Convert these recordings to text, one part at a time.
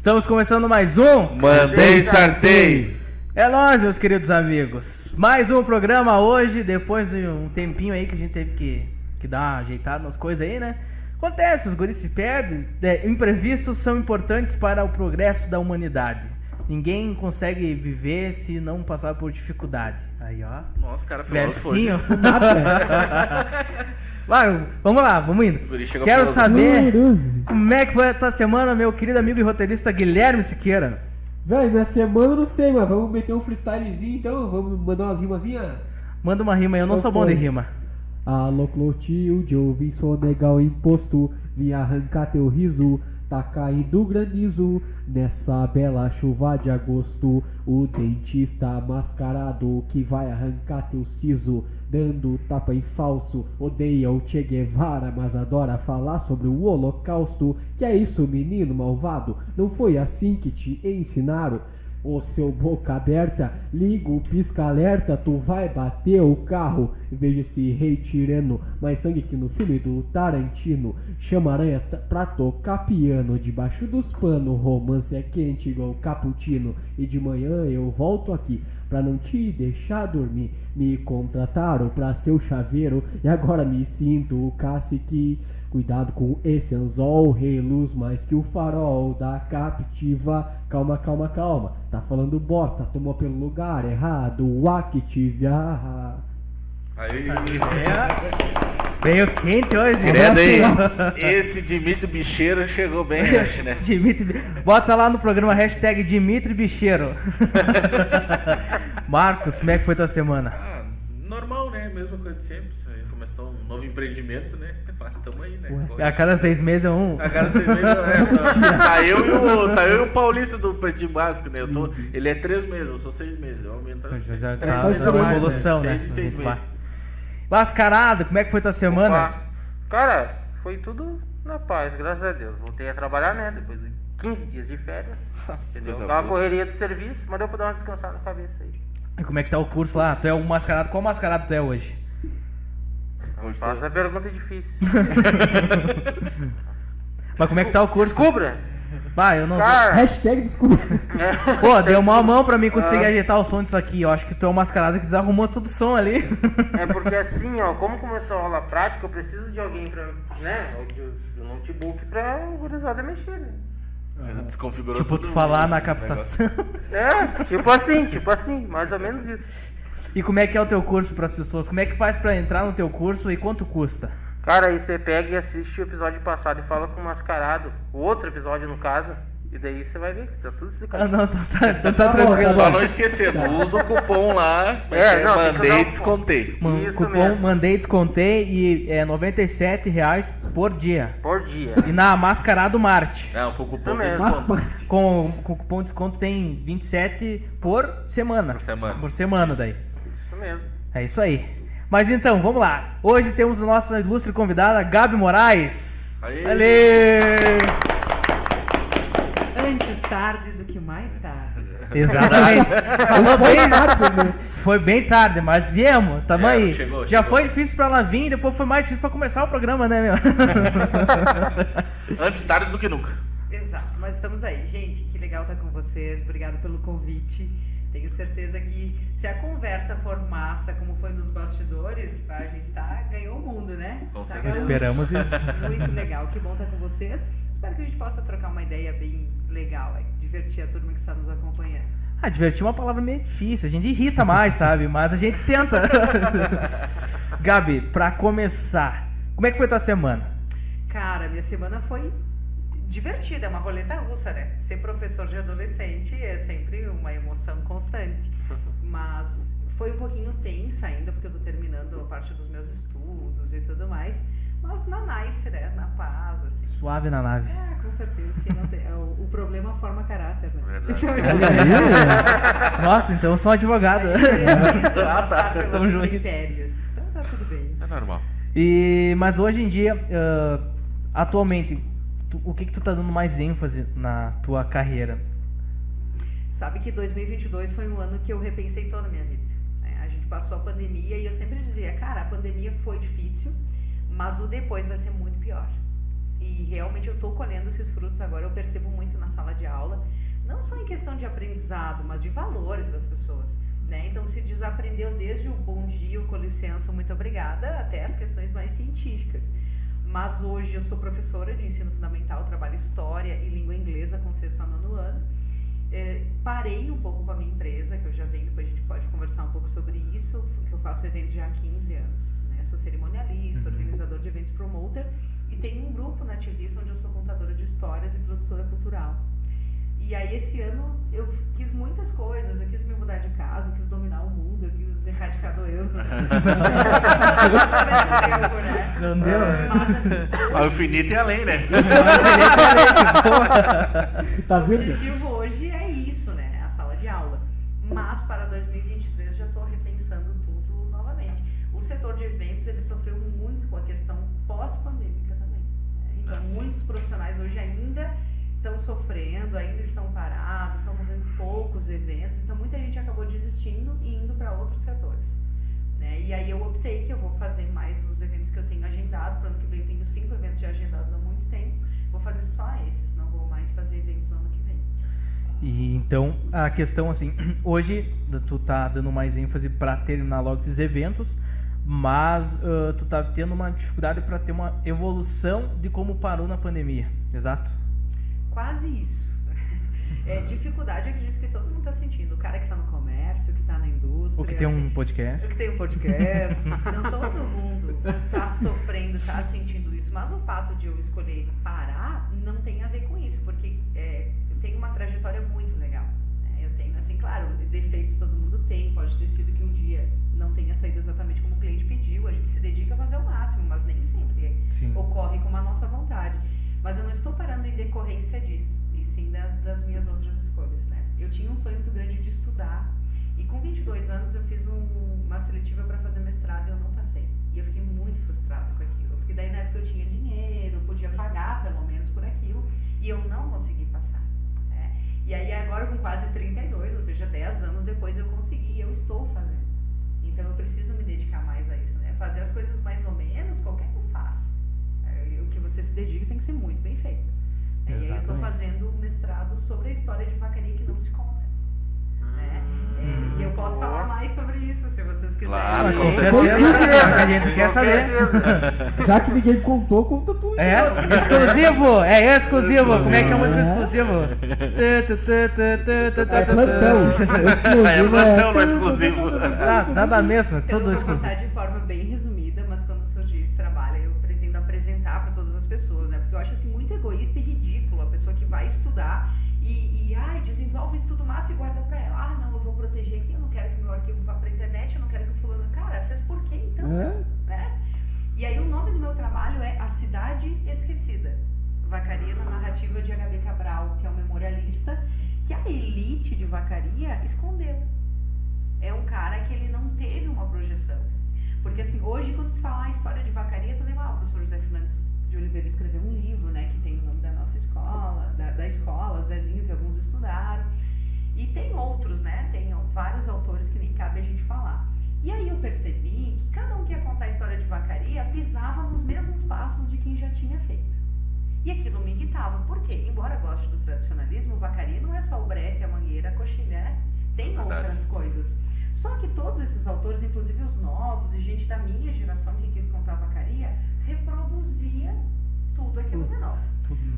Estamos começando mais um Mandei Sartei. É nóis, meus queridos amigos. Mais um programa hoje, depois de um tempinho aí que a gente teve que dar uma ajeitada nas coisas aí, né? Acontece, os guris se perdem. Imprevistos são importantes para o progresso da humanidade. Ninguém consegue viver se não passar por dificuldade. Aí, ó. Nossa, cara, filósofo hoje. Versinho. Vai, vamos lá, vamos indo. Quero saber como é que foi a tua semana, meu querido amigo e roteirista Guilherme Siqueira. Véi, minha semana eu não sei, mas vamos meter um freestylezinho então? Vamos mandar umas rimazinhas? Manda uma rima aí, eu não sou bom de rima. Alô, Clotilde, vim sonegar o imposto, vim arrancar teu riso, tá caindo granizo, nessa bela chuva de agosto, o dentista mascarado que vai arrancar teu siso, dando tapa em falso, odeia o Che Guevara, mas adora falar sobre o holocausto. Que é isso, menino malvado? Não foi assim que te ensinaram? Ô seu boca aberta, liga o pisca-alerta, tu vai bater o carro. Veja esse rei tirano, mais sangue que no filme do Tarantino. Chama aranha pra tocar piano, debaixo dos panos, romance é quente igual cappuccino. E de manhã eu volto aqui pra não te deixar dormir. Me contrataram pra ser o chaveiro e agora me sinto o cacique. Cuidado com esse anzol, reluz mais que o farol da captiva. Calma, calma, calma, tá falando bosta, tomou pelo lugar errado, o Activia. Aí. Veio quente hoje. Credo, hein? Esse Dimitri Bicheiro chegou bem, acho, né? Bota lá no programa hashtag Dimitri Bicheiro. Marcos, como é que foi tua semana? Normal, né? Mesma coisa de sempre. Começou um novo empreendimento, né? Mas estamos aí, né? A cada 6 meses é um. A cada 6 meses é. Tá eu e o Paulista do Pretinho Básico, né? Ele é 3 meses, eu sou 6 meses. Eu aumento Já três tá meses, uma evolução, né? 6 e 6 meses. Mascarado, como é que foi tua semana? Opa. Cara, foi tudo na paz, graças a Deus. Voltei a trabalhar, né? Depois de 15 dias de férias. Entendeu? Aquela correria do serviço, mas deu pra dar uma descansada na cabeça aí. E como é que tá o curso lá? Tu é o mascarado? Qual mascarado tu é hoje? Faça a pergunta difícil. Mas como é que tá o curso? Descubra! Vai, eu não Cara, Hashtag desculpa. Pô, deu uma mão pra mim conseguir ajeitar o som disso aqui. Eu acho que tu é o mascarado que desarrumou todo o som ali. É porque assim, ó, como começou a rolar prática, eu preciso de alguém pra, né, o notebook pra gurizada mexer, né? Desconfigurou Tipo, tu tudo falar na o captação. É, tipo assim, mais ou menos isso. E como é que é o teu curso pras pessoas? Como é que faz pra entrar no teu curso e quanto custa? Cara, aí você pega e assiste o episódio passado e fala com o mascarado, o outro episódio no caso, e daí você vai ver que tá tudo explicado. Ah, não, tá tranquilo. Só não esquecendo, usa o cupom lá, mandei e descontei. Isso Cupom mesmo. mandei, descontei e é R$97 por dia. Por dia. E na Mascarado Marte. Não, com o Isso cupom tem mesmo. desconto. Com o cupom de desconto tem 27 por semana. Por semana daí. Isso mesmo. É isso aí. Mas então, vamos lá. Hoje temos a nossa ilustre convidada, Gabi Moraes. Aê! Antes tarde do que mais tarde. Exatamente. Foi bem tarde, mas viemos. Tamo aí. Já foi difícil pra ela vir, depois foi mais difícil pra começar o programa, né, meu? Antes tarde do que nunca. Exato, mas estamos aí. Gente, que legal estar com vocês. Obrigado pelo convite. Tenho certeza que se a conversa for massa, como foi nos bastidores, a gente ganhou o mundo, né? Com certeza. Esperamos isso. Muito legal, que bom estar com vocês. Espero que a gente possa trocar uma ideia bem legal, divertir a turma que está nos acompanhando. Divertir é uma palavra meio difícil, a gente irrita mais, sabe? Mas a gente tenta. Gabi, pra começar, como é que foi tua semana? Cara, minha semana foi divertida, é uma roleta russa, né? Ser professor de adolescente é sempre uma emoção constante. Mas foi um pouquinho tensa ainda, porque eu tô terminando a parte dos meus estudos e tudo mais. Mas na nice, né? Na paz, assim. Suave na nave. Com certeza. Que não tem, o problema forma caráter, né? Verdade. Nossa, então eu sou um advogado. Passar pelos Tamo junto. critérios. Então tá tudo bem. É normal. Mas hoje em dia, atualmente, o que tu tá dando mais ênfase na tua carreira? Sabe que 2022 foi um ano que eu repensei toda a minha vida, né? A gente passou a pandemia e eu sempre dizia, cara, a pandemia foi difícil, mas o depois vai ser muito pior. E realmente eu estou colhendo esses frutos agora, eu percebo muito na sala de aula, não só em questão de aprendizado, mas de valores das pessoas, né? Então se desaprendeu desde o bom dia, o com licença, muito obrigada, até as questões mais científicas. Mas hoje eu sou professora de ensino fundamental, trabalho história e língua inglesa com 6º a 9º ano. Parei um pouco com a minha empresa, que eu já venho, depois a gente pode conversar um pouco sobre isso, que eu faço eventos já há 15 anos, né? Sou cerimonialista, organizador de eventos, promoter, e tenho um grupo na Ativista onde eu sou contadora de histórias e produtora cultural. E aí esse ano eu quis muitas coisas, eu quis me mudar de casa, eu quis dominar o mundo, eu quis erradicar a doença. Não deu? Mas o infinito é além, né? Tá O vendo? objetivo hoje é isso, né? A sala de aula. Mas para 2023 já estou repensando tudo novamente. O setor de eventos ele sofreu muito com a questão pós-pandêmica também, né? Então muitos profissionais hoje ainda estão sofrendo, ainda estão parados, estão fazendo poucos eventos, então muita gente acabou desistindo e indo para outros setores, né? E aí eu optei que eu vou fazer mais os eventos que eu tenho agendado. Para o ano que vem eu tenho 5 eventos já agendados há muito tempo, vou fazer só esses, não vou mais fazer eventos no ano que vem. E então a questão assim, hoje tu tá dando mais ênfase para terminar logo esses eventos, mas tu tá tendo uma dificuldade para ter uma evolução de como parou na pandemia, exato? Quase isso. Dificuldade, eu acredito que todo mundo está sentindo. O cara que está no comércio, que está na indústria. O que tem um podcast. O que tem um podcast. Não todo mundo está sofrendo, está sentindo isso. Mas o fato de eu escolher parar não tem a ver com isso, porque eu tenho uma trajetória muito legal. Né? Eu tenho, assim, claro, defeitos todo mundo tem. Pode ter sido que um dia não tenha saído exatamente como o cliente pediu. A gente se dedica a fazer o máximo, mas nem sempre ocorre como a nossa vontade. Mas eu não estou parando em decorrência disso, e sim das minhas outras escolhas, né? Eu tinha um sonho muito grande de estudar, e com 22 anos eu fiz uma seletiva para fazer mestrado e eu não passei. E eu fiquei muito frustrada com aquilo, porque daí na época eu tinha dinheiro, eu podia pagar pelo menos por aquilo, e eu não consegui passar, né? E aí agora com quase 32, ou seja, 10 anos depois eu consegui, e eu estou fazendo. Então eu preciso me dedicar mais a isso, né? Fazer as coisas mais ou menos, qualquer um faz. O que você se dedica tem que ser muito bem feito. E aí eu estou fazendo um mestrado sobre a história de vacaria que não se conta, né? E eu posso falar mais sobre isso, se vocês quiserem. Claro, Com certeza, a gente quer saber. Já que ninguém contou, conta tu. Exclusivo! Exclusivo! Como é que é a música exclusivo? É plantão. Não é exclusivo. Nada mesmo, é Eu tudo vou exclusivo. contar de forma bem resumida, mas quando surgir esse trabalho eu pretendo apresentar para todas as pessoas, né? Porque eu acho assim muito egoísta e ridículo a pessoa que vai estudar e desenvolve um estudo massa e guarda para ela. Não, eu vou proteger aqui, eu não quero que meu arquivo vá para a internet, eu não quero que o fulano... Cara, fez por quê então? Né? E aí o nome do meu trabalho é A Cidade Esquecida. Vacaria na narrativa de H.B. Cabral, que é um memorialista que a elite de Vacaria escondeu. É um cara que ele não teve uma projeção. Porque assim, hoje quando se fala a história de Vacaria, tu lembra, o professor José Fernandes de Oliveira escreveu um livro, né, que tem o nome da nossa escola, da escola, Zezinho, que alguns estudaram. E tem outros, né, tem vários autores que nem cabe a gente falar. E aí eu percebi que cada um que ia contar a história de Vacaria pisava nos mesmos passos de quem já tinha feito. E aquilo me irritava. Por quê? Embora eu goste do tradicionalismo, Vacaria não é só o brete, a mangueira, a coxilha, né? Tem outras coisas. Só que todos esses autores, inclusive os novos e gente da minha geração que quis contar Vacaria, reproduzia tudo aquilo de novo.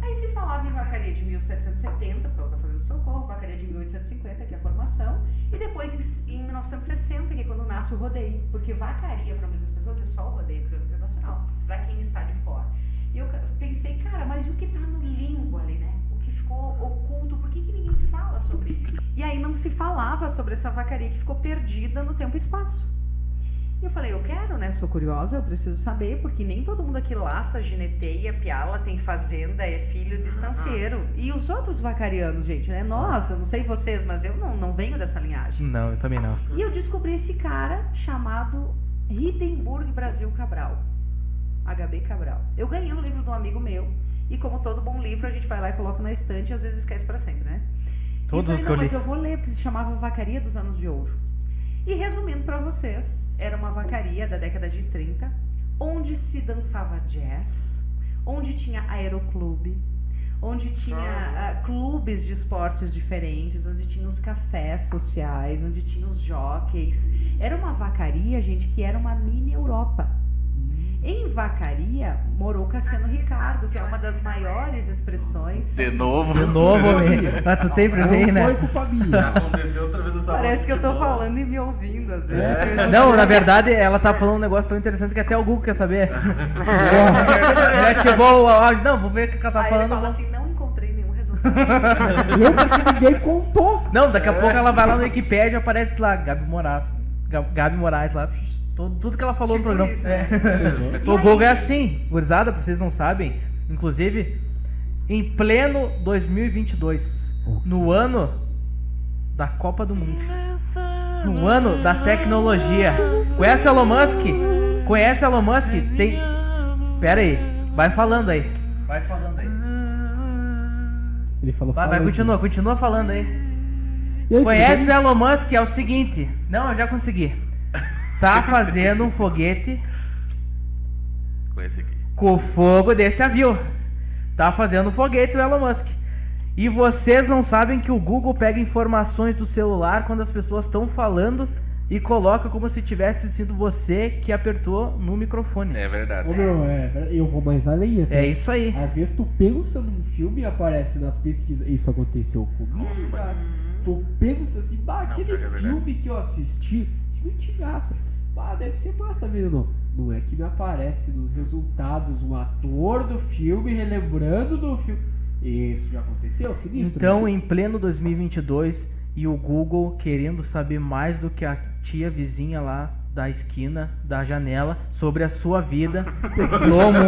Aí se falava em Vacaria de 1770, por causa da Fazenda do Socorro, Vacaria de 1850, que é a formação, e depois em 1960, que é quando nasce o rodeio. Porque Vacaria, para muitas pessoas, é só o rodeio internacional, para quem está de fora. E eu pensei, cara, mas e o que está no limbo ali, né? O que ficou oculto, por que ninguém fala sobre isso? E aí não se falava sobre essa vacaria que ficou perdida no tempo e espaço. E eu falei, eu quero, né? Sou curiosa, eu preciso saber, porque nem todo mundo aqui laça, gineteia, piala, tem fazenda, é filho de estancieiro. E os outros vacarianos, gente, né? Nossa, não sei vocês, mas eu não venho dessa linhagem. Não, eu também não. E eu descobri esse cara chamado Hindenburg Brasil Cabral. H.B. Cabral. Eu ganhei um livro de um amigo meu, e como todo bom livro, a gente vai lá e coloca na estante e às vezes esquece para sempre, né? Todos os que eu li. Mas eu vou ler, porque se chamava Vacaria dos Anos de Ouro. E resumindo para vocês, era uma vacaria da década de 30, onde se dançava jazz, onde tinha aeroclube, onde tinha clubes de esportes diferentes, onde tinha os cafés sociais, onde tinha os jockeys. Era uma vacaria, gente, que era uma mini Europa. Em Vacaria morou Cassiano Ricardo, que é uma das maiores expressões. De novo, Mas tu sempre vem, né? Foi culpa minha. Aconteceu outra vez essa Parece que eu tô futebol. falando e me ouvindo às vezes. Não, na verdade, ela tá falando um negócio tão interessante que até o Google quer saber. Ativou o áudio. Não, vou ver o que ela tá Aí falando. ele fala assim, não encontrei nenhum resultado. Eu porque ninguém contou. Não, daqui a pouco ela vai lá no Wikipedia, aparece lá, Gabi Moraes lá. Tudo que ela falou Tipo no programa. isso, É. né? O Google é assim, gurizada, pra vocês não sabem. Inclusive, em pleno 2022, no ano da Copa do Mundo, no ano da tecnologia. Conhece o Elon Musk? Conhece o Elon Musk? Tem... Pera aí, vai falando aí. Vai falando aí. Ele falou, Vai, fala aí. continua falando aí. E aí, Conhece o tudo Elon Musk? É o seguinte. Não, eu já consegui. Tá fazendo um foguete Com esse aqui. com o fogo desse avião. Tá fazendo um foguete o Elon Musk. E vocês não sabem que o Google pega informações do celular quando as pessoas estão falando e coloca como se tivesse sido você que apertou no microfone. É verdade. Ô, meu, eu vou mais além. É isso aí. Às vezes tu pensa num filme e aparece nas pesquisas. Isso aconteceu comigo, cara. Tu pensa assim, aquele pior que é verdade. filme que eu assisti, que antigaço. Deve ser massa mesmo. Não é que me aparece nos resultados um ator do filme relembrando do filme. Isso já aconteceu? Sinistro. Então, né? em pleno 2022, e o Google querendo saber mais do que a tia vizinha lá da esquina, da janela, sobre a sua vida no mundo.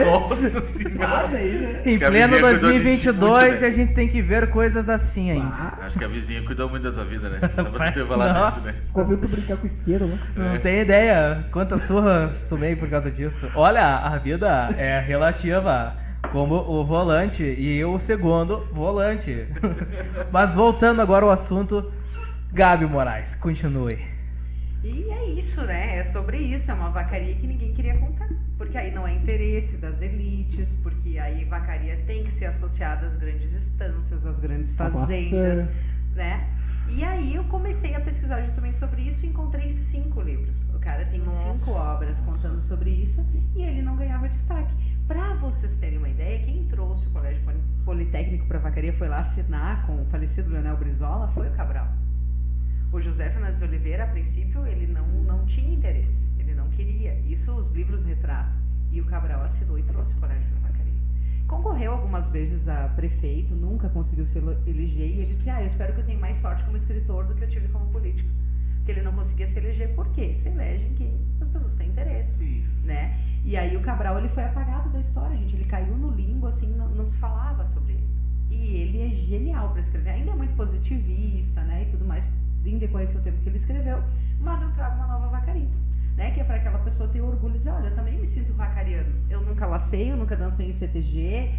Nossa senhora. Em que a pleno vizinha cuidou de ti 2022, muito, né? a gente tem que ver coisas assim ainda. Acho que a vizinha cuidou muito da tua vida, né? Dá pra tu ter falado Nossa. isso, né? Ficou vendo tu brincar com isqueiro, né? Não tem ideia quantas surras tomei por causa disso. Olha, a vida é relativa, como o volante e o segundo volante. Mas voltando agora ao assunto, Gabi Moraes, continue. E é isso, né? É sobre isso. É uma vacaria que ninguém queria contar. Porque aí não é interesse das elites, porque aí vacaria tem que ser associada às grandes estâncias, às grandes fazendas, né? E aí eu comecei a pesquisar justamente sobre isso e encontrei 5 livros. O cara tem 5 obras contando sobre isso e ele não ganhava destaque. Para vocês terem uma ideia, quem trouxe o Colégio Politécnico para vacaria foi lá assinar com o falecido Leonel Brizola, foi o Cabral. O José Fernandes de Oliveira, a princípio, ele não tinha interesse, ele não queria. Isso os livros retratam. E o Cabral assinou e trouxe o Colégio para vacaria. Concorreu algumas vezes a prefeito, nunca conseguiu se eleger. E ele disse, eu espero que eu tenha mais sorte como escritor do que eu tive como político. Porque ele não conseguia se eleger. Por quê? Se elege quem as pessoas têm interesse, né? E aí o Cabral, ele foi apagado da história, gente. Ele caiu no limbo, assim, não se falava sobre ele. E ele é genial para escrever. Ainda é muito positivista, né? E tudo mais, em decorrência do tempo que ele escreveu. Mas eu trago uma nova vacaria, né? Que é para aquela pessoa ter orgulho e dizer, olha, eu também me sinto vacariano. Eu nunca lacei, eu nunca dancei em CTG,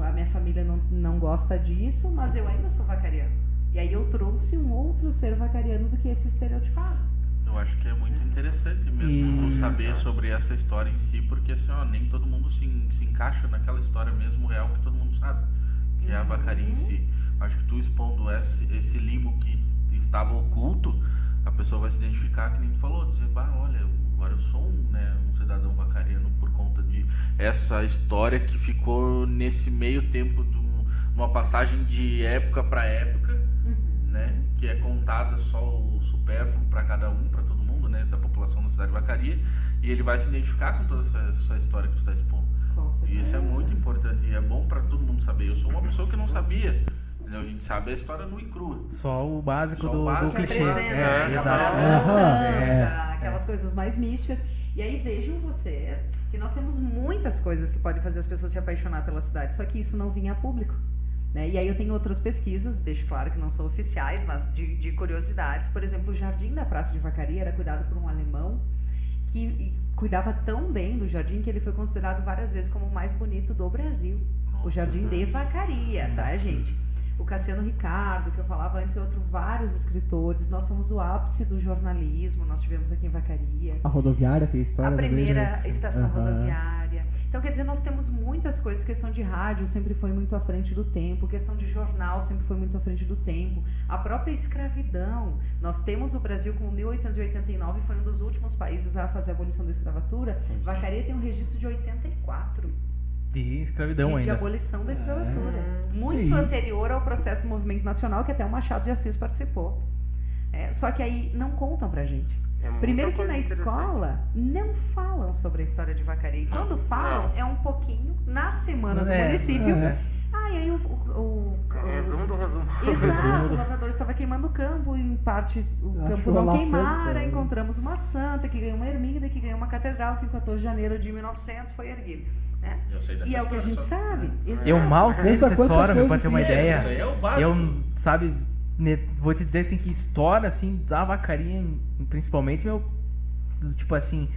a minha família não gosta disso, mas eu ainda sou vacariano. E aí eu trouxe um outro ser vacariano do que esse estereotipado. Eu acho que é muito interessante mesmo tu saber sobre essa história em si, porque assim, nem todo mundo se encaixa naquela história mesmo real que todo mundo sabe, que é a vacaria em si. Acho que tu expondo esse limbo que estava oculto, a pessoa vai se identificar, que nem tu falou, dizer, olha, agora eu sou um cidadão vacariano por conta de essa história que ficou nesse meio tempo de uma passagem de época para época, né? Que é contada só o supérfluo para cada um, para todo mundo, né? Da população da cidade de Vacaria, e ele vai se identificar com toda essa história que tu está expondo. E isso é muito importante e é bom para todo mundo saber. Eu sou uma pessoa que não sabia. A gente sabe a história nua e crua. Só o básico Só do o básico. clichê. Exato. Aquelas coisas mais místicas. E aí vejam vocês que nós temos muitas coisas que podem fazer as pessoas se apaixonar pela cidade, só que isso não vinha a público, né? E aí eu tenho outras pesquisas, deixo claro que não são oficiais, mas de curiosidades. Por exemplo, o jardim da Praça de Vacaria era cuidado por um alemão que cuidava tão bem do jardim que ele foi considerado várias vezes como o mais bonito do Brasil. O jardim de Vacaria, tá, gente? O Cassiano Ricardo, que eu falava antes, vários escritores. Nós somos o ápice do jornalismo, nós tivemos aqui em Vacaria. A rodoviária tem história A primeira também, né? estação rodoviária. Então, quer dizer, nós temos muitas coisas. Questão de rádio sempre foi muito à frente do tempo. Questão de jornal sempre foi muito à frente do tempo. A própria escravidão. Nós temos o Brasil, com 1889, foi um dos últimos países a fazer a abolição da escravatura. Vacaria tem um registro de 84. De escravidão de ainda. abolição da escravatura. Muito Sim. anterior ao processo do movimento nacional, que até o Machado de Assis participou. Só que aí não contam pra gente. muita Primeiro que coisa na escola não falam sobre a história de Vacaria. E quando falam, é um pouquinho na semana do município. E aí o resumo do resumo. Exato, o lavrador estava queimando o campo, em parte o campo não queimara, encontramos uma santa que ganhou uma ermida, que ganhou uma catedral, que em 14 de janeiro de 1900 foi erguida. Né? Eu sei dessa E é o que a gente sabe. Eu mal sei Pensa essa quanta história, coisa pra ter uma que é. ideia. Isso aí é o básico. Eu, sabe, vou te dizer assim que história assim da Vacaria, principalmente, meu, tipo assim,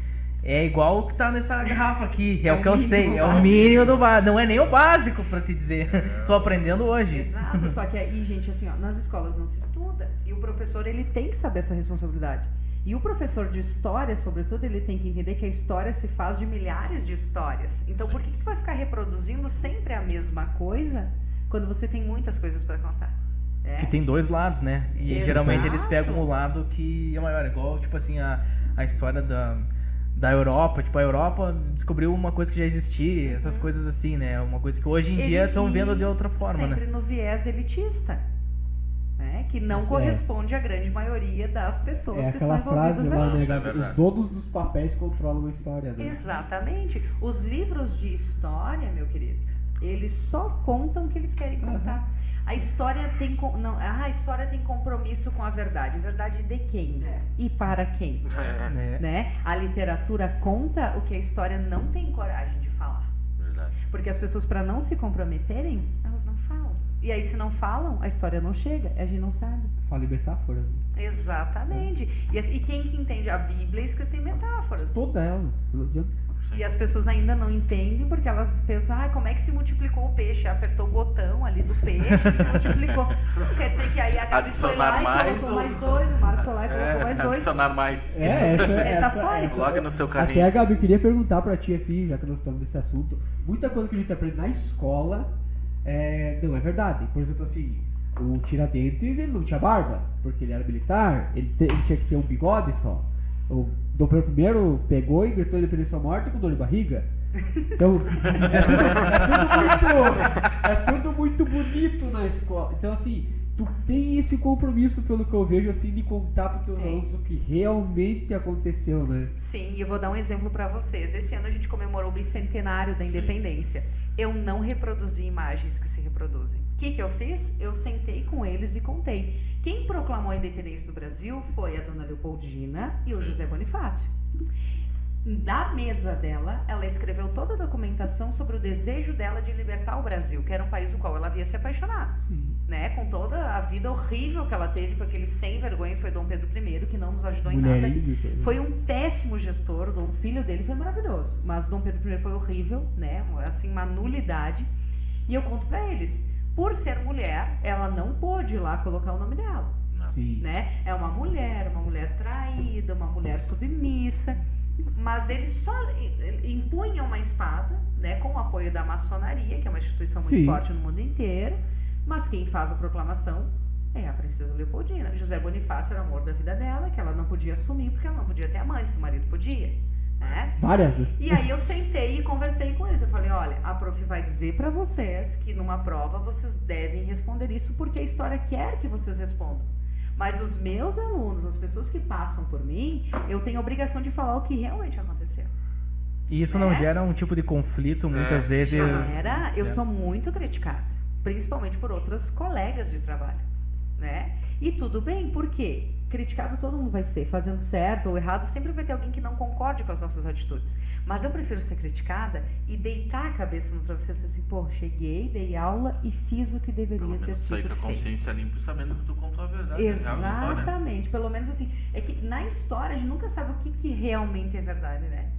é igual o que tá nessa garrafa aqui, é o que eu sei, é o mínimo do básico, não é nem o básico pra te dizer. Tô aprendendo hoje. Exato, só que aí, gente, assim, ó, nas escolas não se estuda e o professor, ele tem que saber essa responsabilidade. E o professor de história, sobretudo, ele tem que entender que a história se faz de milhares de histórias. Então, por que tu vai ficar reproduzindo sempre a mesma coisa quando você tem muitas coisas para contar? Que tem dois lados, né? E Exato. geralmente eles pegam o lado que é maior, igual, tipo assim, a história da Europa. Tipo, a Europa descobriu uma coisa que já existia, essas coisas assim, né? Uma coisa que hoje em dia estão vendo de outra forma, sempre né? no viés elitista. Que não corresponde à grande maioria das pessoas que estão aquela envolvidas frase lá, né, Isso é Gabi? verdade. Os donos dos papéis controlam a história, né? Exatamente. Os livros de história, meu querido, eles só contam o que eles querem contar. A história tem compromisso com a verdade. Verdade de quem? E para quem? Né? A literatura conta o que a história não tem coragem de falar. Verdade. Porque as pessoas, para não se comprometerem, elas não falam. E aí, se não falam, a história não chega, a gente não sabe. Fala em metáforas. Né? Exatamente. E quem que entende? A Bíblia é escrita em metáforas. Toda ela. Não adianta. E as pessoas ainda não entendem porque elas pensam, como é que se multiplicou o peixe? Apertou o botão ali do peixe, se multiplicou. Não quer dizer que aí a Gabi foi lá e colocou mais dois, o Marcos foi lá e colocou mais dois. Adicionar mais. Metafórico. Coloca no seu Até carrinho. a Gabi, eu queria perguntar pra ti, assim, já que nós estamos nesse assunto, muita coisa que a gente aprende na escola não é verdade. Por exemplo, assim, o Tiradentes, ele não tinha barba, porque ele era militar, ele tinha que ter um bigode só. O Dom Pedro I pegou e gritou independência ou morte com dor de barriga. Então, é tudo muito bonito na escola. Então, assim, tu tem esse compromisso, pelo que eu vejo, assim, de contar para os teus alunos o que realmente aconteceu, né? Sim, e eu vou dar um exemplo para vocês. Esse ano a gente comemorou o bicentenário da independência. Eu não reproduzi imagens que se reproduzem. O que eu fiz? Eu sentei com eles e contei. Quem proclamou a independência do Brasil foi a dona Leopoldina e o José Bonifácio. Na mesa dela, ela escreveu toda a documentação sobre o desejo dela de libertar o Brasil, que era um país no qual ela havia se apaixonado. Né? Com toda a vida horrível que ela teve, com aquele sem vergonha que foi Dom Pedro I, que não nos ajudou em nada. Foi um péssimo gestor, o filho dele foi maravilhoso, mas Dom Pedro I foi horrível, né? Assim, uma nulidade. E eu conto pra eles, por ser mulher, ela não pôde ir lá colocar o nome dela. Sim. Né? É uma mulher traída, uma mulher submissa. Mas eles só impunham uma espada, né, com o apoio da maçonaria, que é uma instituição muito forte no mundo inteiro, mas quem faz a proclamação é a princesa Leopoldina. José Bonifácio era o amor da vida dela, que ela não podia assumir porque ela não podia ter amante, se o marido podia. Né? Várias. E aí eu sentei e conversei com eles. Eu falei, olha, a prof vai dizer para vocês que numa prova vocês devem responder isso porque a história quer que vocês respondam. Mas os meus alunos, as pessoas que passam por mim, eu tenho a obrigação de falar o que realmente aconteceu. E isso não gera um tipo de conflito, muitas vezes... Eu sou muito criticada, principalmente por outras colegas de trabalho, né? E tudo bem, por quê? Criticado todo mundo vai ser, fazendo certo ou errado, sempre vai ter alguém que não concorde com as nossas atitudes. Mas eu prefiro ser criticada e deitar a cabeça no travesseiro e dizer assim, pô, cheguei, dei aula e fiz o que deveria ter sido sair com a consciência limpa e sabendo que tu contou a verdade. Exatamente, pelo menos assim, é que na história a gente nunca sabe o que realmente é verdade, né?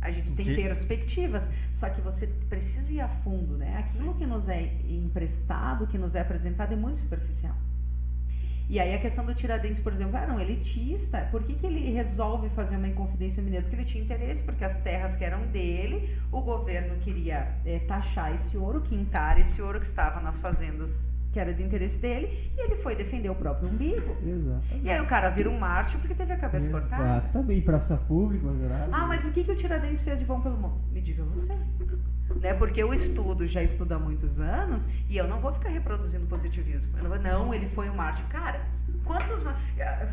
A gente tem perspectivas, só que você precisa ir a fundo, né? Aquilo que nos é emprestado, que nos é apresentado é muito superficial. E aí a questão do Tiradentes, por exemplo, era um elitista. Por que ele resolve fazer uma Inconfidência Mineira? Porque ele tinha interesse, porque as terras que eram dele, o governo queria taxar esse ouro, quintar esse ouro que estava nas fazendas que era de interesse dele, e ele foi defender o próprio umbigo. Exatamente. E aí o cara vira um mártir porque teve a cabeça cortada. Exatamente, praça pública, Mas o que o Tiradentes fez de bom pelo mundo? Me diga você. Né? Porque eu já estudo há muitos anos, e eu não vou ficar reproduzindo positivismo. Eu não vou, não, ele foi um mártir. Cara,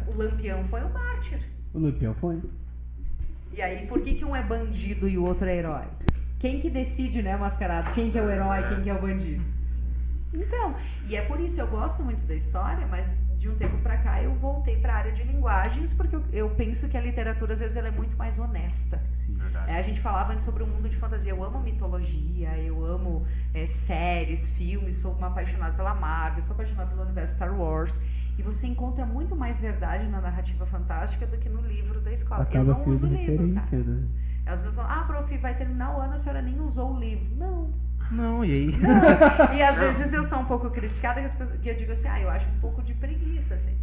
o Lampião foi um mártir. O Lampião foi. E aí, por que um é bandido e o outro é herói? Quem que decide, né, mascarado? Quem que é o herói, quem que é o bandido? Então, e é por isso, eu gosto muito da história, mas de um tempo pra cá eu voltei pra área de linguagens, porque eu penso que a literatura, às vezes, ela é muito mais honesta. Sim, verdade. A gente falava antes sobre o mundo de fantasia. Eu amo mitologia, eu amo séries, filmes, sou uma apaixonada pela Marvel, sou apaixonada pelo universo Star Wars. E você encontra muito mais verdade na narrativa fantástica do que no livro da escola. Acaba eu não sendo uso livro, referência, cara. né? As pessoas falam, prof, vai terminar o ano, a senhora nem usou o livro. Não, e aí? E às vezes eu sou um pouco criticada, que eu digo assim, eu acho um pouco de preguiça, assim.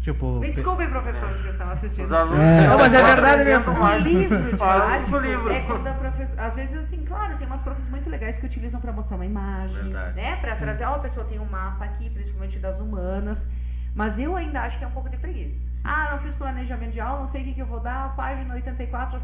Tipo... Me desculpem, professores que estão assistindo. Os alunos Não, mas é verdade mesmo. Um livro Faz didático o livro. é quando a professora... Às vezes, assim, claro, tem umas profs muito legais que utilizam para mostrar uma imagem, Verdade. né? Para trazer, a pessoa tem um mapa aqui, principalmente das humanas. Mas eu ainda acho que é um pouco de preguiça. Não fiz planejamento de aula, não sei o que eu vou dar, página 84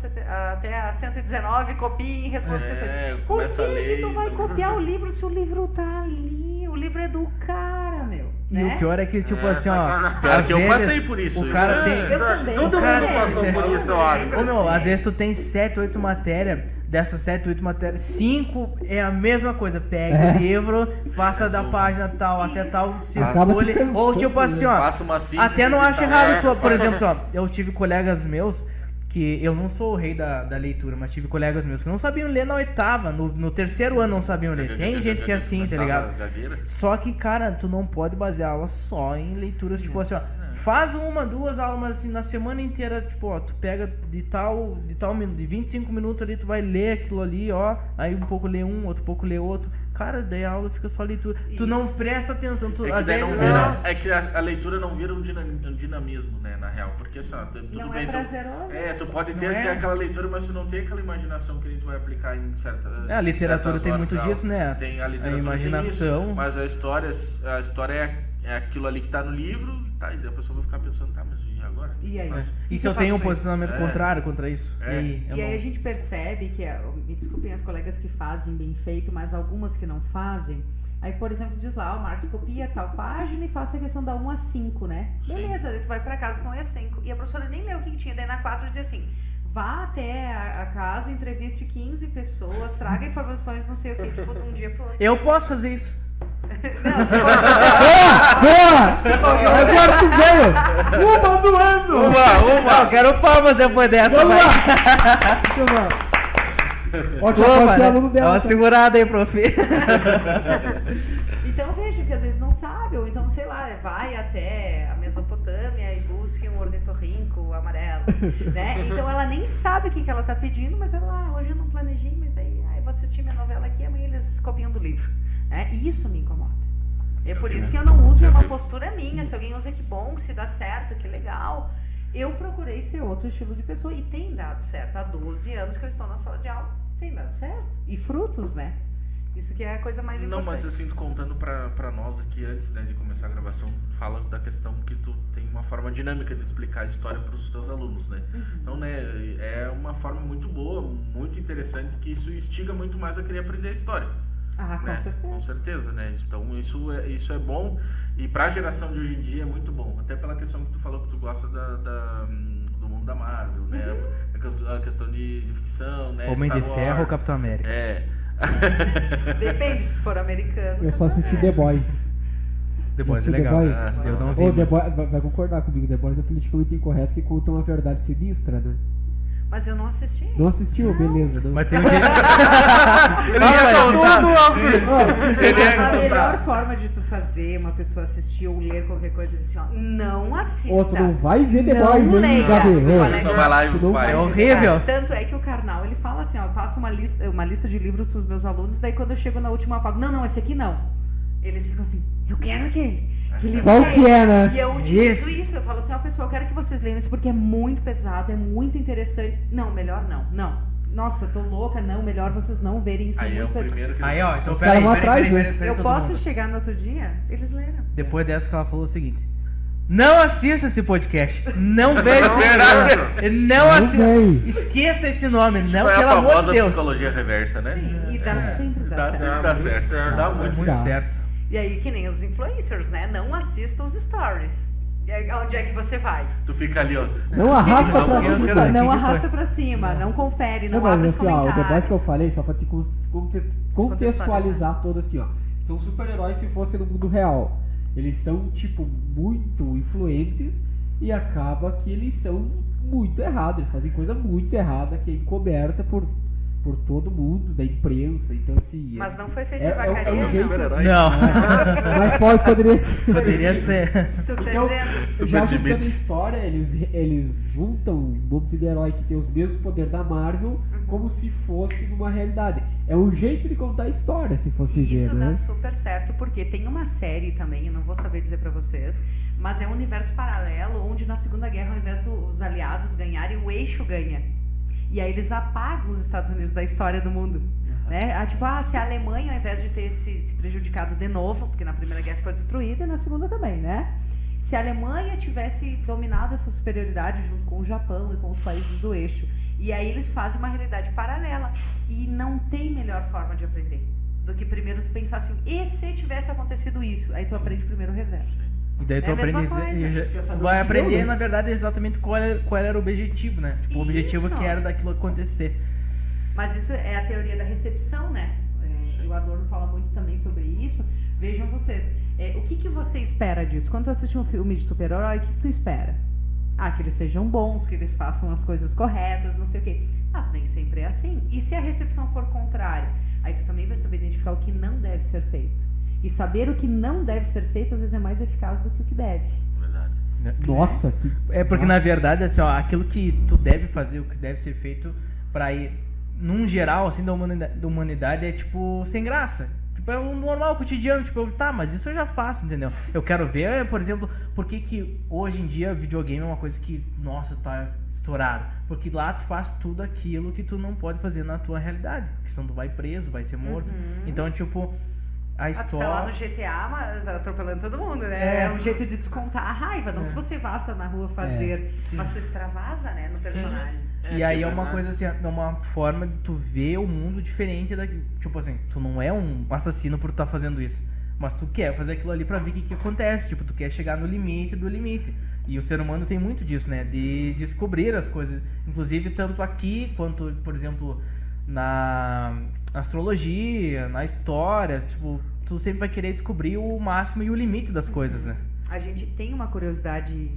até a 119, copie e responda as questões. Por que tu vai copiar o livro se o livro tá ali? O livro é do cara, meu. E né? o pior é que, tipo assim, ó... Pior às que eu vezes, passei por isso. O cara tem... Eu também. Todo Cara, mundo passou por isso, eu acho. Ô, meu, às vezes tu tem 7, 8 matérias, dessas 7, 8 matérias, 5 é a mesma coisa. Pega o livro, faça da página tal até tal, se Acaba folha. ficando Ou tipo solto, assim, né? ó, Faça uma síntese até não de acho tal. errado, por exemplo, ó, eu tive colegas meus que eu não sou o rei da leitura, mas tive colegas meus que não sabiam ler na oitava, no terceiro ano não sabiam ler. Tem gente que é assim, tá ligado? Só que, cara, tu não pode basear a aula só em leituras, tipo assim, ó. Faz 1, 2 aulas, mas assim, na semana inteira, tipo, ó, tu pega de 25 minutos ali, tu vai ler aquilo ali, ó, aí um pouco lê um, outro pouco lê outro. Cara, daí a aula fica só leitura. Isso. Tu não presta atenção, tu, É que, às daí vezes, não vira, é que a leitura não vira um dinamismo, né, na real, porque assim, ó, tudo Não bem, é prazeroso. tu pode Não ter é? aquela leitura, mas tu não tem aquela imaginação que a gente vai aplicar em certa. A literatura certas tem horas muito da aula. disso, né? Tem a A literatura, imaginação. tem isso, mas a história é aquilo ali que tá no livro, tá, e daí a pessoa vai ficar pensando, tá, mas e agora? E aí? Faz- E se que eu eu tenho um faço com isso? posicionamento contrário contra isso? É. E aí, eu E aí não- a gente percebe que, me desculpem as colegas que fazem bem feito, mas algumas que não fazem. Aí, por exemplo, diz lá, Marcos, copia tal página e faça a questão da 1 a 5, né? Sim. Beleza, daí tu vai pra casa com 1 a 5. E a professora nem leu o que tinha. Daí na 4 dizia assim, vá até a casa, entreviste 15 pessoas, traga informações, não sei o que, tipo, de um dia pro outro. Eu posso fazer isso. Boa! Agora tu veio! Uma do ano! Não, eu quero palmas depois dessa, Vamos vai. lá! Deixa eu ver. Ó, já Opa, passei né? aluno Dá dela. uma tá? segurada aí, prof. Então veja que às vezes não sabe, ou então, sei lá, vai até a Mesopotâmia e busque um ornitorrinco amarelo, né? Então ela nem sabe o que ela tá pedindo, mas ela, hoje eu não planejei, mas daí eu vou assistir minha novela aqui, amanhã eles copiam do livro, né? E isso me incomoda. É por isso que eu não uso, é uma postura minha, se alguém usa, que bom, que se dá certo, que legal. Eu procurei ser outro estilo de pessoa e tem dado certo. Há 12 anos que eu estou na sala de aula, tem dado certo. E frutos, né? Isso que é a coisa mais Não, importante. mas assim, contando pra nós aqui antes, né, de começar a gravação, fala da questão que tu tem uma forma dinâmica de explicar a história pros teus alunos, né? Então, né, é uma forma muito boa, muito interessante, que isso instiga muito mais a querer aprender a história. Ah, com Né? certeza. Com certeza, né? Então isso é bom, e pra geração de hoje em dia é muito bom. Até pela questão que tu falou que tu gosta do mundo da Marvel, né? A questão de ficção, né? Homem Star de Wars. Ferro ou Capitão América? É. Depende se for americano. Eu só assisti The Boys. Depois é Assistiu legal. The Boys? Eu não vi. Ô, The Boys vai concordar comigo, The Boys é politicamente incorreto que conta uma verdade sinistra, né? Mas eu não assisti. Não assistiu? Beleza. Não. Mas tem um jeito. Ele ia contar. Ele ia A melhor contar. forma de tu fazer uma pessoa assistir ou ler qualquer coisa assim, ó, não assista. Ô, tu não vai ver The Não Boys, hein, leia. Gabi? Olha, Só vai lá e Tu não faz. É horrível. Tanto é que o Karnal, ele fala assim, ó, eu passo uma lista de livros pros meus alunos, daí quando eu chego na última página, não, esse aqui não. Eles ficam assim, eu quero aquele. Que livro Qual que é, esse? né? E eu digo isso, eu falo assim, ó, pessoal, eu quero que vocês leiam isso porque é muito pesado, é muito interessante. Não, melhor não. Nossa, eu tô louca, não, melhor vocês não verem isso. Aí é o muito primeiro que Aí, ó, então Os peraí, caras vão atrás, Eu todo posso mundo. chegar no outro dia? Eles leram. Depois dessa que ela falou o seguinte: não assista esse podcast. Não veja esse programa. Não assista. vem. Esqueça esse nome. Não, é a pelo amor de famosa Deus. psicologia reversa, né? Sim, e dá sempre dá certo. Dá certo. Dá muito Muito certo. certo. E aí, que nem os influencers, né? Não assista os stories. E aí, onde é que você vai? Tu fica ali, ó. Não arrasta Não, pra eu cima. quero- Não que arrasta foi? pra cima, não confere, não, Não, mas abre os assim, ó, o The Boys comentários. que eu falei, só pra te contextualizar todo assim, ó. São super-heróis se fosse no mundo real. Eles são, tipo, muito influentes e acaba que eles são muito errados. Eles fazem coisa muito errada que é encoberta por todo mundo, da imprensa. Então, assim. Mas não foi feito é vacaria, um não. jeito. Super-herói. Não, Mas poderia ser. poderia ser. Tu tá Então, dizendo? Super já juntando Dimitri. história, eles juntam um monte de herói que tem os mesmos poderes da Marvel como se fosse numa realidade. É um jeito de contar a história, se fosse Isso ver, dá né? super certo, porque tem uma série também, eu não vou saber dizer pra vocês, mas é um universo paralelo onde na Segunda Guerra, ao invés dos aliados ganharem, o eixo ganha. E aí eles apagam os Estados Unidos da história do mundo. Né? Tipo, se a Alemanha, ao invés de ter se prejudicado de novo, porque na Primeira Guerra foi destruída e na Segunda também, né? Se a Alemanha tivesse dominado essa superioridade junto com o Japão e com os países do eixo, e aí eles fazem uma realidade paralela. E não tem melhor forma de aprender do que primeiro tu pensar assim, e se tivesse acontecido isso? Aí tu aprende primeiro o reverso. E daí tu É a mesma aprende. coisa. Tu vai aprender, na verdade, exatamente qual era o objetivo, né? Tipo, o objetivo Isso. que era daquilo acontecer. Mas isso é a teoria da recepção, né? E o Adorno fala muito também sobre isso. Vejam vocês, o que você espera disso? Quando tu assiste um filme de super-herói, o que tu espera? Que eles sejam bons, que eles façam as coisas corretas, não sei o quê. Mas nem sempre é assim. E se a recepção for contrária? Aí tu também vai saber identificar o que não deve ser feito. E saber o que não deve ser feito, às vezes, é mais eficaz do que o que deve. Verdade. Nossa, que. É porque, na verdade, assim, ó, aquilo que tu deve fazer, o que deve ser feito pra ir, num geral, assim, da humanidade, é, tipo, sem graça. Tipo, é o normal, cotidiano. Tipo, mas isso eu já faço, entendeu? Eu quero ver, por exemplo, por que hoje em dia videogame é uma coisa que, nossa, tá estourado. Porque lá tu faz tudo aquilo que tu não pode fazer na tua realidade. Porque senão tu vai preso, vai ser morto. Então, tipo, a Tu tá lá no história... GTA, mas atropelando todo mundo, né? É. É um jeito de descontar a raiva. Não que você vá na rua fazer, mas tu extravasa, né, no personagem. E aí é uma verdade. coisa assim, é uma forma de tu ver o mundo diferente daqui. Tipo assim, tu não é um assassino por tu tá fazendo isso, mas tu quer fazer aquilo ali pra ver o que acontece. Tipo, tu quer chegar no limite do limite. E o ser humano tem muito disso, né? De descobrir as coisas. Inclusive, tanto aqui quanto, por exemplo, na astrologia, na história. Tipo, tu sempre vai querer descobrir o máximo e o limite das coisas, né? A gente tem uma curiosidade,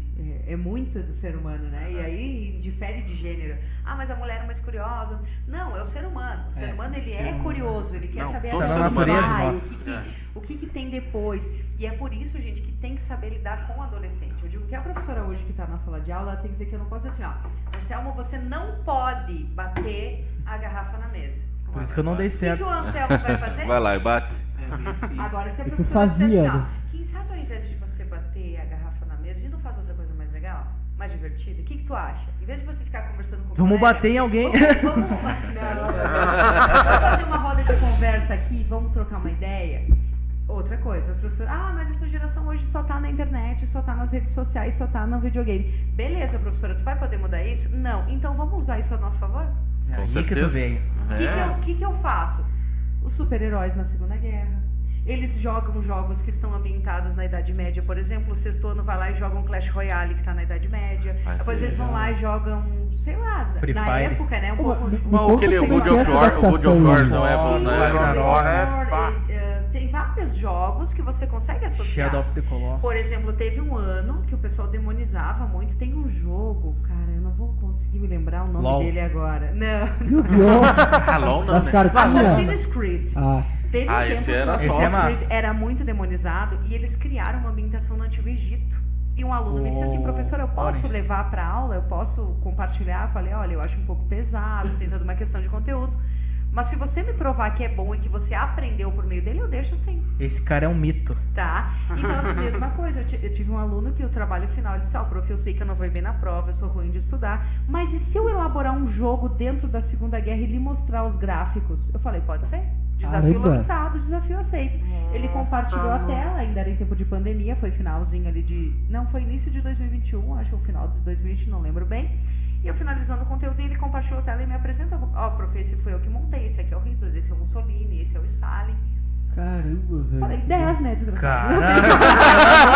é muito do ser humano, né? E aí difere de gênero. Mas a mulher é mais curiosa. Não, é o ser humano. O ser humano, ele é curioso, ele quer Não, saber todo até ser onde humano vai, nossa. o que tem depois. E é por isso, gente, que tem que saber lidar com o adolescente. Eu digo que a professora hoje que está na sala de aula, ela tem que dizer que eu não posso dizer assim, Anselmo, você não pode bater a garrafa na mesa. Por isso que eu não dei O que certo. o Anselmo vai fazer? Vai lá e bate. Agora, se a E tu professora disser fazia, assim, né? quem sabe ao invés de você bater a garrafa na mesa, a gente não faz outra coisa mais legal? Mais divertida? O que tu acha? Em vez de você ficar conversando com o Vamos colega, bater em alguém. Vamos fazer uma roda de conversa aqui, vamos trocar uma ideia? Outra coisa, as professoras, mas essa geração hoje só tá na internet, só tá nas redes sociais, só tá no videogame. Beleza, professora, tu vai poder mudar isso? Não. Então vamos usar isso a nosso favor? Com Aí que certeza. tu veio. O que eu faço? Os super-heróis na Segunda Guerra. Eles jogam jogos que estão ambientados na Idade Média, por exemplo. O sexto ano vai lá e joga um Clash Royale que está na Idade Média. Depois eles vão lá e jogam, sei lá, Free na Fire. época, né? Um Ô, pouco. mas- Mas aquele como God que é of essa War, o God of adaptação, War né? não é Isso, não é Ragnarok, tem vários vários jogos que você consegue associar. Shadow of the Colossus. Por exemplo, teve um ano que o pessoal demonizava muito. Tem um jogo, cara, eu não vou conseguir me lembrar o nome LOL. dele agora. Não. Yu-Gi-Oh! LOL não, Das né? cartinhas. Assassin's Creed. Ah, Teve um tempo esse que o era Assassin's top. Esse é Creed massa. era muito demonizado e eles criaram uma ambientação no Antigo Egito. E um aluno me disse assim, professor, eu posso Olha isso. levar para aula? Eu posso compartilhar? Eu falei, olha, eu acho um pouco pesado, tem toda uma questão de conteúdo. Mas se você me provar que é bom e que você aprendeu por meio dele, eu deixo sim. Esse cara é um mito. Tá? Então, essa mesma coisa. Eu tive um aluno que o trabalho final, ele disse, prof, eu sei que eu não vou ir bem na prova, eu sou ruim de estudar, mas e se eu elaborar um jogo dentro da Segunda Guerra e lhe mostrar os gráficos? Eu falei, pode ser. Desafio Caramba. lançado, desafio aceito. Ele compartilhou a tela, ainda era em tempo de pandemia, foi finalzinho ali de... Não, foi início de 2021, acho que o final de 2020, não lembro bem. E eu finalizando o conteúdo, ele compartilhou a tela e me apresentou. Prof, esse foi eu que montei, esse aqui é o Hitler, esse é o Mussolini, esse é o Stalin. Caramba, velho. Falei, 10, né, desgraçado?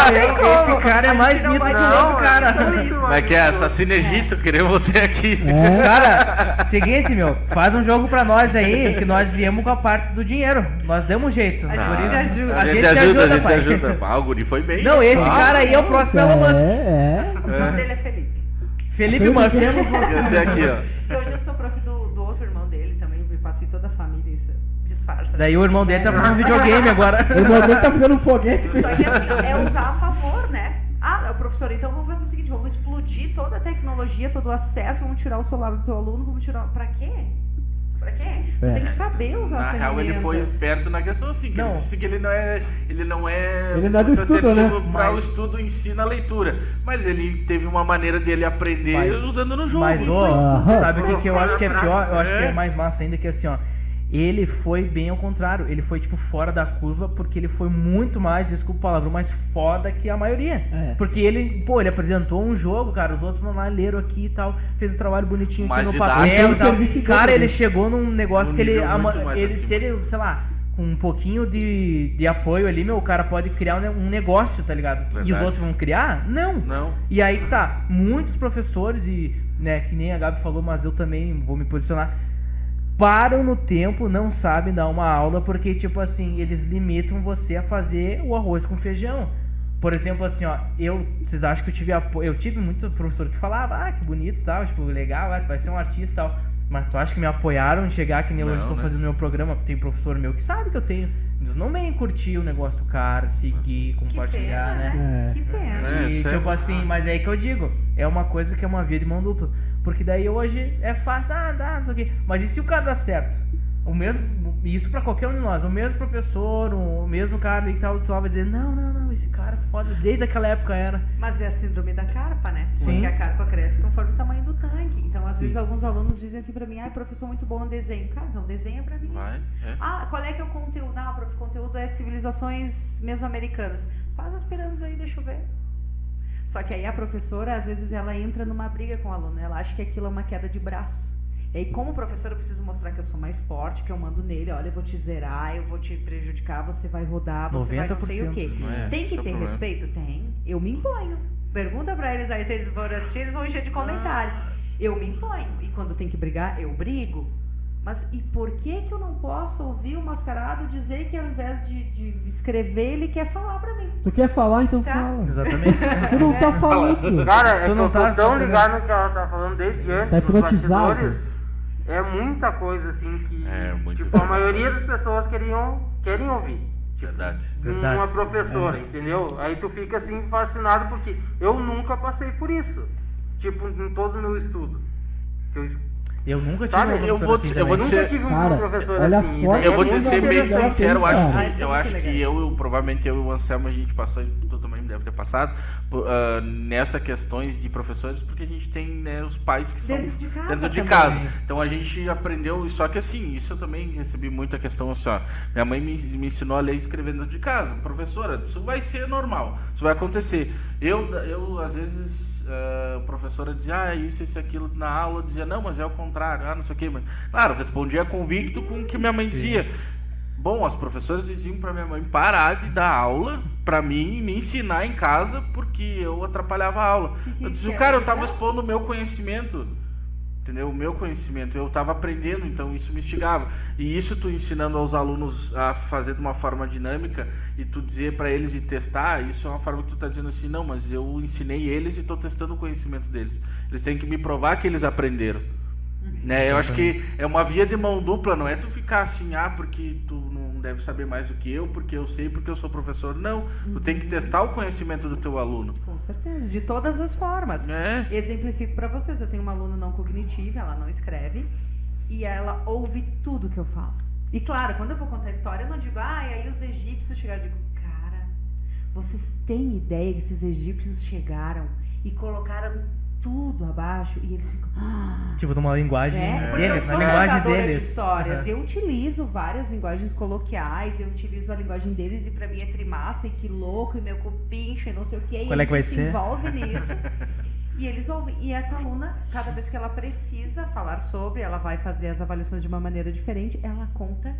Esse cara é mais mito que outros caras. Como é que é? Assassino Egito, queremos você aqui. Cara, seguinte, meu, faz um jogo pra nós aí, que nós viemos com a parte do dinheiro. Nós demos um jeito. A gente te ajuda. A gente te ajuda, a gente pai. ajuda. Ah, o guri foi bem. Não, esse cara aí é o próximo Elon Musk. O nome dele é Felipe. Felipe Musk. Esse aqui, ó. E hoje eu sou prof do outro irmão dele também, me passei toda a família, isso disfarça. Daí o irmão dele tá fazendo videogame agora. O irmão dele tá fazendo um foguete com Só isso. que assim, ó, é usar a favor, né? Professor, então vamos fazer o seguinte, vamos explodir toda a tecnologia, todo o acesso, vamos tirar o celular do teu aluno, vamos tirar... Pra quê? Pra quê? Tu tem que saber usar as Na real, ferramentas. ele foi esperto na questão assim, que Não. ele disse que ele não é Ele não é do receptivo estudo, né? para o estudo em si na leitura. Mas ele teve uma maneira dele aprender usando no jogo. Mas, sabe o que eu acho que é pior? Eu acho que é mais massa ainda, que assim, ó. Ele foi bem ao contrário. Ele foi, tipo, fora da curva, porque ele foi muito mais, desculpa o palavrão, mais foda que a maioria. Porque ele apresentou um jogo, cara, os outros vão lá, leram aqui e tal, fez um trabalho bonitinho Mais aqui no didático. papel e tal. Serviço Cara, igual, ele né? chegou num negócio Um que ele, nível muito mais se ele, sei lá, com um pouquinho de apoio ali, meu, o cara pode criar um negócio, tá ligado? E os Verdade. outros vão criar? Não. E aí que tá, muitos professores, e, né, que nem a Gabi falou, mas eu também vou me posicionar, param no tempo, não sabem dar uma aula, porque, tipo assim, eles limitam você a fazer o arroz com feijão. Por exemplo, assim, ó, vocês acham que eu tive apoio? Eu tive muito professor que falava, que bonito e tal, tipo, legal, vai ser um artista e tal. Mas tu acha que me apoiaram em chegar que nem hoje eu tô fazendo meu programa? Tem professor meu que sabe que eu tenho. Eles não vêm curtir o negócio do cara, seguir, compartilhar, que pena, né? Que pena. E isso é- tipo assim, mas é aí que eu digo, é uma coisa que é uma via de mão dupla. Porque daí hoje é fácil, dá, não sei o quê. Mas e se o cara dá certo? O mesmo, isso pra qualquer um de nós, o mesmo professor, o mesmo cara ali que tava vai dizer, não, esse cara é foda, desde aquela época era. Mas é a síndrome da carpa, né? Sim. Porque a carpa cresce conforme o tamanho do tanque. Então, às vezes, alguns alunos dizem assim pra mim, professor, muito bom no desenho. Cara, então desenha pra mim. Vai, é. Qual é que é o conteúdo? Prof, o conteúdo é civilizações mesoamericanas. Faz as pirâmides aí, deixa eu ver. Só que aí a professora, às vezes, ela entra numa briga com o aluno. Ela acha que aquilo é uma queda de braço. E aí, como professora, eu preciso mostrar que eu sou mais forte, que eu mando nele, olha, eu vou te zerar, eu vou te prejudicar, você vai rodar, você vai não sei o quê. Tem que ter respeito? Tem. Eu me imponho. Pergunta pra eles aí, se eles forem assistir, eles vão encher de comentário. Eu me imponho. E quando tem que brigar, eu brigo. Mas e por que eu não posso ouvir o mascarado dizer que ao invés de escrever, ele quer falar pra mim? Tu quer falar, então Tá. fala. Exatamente. Tu não tá falando. Cara, é Tu que não eu tô tá- tão ligado no que ela tá falando desde antes. Tá dos hipnotizado. bastidores. É muita coisa assim que muito tipo, a informação. maioria das pessoas querem ouvir. Verdade. Verdade. Uma professora, entendeu? Aí tu fica assim fascinado porque eu nunca passei por isso. Tipo, em todo o meu estudo. Eu nunca tive Sabe, uma eu vou professora assim te- eu vou também. te- Nunca tive uma Cara, professora olha assim. só, daí Eu é vou te muito ser bem interessante. sincero, eu acho cara. que, Isso é eu muito acho que legal. provavelmente eu e o Anselmo, a gente passou, tu também deve ter passado, nessa questões de professores, porque a gente tem, né, os pais que são Dentro de casa dentro de também. casa. Então a gente aprendeu, só que assim, isso eu também recebi muita questão assim, ó, minha mãe me ensinou a ler e escrever dentro de casa. Professora, isso vai ser normal, isso vai acontecer. Eu às vezes, a professora dizia, isso e aquilo na aula, eu dizia, não, mas é o contrário, não sei o que, mas claro, eu respondia convicto com o que minha mãe dizia. Bom, as professoras diziam pra minha mãe parar de dar aula pra mim e me ensinar em casa porque eu atrapalhava a aula. Eu disse, cara, eu tava expondo o meu conhecimento. entendeu? O meu conhecimento, eu estava aprendendo, então isso me instigava. E isso tu ensinando aos alunos a fazer de uma forma dinâmica e tu dizer para eles e testar, isso é uma forma que tu tá dizendo assim, não, mas eu ensinei eles e estou testando o conhecimento deles. Eles têm que me provar que eles aprenderam. Né? Eu acho que é uma via de mão dupla, não é tu ficar assim, porque tu não deve saber mais do que eu, porque eu sei, porque eu sou professor. Não, tu tem que testar o conhecimento do teu aluno. Com certeza, de todas as formas. Exemplifico para vocês, eu tenho uma aluna não cognitiva, ela não escreve, e ela ouve tudo que eu falo. E claro, quando eu vou contar a história, eu não digo, e aí os egípcios chegaram. Eu digo, cara, vocês têm ideia que esses egípcios chegaram e colocaram tudo abaixo e eles ficam... Tipo, numa linguagem deles, na linguagem deles. De histórias. Eu utilizo várias linguagens coloquiais, eu utilizo a linguagem deles e pra mim é trimassa e que louco e meu cupincho e não sei o que. E qual é que vai ser? Se envolve nisso. E eles ouvem. E essa aluna, cada vez que ela precisa falar sobre, ela vai fazer as avaliações de uma maneira diferente, ela conta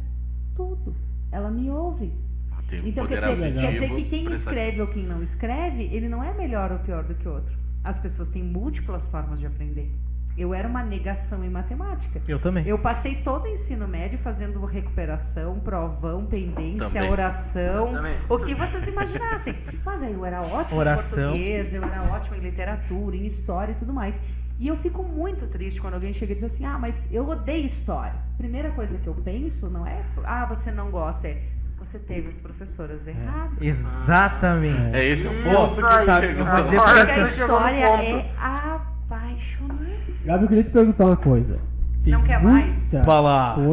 tudo. Ela me ouve. Então quer dizer que quem escreve ou quem não escreve, ele não é melhor ou pior do que o outro. As pessoas têm múltiplas formas de aprender. Eu era uma negação em matemática. Eu também. Eu passei todo o ensino médio fazendo recuperação, provão, pendência, oração, o que vocês imaginassem. Mas aí eu era ótima em português, eu era ótima em literatura, em história e tudo mais. E eu fico muito triste quando alguém chega e diz assim, mas eu odeio história. Primeira coisa que eu penso não é, você não gosta, você teve as professoras erradas. Exatamente. É esse o ponto que chegou. Porque a história é apaixonante. Gabi, eu queria te perguntar uma coisa. Tem não quer mais? Coisa,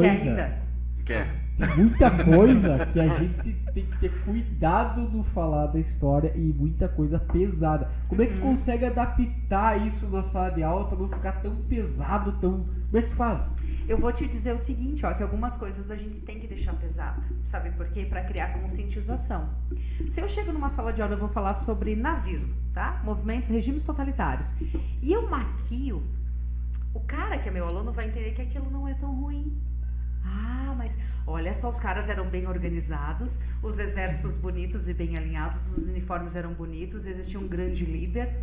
quer ainda? Quer. Tem muita coisa que a gente tem que ter cuidado no falar da história e muita coisa pesada. Como é que tu consegue adaptar isso na sala de aula para não ficar tão pesado, Como é que tu faz? Eu vou te dizer o seguinte, que algumas coisas a gente tem que deixar pesado, sabe por quê? Para criar conscientização. Se eu chego numa sala de aula, eu vou falar sobre nazismo, tá? Movimentos, regimes totalitários. E eu maquio, o cara que é meu aluno vai entender que aquilo não é tão ruim. Mas olha só, os caras eram bem organizados, os exércitos bonitos e bem alinhados, os uniformes eram bonitos, existia um grande líder.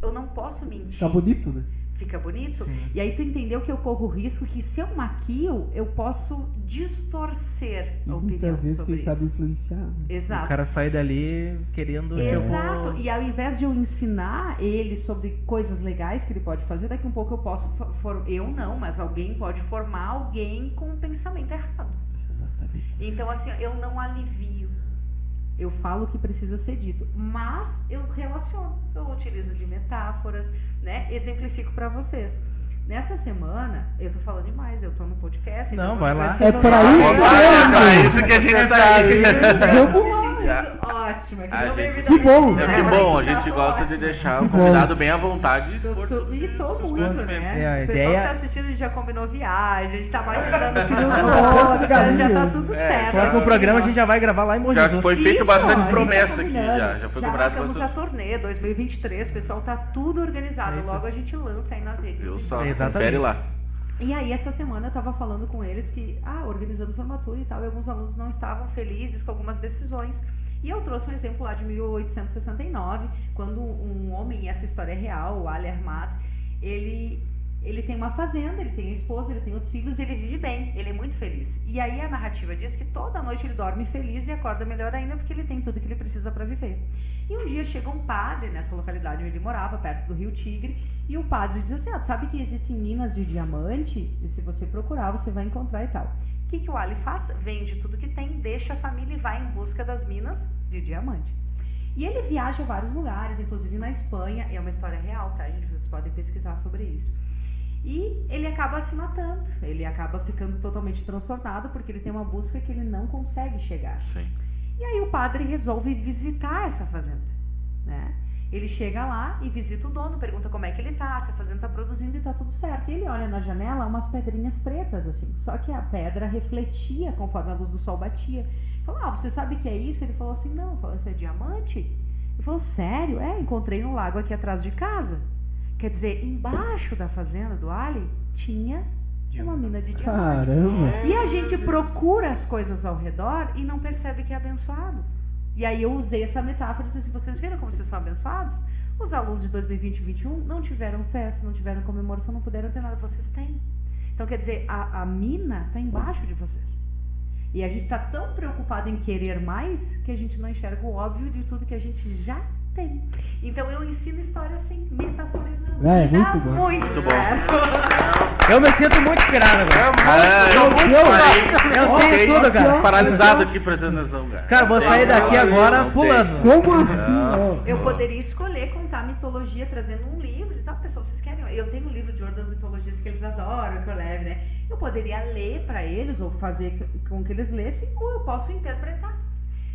Eu não posso mentir. Tá bonito, né? Fica bonito? Sim. E aí tu entendeu que eu corro o risco que se eu maquio, eu posso distorcer a opinião muitas vezes sobre quem isso. sabe influenciar. Né? Exato. O cara sai dali querendo... Exato. E ao invés de eu ensinar ele sobre coisas legais que ele pode fazer, daqui a um pouco eu posso... eu não, mas alguém pode formar alguém com um pensamento errado. Exatamente. Então, assim, eu não alivio. Eu falo o que precisa ser dito, mas eu relaciono, eu utilizo de metáforas, né? Exemplifico para vocês. Nessa semana, eu tô falando demais, eu tô no podcast. Não, então vai lá. É pra isso É isso que a gente tá aí. Ótimo, é que A não gente- que bom. É que bom, a gente gosta de deixar o convidado bem à vontade e expor E todo seus mundo, conhecimentos. né? A O pessoal ideia- que tá assistindo, a gente já combinou viagem, a gente tá batizando o filho do Ponto outro, de galinha. já tá tudo certo. Próximo programa a gente já vai gravar lá em Mogi. Já foi feito Isso, bastante a gente promessa tá aqui, combinando. já foi Já cobrado marcamos a bastante. turnê 2023, pessoal, tá tudo organizado. Logo a gente lança aí nas redes Viu sociais. só? Exatamente. Confere lá. E aí, essa semana eu tava falando com eles que, organizando formatura e tal, e alguns alunos não estavam felizes com algumas decisões. E eu trouxe um exemplo lá de 1869, quando um homem, e essa história é real, o Ali Ahmad, ele tem uma fazenda, ele tem a esposa, ele tem os filhos, ele vive bem, ele é muito feliz. E aí a narrativa diz que toda noite ele dorme feliz e acorda melhor ainda porque ele tem tudo que ele precisa para viver. E um dia chega um padre nessa localidade onde ele morava, perto do Rio Tigre, e o padre diz assim, tu sabe que existem minas de diamante? E se você procurar, você vai encontrar e tal. O que o Ali faz? Vende tudo que tem, deixa a família e vai em busca das minas de diamante. E ele viaja a vários lugares, inclusive na Espanha, e é uma história real, tá, gente? Vocês podem pesquisar sobre isso. E ele acaba se matando, ele acaba ficando totalmente transtornado porque ele tem uma busca que ele não consegue chegar. Sim. E aí o padre resolve visitar essa fazenda, né? Ele chega lá e visita o dono, pergunta como é que ele tá, se a fazenda tá produzindo e tá tudo certo. E ele olha na janela umas pedrinhas pretas, assim. Só que a pedra refletia conforme a luz do sol batia. Ele falou, você sabe o que é isso? Ele falou assim, não. Ele falou, isso é diamante? Ele falou, sério? Encontrei no lago aqui atrás de casa. Quer dizer, embaixo da fazenda do Ali tinha uma mina de diamante. Caramba! E a gente procura as coisas ao redor e não percebe que é abençoado. E aí eu usei essa metáfora e disse assim, vocês viram como vocês são abençoados? Os alunos de 2020 e 2021 não tiveram festa, não tiveram comemoração, não puderam ter nada. Vocês têm. Então, quer dizer, a mina está embaixo de vocês. E a gente está tão preocupado em querer mais que a gente não enxerga o óbvio de tudo que a gente já tem. Então, eu ensino história assim, metaforizando. É, E dá muito bom. muito certo. Eu me sinto muito inspirado agora. Eu tenho tudo, cara. Paralisado aqui prestando atenção, cara. Cara, vou sair daqui agora pulando. Como assim? Ó? Eu poderia escolher contar mitologia trazendo um livro. Dizer, pessoal, vocês querem? Eu tenho um livro de ordem das mitologias que eles adoram, que eu levo, né? Eu poderia ler para eles ou fazer com que eles lessem, ou eu posso interpretar.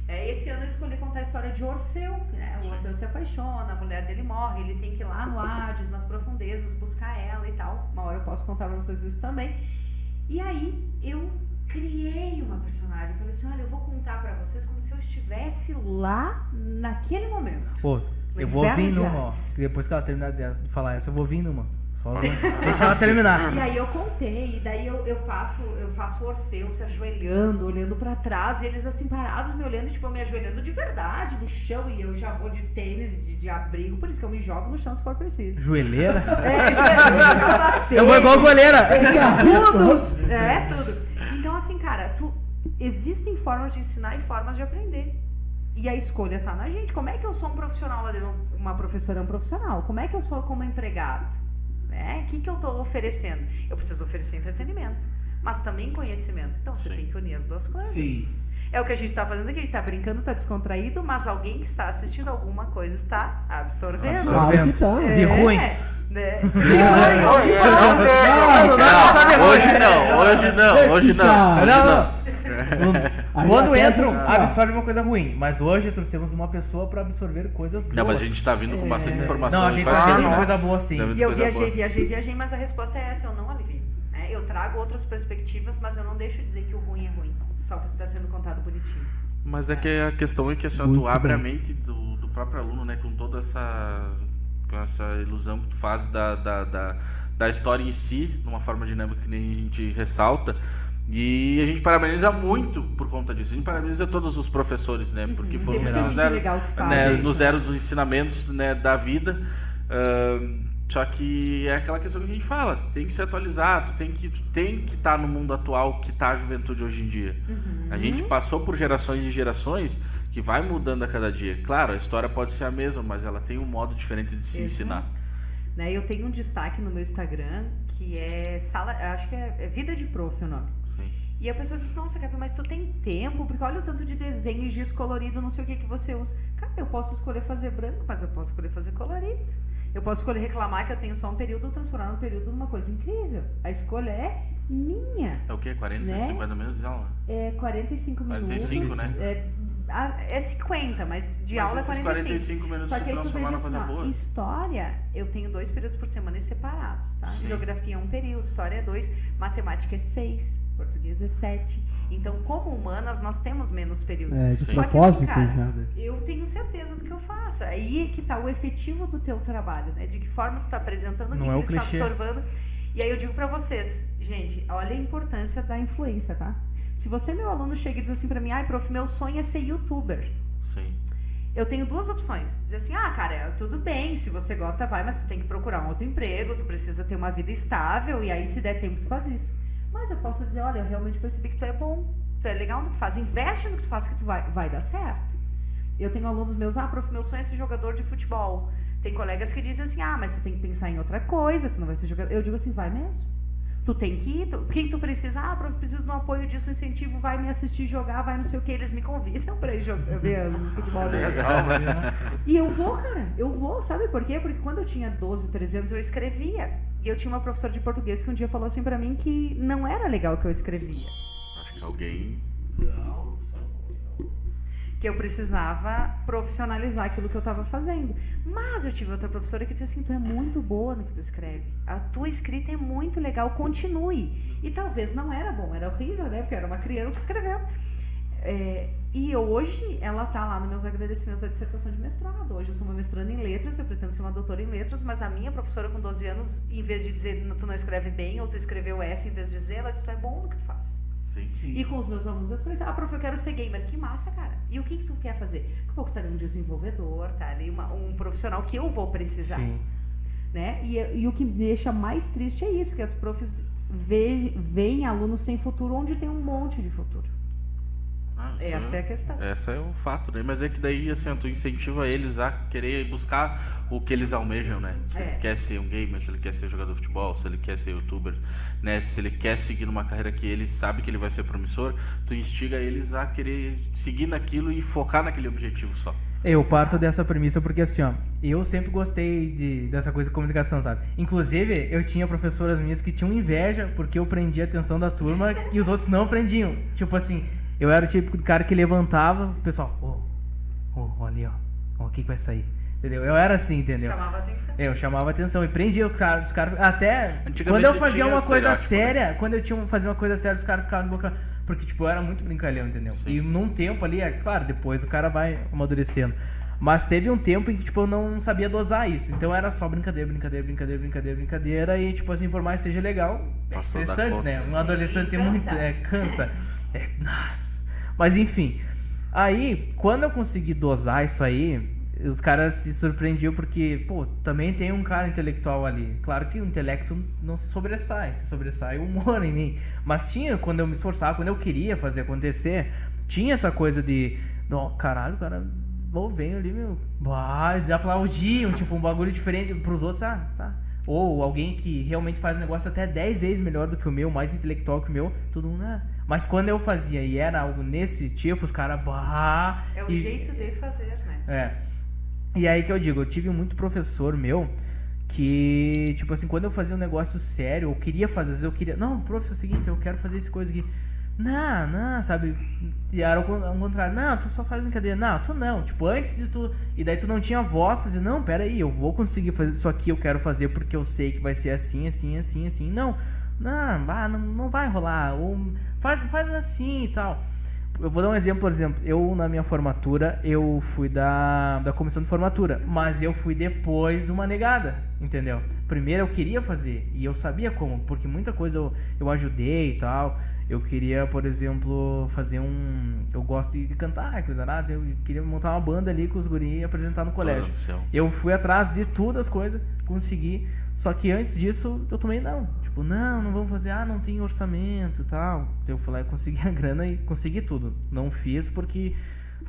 Esse ano eu escolhi contar a história de Orfeu, né? O Orfeu se apaixona, a mulher dele morre, ele tem que ir lá no Hades, nas profundezas, buscar ela e tal. Uma hora eu posso contar para vocês isso também. E aí eu criei uma personagem, falei assim, olha, eu vou contar para vocês como se eu estivesse lá naquele momento. Pô, eu vou vir numa, ó. Depois que ela terminar de falar essa, eu vou vir numa. Só deixa ela terminar. E aí eu contei, e daí eu faço o Orfeu se ajoelhando, olhando pra trás, e eles assim parados me olhando, tipo, eu me ajoelhando de verdade no chão, e eu já vou de tênis, de abrigo, por isso que eu me jogo no chão se for preciso. Joelheira? Capacete, Eu vou igual goleira. escudos, tudo. Então assim, cara, existem formas de ensinar e formas de aprender. E a escolha tá na gente. Como é que eu sou um profissional lá dentro? Uma professora é um profissional. Como é que eu sou como empregado? O que eu estou oferecendo? Eu preciso oferecer entretenimento, mas também conhecimento. Então você tem que unir as duas coisas. Sim. É o que a gente está fazendo aqui, a gente está brincando, está descontraído, mas alguém que está assistindo alguma coisa está absorvendo. Claro que tá. De ruim. Né? Hoje não. Quando entram, absorve uma coisa ruim. Mas hoje trouxemos uma pessoa pra absorver coisas boas. Não, mas a gente tá vindo com bastante informação. Não, a gente tá vendo uma coisa boa sim. E eu viajei, mas a resposta é essa, eu não alivio. Eu trago outras perspectivas, mas eu não deixo de dizer que o ruim é ruim. Só porque tá sendo contado bonitinho. Mas é que a questão é que assim, tu abre a mente do próprio aluno, né? Com toda essa ilusão que tu faz da história em si, de uma forma dinâmica que nem a gente ressalta. E a gente parabeniza muito por conta disso. A gente parabeniza todos os professores, né? Porque foram os que nos deram os ensinamentos, né, da vida. Só que é aquela questão que a gente fala, tem que ser atualizado, tem que estar no mundo atual que está a juventude hoje em dia. A gente passou por gerações e gerações que vai mudando a cada dia. Claro, a história pode ser a mesma, mas ela tem um modo diferente de se ensinar. Né, eu tenho um destaque no meu Instagram que é acho que é Vida de Prof o nome. Sim. E a pessoa diz, nossa, Gabi, mas tu tem tempo? Porque olha o tanto de desenho e giz colorido, não sei o que você usa. Cara, eu posso escolher fazer branco, mas eu posso escolher fazer colorido. Eu posso escolher reclamar que eu tenho só um período ou transformar um período numa coisa incrível. A escolha é minha. É o quê? 40, né? 50 minutos de aula? É 45 minutos. 45, né? É 50, mas de aula é 45. 45 minutos Só que aí tu transformar veja numa coisa boa. História, eu tenho 2 períodos por semana e separados, tá? Sim. Geografia é 1 período, história é 2, matemática é 6, português é 7. Então, como humanas, nós temos menos períodos. De Só propósito que, assim, cara, já, né? eu tenho certeza do que eu faço. Aí é que tá o efetivo do teu trabalho, né? De que forma tu tá apresentando, o que ele está absorvendo. E aí eu digo pra vocês, gente, olha a importância da influência, tá? Se você, meu aluno, chega e diz assim pra mim, ai, prof, meu sonho é ser youtuber. Sim. Eu tenho 2 opções. Dizer assim, cara, tudo bem, se você gosta, vai, mas tu tem que procurar um outro emprego, tu precisa ter uma vida estável, e aí, se der tempo, tu faz isso. Mas eu posso dizer, olha, eu realmente percebi que tu é bom, tu é legal no que tu faz, investe no que tu faz que tu vai dar certo. Eu tenho alunos meus, prof, meu sonho é ser jogador de futebol. Tem colegas que dizem assim, mas tu tem que pensar em outra coisa, tu não vai ser jogador. Eu digo assim, vai mesmo. Tu tem que ir, o que tu precisa? Prof, preciso de um apoio disso, incentivo, vai me assistir jogar, vai não sei o que, eles me convidam pra ir ver o futebol dele. E eu vou, cara, sabe por quê? Porque quando eu tinha 12, 13 anos eu escrevia, e eu tinha uma professora de português que um dia falou assim pra mim que não era legal o que eu escrevia. Acho que alguém... Que eu precisava profissionalizar aquilo que eu estava fazendo. Mas eu tive outra professora que disse assim, tu é muito boa no que tu escreve. A tua escrita é muito legal, continue. E talvez não era bom, era horrível, né? Porque eu era uma criança escrevendo. E hoje ela está lá nos meus agradecimentos da dissertação de mestrado. Hoje eu sou uma mestranda em letras, eu pretendo ser uma doutora em letras, mas a minha professora com 12 anos, em vez de dizer tu não escreve bem, ou tu escreveu S em vez de dizer, ela disse, tu é bom no que tu faz. Sim. E com os meus alunos, eu sou isso. Prof, eu quero ser gamer. Que massa, cara. E o que tu quer fazer? Daqui a pouco tá ali um desenvolvedor, tá ali um profissional que eu vou precisar. Sim. Né? E o que me deixa mais triste é isso, que as profs veem alunos sem futuro onde tem um monte de futuro. Essa é a questão. Essa é o fato, né? Mas é que daí, assim, tu incentiva eles a querer buscar o que eles almejam, né? Se ele quer ser um gamer, se ele quer ser jogador de futebol, se ele quer ser youtuber, né? Se ele quer seguir numa carreira que ele sabe que ele vai ser promissor, tu instiga eles a querer seguir naquilo e focar naquele objetivo só. Eu parto dessa premissa porque, assim, ó, eu sempre gostei dessa coisa de comunicação, sabe? Inclusive, eu tinha professoras minhas que tinham inveja porque eu prendia a atenção da turma e os outros não prendiam. Tipo assim, eu era o tipo de cara que levantava, o pessoal, ali, ó, o que vai sair? Entendeu? Eu era assim, entendeu? Chamava atenção. Eu chamava atenção e prendia os caras. Até Antigamente quando eu fazia tinha uma coisa estereótipo, séria, quando eu fazia uma coisa séria, os caras ficavam de boca. Porque, tipo, eu era muito brincalhão, entendeu? Sim. E num tempo ali, é claro, depois o cara vai amadurecendo. Mas teve um tempo em que, tipo, eu não sabia dosar isso. Então era só brincadeira. E, tipo assim, por mais que seja legal, é Passou da estressante, conta. né? Um adolescente tem cansa. muito. Cansa. Nossa. Mas enfim. Aí, quando eu consegui dosar isso aí, os caras se surpreendiam porque, pô, também tem um cara intelectual ali. Claro que o intelecto não se sobressai o humor em mim. Mas tinha, quando eu me esforçava, quando eu queria fazer acontecer, tinha essa coisa de, não, caralho, cara, vem ali, meu, eles aplaudiam, tipo, um bagulho diferente pros outros, tá. Ou alguém que realmente faz um negócio até 10 vezes melhor do que o meu, mais intelectual que o meu, todo mundo, Mas quando eu fazia e era algo nesse tipo, os caras, É o jeito de fazer, né? E aí que eu digo, eu tive muito professor meu que, tipo assim, quando eu fazia um negócio sério, eu queria fazer, às vezes eu queria, não, prof, é o seguinte, eu quero fazer essa coisa aqui. Não, sabe? E era ao contrário, não, tu só faz brincadeira, não, tu não, tipo, antes de tu, e daí tu não tinha voz pra dizer, não, pera aí, eu vou conseguir fazer isso aqui, eu quero fazer porque eu sei que vai ser assim, não vai rolar, ou faz assim e tal. Eu vou dar um exemplo, por exemplo, eu na minha formatura, eu fui da comissão de formatura, mas eu fui depois de uma negada, entendeu? Primeiro eu queria fazer, e eu sabia como, porque muita coisa eu ajudei e tal. Eu queria, por exemplo, fazer eu gosto de cantar, coisa nada, eu queria montar uma banda ali com os guris e apresentar no colégio. Eu fui atrás de tudo as coisas, consegui, só que antes disso eu tomei tipo, não vamos fazer, não tem orçamento e tal. Eu fui lá e consegui a grana e consegui tudo. Não fiz porque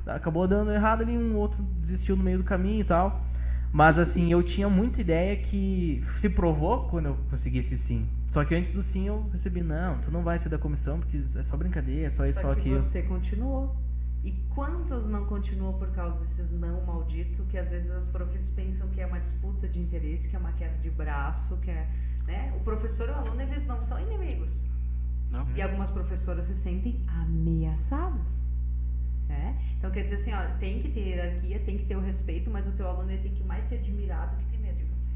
acabou dando errado ali, um outro desistiu no meio do caminho e tal. Mas assim, eu tinha muita ideia que se provou quando eu consegui esse sim. Só que antes do sim eu recebi, não, tu não vai ser da comissão porque é só brincadeira, é só isso, só aquilo. Você continuou. E quantos não continuam por causa desses não malditos, que às vezes as profs pensam que é uma disputa de interesse, que é uma queda de braço, que é, né? O professor e o aluno, eles não são inimigos. Não. E algumas professoras se sentem ameaçadas. Né? Então quer dizer assim, tem que ter hierarquia, tem que ter o respeito, mas o teu aluno ele tem que mais ter admirado que ter medo de você.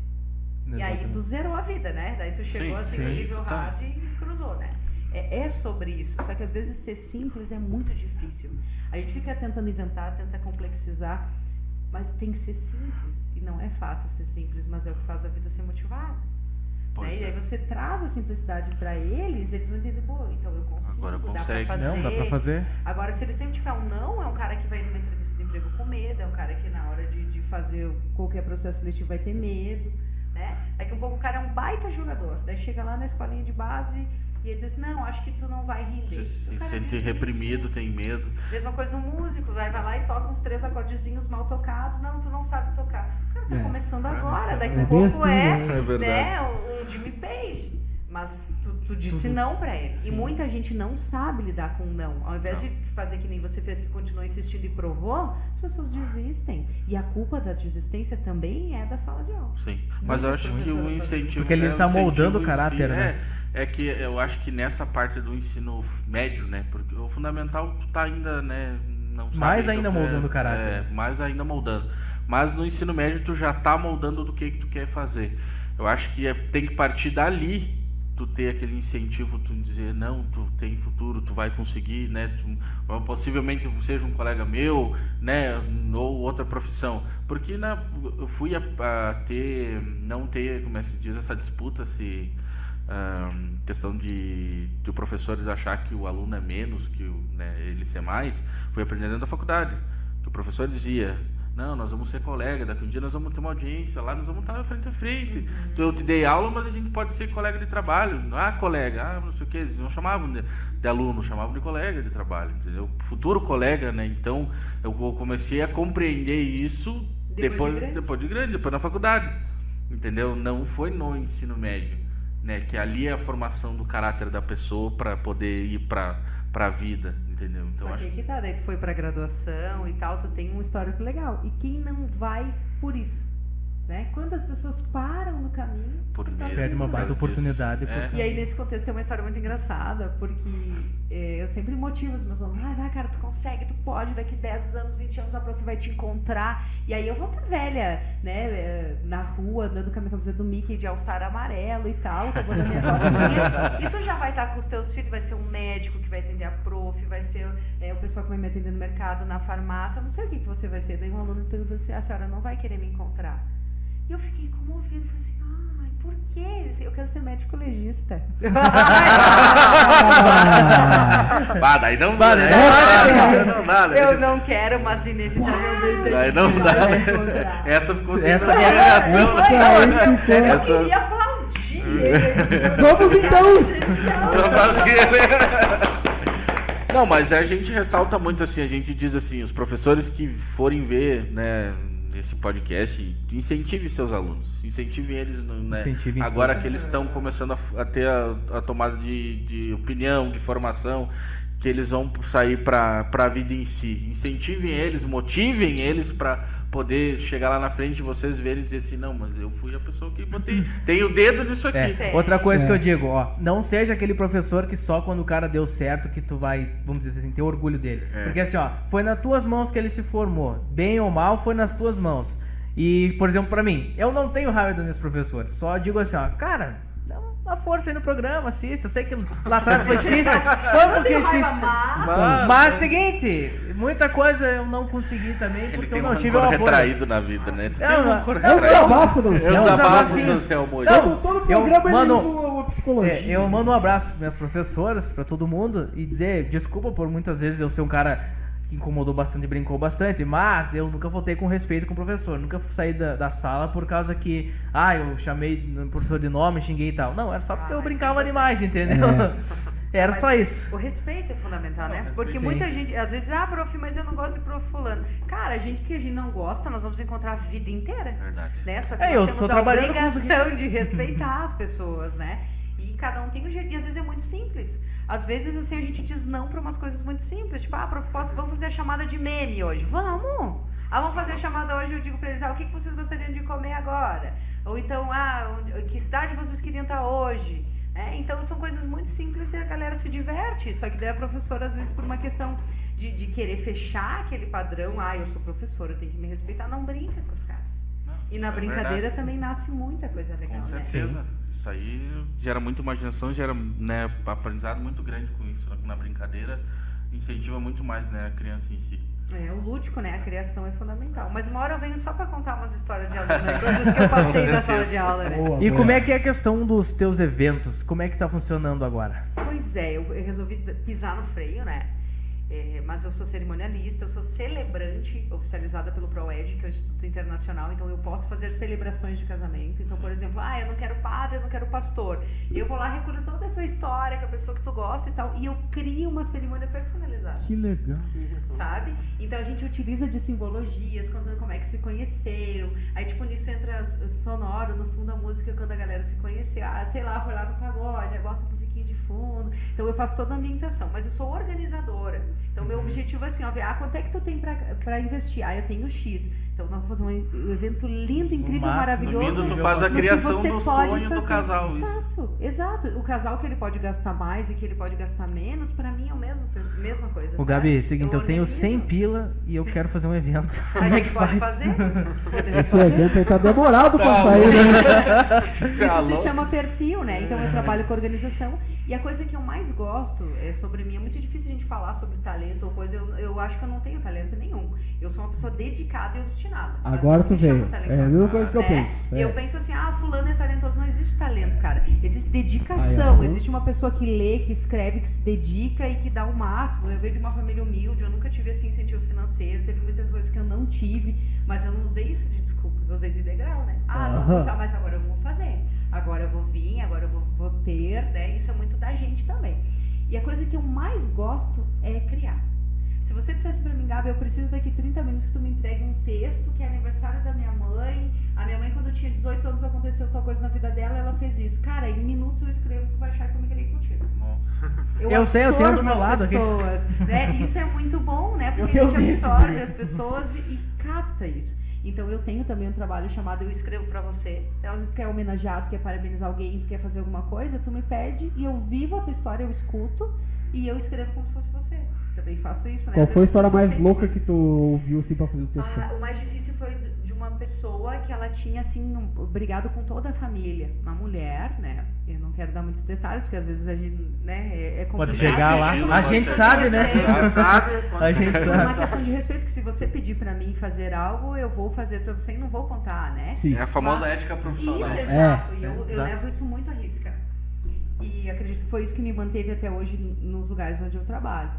Exatamente. E aí tu zerou a vida, né? Daí tu chegou assim no nível hard e cruzou, né? É sobre isso, só que às vezes ser simples é muito difícil. A gente fica tentando inventar, tenta complexizar, mas tem que ser simples. E não é fácil ser simples, mas é o que faz a vida ser motivada. Né? E aí você traz a simplicidade para eles vão entender, então eu consigo, agora consegue. Dá pra fazer. Agora, se ele sempre tiver um não, é um cara que vai numa entrevista de emprego com medo, é um cara que na hora de fazer qualquer processo seletivo vai ter medo, né? Daqui a pouco o cara é um baita jogador, daí chega lá na escolinha de base e ele diz assim, não, acho que tu não vai render. Se sente reprimido, tem medo. Mesma coisa um músico, vai lá e toca uns 3 acordezinhos mal tocados, não, tu não sabe tocar. O cara tá começando agora, daqui a pouco assim, é verdade. Né, um Jimmy Page. Mas tu disse não pra ele. Sim. E muita gente não sabe lidar com não. Ao invés de fazer que nem você fez, que continuou insistindo e provou, as pessoas desistem. E a culpa da desistência também é da sala de aula. Sim, mas eu acho que o incentivo... Porque ele tá moldando o caráter, né? É que eu acho que nessa parte do ensino médio, né? Porque o fundamental tu tá ainda, né? Não sabe mais ainda moldando o caráter. Mais ainda moldando. Mas no ensino médio tu já tá moldando do que tu quer fazer. Eu acho que tem que partir dali, tu ter aquele incentivo, tu dizer, não, tu tem futuro, tu vai conseguir, né? Possivelmente seja um colega meu, né? Ou outra profissão. Porque eu fui a ter, não ter, como é que se diz, essa disputa, questão de o professor achar que o aluno é menos, que ele ser mais, fui aprendendo dentro da faculdade. Que o professor dizia, não, nós vamos ser colega, daqui um dia nós vamos ter uma audiência, lá nós vamos estar frente a frente. Eu te dei aula, mas a gente pode ser colega de trabalho. Colega, não sei o que, eles não chamavam de aluno, chamavam de colega de trabalho, entendeu? Futuro colega, né? Então eu comecei a compreender isso depois de grande, depois na faculdade, entendeu? Não foi no ensino médio, né? Que ali é a formação do caráter da pessoa para poder ir para a vida, entendeu? Então Só que tá, daí tu foi pra graduação e tal, tu tem um histórico legal. E quem não vai por isso? Né? Quantas pessoas param no caminho por perde uma baita oportunidade. E aí nesse contexto tem uma história muito engraçada, porque eu sempre motivo os meus alunos, vai cara, tu consegue, tu pode, daqui 10 anos, 20 anos a prof vai te encontrar, e aí eu vou estar velha, né, na rua, andando com a minha camiseta do Mickey de All-Star amarelo e tal, tomando a minha copinha, e tu já vai estar com os teus filhos, vai ser um médico que vai atender a prof, vai ser o pessoal que vai me atender no mercado, na farmácia, eu não sei o que você vai ser. Daí um aluno me perguntou assim, a senhora não vai querer me encontrar? E eu fiquei comovida, falei assim, por quê? Eu quero ser médico legista. Daí não dá, né? Eu não quero, mas inevitavelmente daí não dá. Essa ficou sem reação. Eu queria aplaudir. Vamos então! Não, mas a gente ressalta muito assim, a gente diz assim, os professores que forem ver, né, esse podcast, incentive seus alunos, incentivem eles, né? Agora tudo, que eles estão começando a ter a tomada de opinião, de formação, que eles vão sair para a vida em si. Incentivem eles, motivem eles para poder chegar lá na frente de vocês verem e dizer assim, não, mas eu fui a pessoa que tem o dedo nisso aqui. Outra coisa que eu digo, não seja aquele professor que só quando o cara deu certo que tu vai, vamos dizer assim, ter orgulho dele. Porque assim, foi nas tuas mãos que ele se formou. Bem ou mal, foi nas tuas mãos. E, por exemplo, pra mim, eu não tenho raiva dos meus professores. Só digo assim, cara, dá uma força aí no programa, assiste. Eu sei que lá atrás foi difícil. Como que é difícil? Mas seguinte, muita coisa eu não consegui também, porque eu não tive o apoio. Retraído na vida, né? É um desabafo, não sei. É um desabafo do Anselmo hoje. Todo programa ele usa uma psicologia. Eu mando um abraço para minhas professoras, para todo mundo, e dizer desculpa por muitas vezes eu ser um cara que incomodou bastante e brincou bastante, mas eu nunca faltei com respeito com o professor, nunca saí da sala por causa que, eu chamei o professor de nome, xinguei e tal. Não, era só porque eu brincava demais, entendeu? Era mas só isso. O respeito é fundamental, né? Porque muita gente, às vezes, prof, mas eu não gosto de prof fulano. Cara, a gente que a gente não gosta, nós vamos encontrar a vida inteira. Verdade. Né? Só que nós temos a obrigação de respeitar as pessoas, né? E cada um tem um jeito, e às vezes é muito simples. Às vezes, assim, a gente diz não para umas coisas muito simples. Tipo, prof, vamos fazer a chamada de meme hoje. Vamos! Vamos fazer a chamada hoje, eu digo para eles, o que vocês gostariam de comer agora? Ou então, que cidade vocês queriam estar hoje? Então, são coisas muito simples e a galera se diverte. Só que daí a professora, às vezes, por uma questão de querer fechar aquele padrão, eu sou professora, eu tenho que me respeitar, não brinca com os caras. E na brincadeira também nasce muita coisa legal. Com certeza. Né? Isso aí gera muita imaginação, gera, né, aprendizado muito grande com isso. Na brincadeira incentiva muito mais, né, a criança em si. O lúdico, né? A criação é fundamental. Mas uma hora eu venho só para contar umas histórias de alunos, coisas que eu passei na sala de aula, né? E como é que é a questão dos teus eventos? Como é que tá funcionando agora? Pois é, eu resolvi pisar no freio, né? Mas eu sou cerimonialista, eu sou celebrante oficializada pelo ProEd, que é o Instituto Internacional, então eu posso fazer celebrações de casamento. Então, por exemplo, eu não quero padre, eu não quero pastor. Eu vou lá, recolho toda a tua história, com a pessoa que tu gosta e tal, e eu crio uma cerimônia personalizada. Que legal. Sabe? Então a gente utiliza de simbologias, contando como é que se conheceram. Aí, tipo, nisso entra sonoro, no fundo a música, quando a galera se conheceu. Sei lá, foi lá pro pagode, aí bota a musiquinha de fundo. Então eu faço toda a ambientação, mas eu sou organizadora. Então, meu objetivo é assim, quanto é que tu tem pra investir? Eu tenho X. Então, nós vamos fazer um evento lindo, incrível, maravilhoso. No tu faz a criação do sonho do casal. Faço, exato. O casal que ele pode gastar mais e que ele pode gastar menos, pra mim é a mesma coisa. Gabi, seguinte, eu tenho 100 pila e eu quero fazer um evento. A gente pode fazer? Esse evento aí tá demorado pra sair, né? Isso se chama perfil, né? Então, eu trabalho com organização. E a coisa que eu mais gosto sobre mim, é muito difícil a gente falar sobre talento ou coisa, eu acho que eu não tenho talento nenhum. Eu sou uma pessoa dedicada e nada. Mas Agora eu tu me chamo veio. talentosa, É a mesma coisa que eu né? penso. Eu penso assim, fulano é talentoso. Não existe talento, cara. Existe dedicação. Existe uma pessoa que lê, que escreve, que se dedica e que dá o máximo. Eu venho de uma família humilde, eu nunca tive assim incentivo financeiro, teve muitas coisas que eu não tive, mas eu não usei isso de desculpa, eu usei de degrau, né? Não vou usar, mas agora eu vou fazer. Agora eu vou vir, agora eu vou ter, né? Isso é muito da gente também. E a coisa que eu mais gosto é criar. Se você dissesse pra mim, Gabi, eu preciso daqui 30 minutos que tu me entregue um texto que é aniversário da minha mãe. A minha mãe, quando eu tinha 18 anos, aconteceu tal coisa na vida dela, ela fez isso. Cara, em minutos eu escrevo, tu vai achar que eu me criei contigo. Nossa. Eu sei, eu tenho do meu lado aqui. Né? Isso é muito bom, né? Porque a gente absorve as pessoas e capta isso. Então eu tenho também um trabalho chamado Eu Escrevo Pra Você. Então, às vezes tu quer homenagear, tu quer parabenizar alguém, tu quer fazer alguma coisa, tu me pede e eu vivo a tua história, eu escuto e eu escrevo como se fosse você. Também faço isso, né? Qual foi a história mais louca que tu ouviu assim pra fazer o texto? O mais difícil foi de uma pessoa que ela tinha assim, brigado com toda a família. Uma mulher, né? Eu não quero dar muitos detalhes, porque às vezes a gente, né, é complicado. Pode chegar lá, a gente sabe, né? A gente É sabe. uma questão de respeito, que se você pedir pra mim fazer algo, eu vou fazer pra você e não vou contar, né? Sim. É a famosa ética profissional. Isso, exato. E eu exato. levo isso muito à risca. E acredito que foi isso que me manteve até hoje nos lugares onde eu trabalho.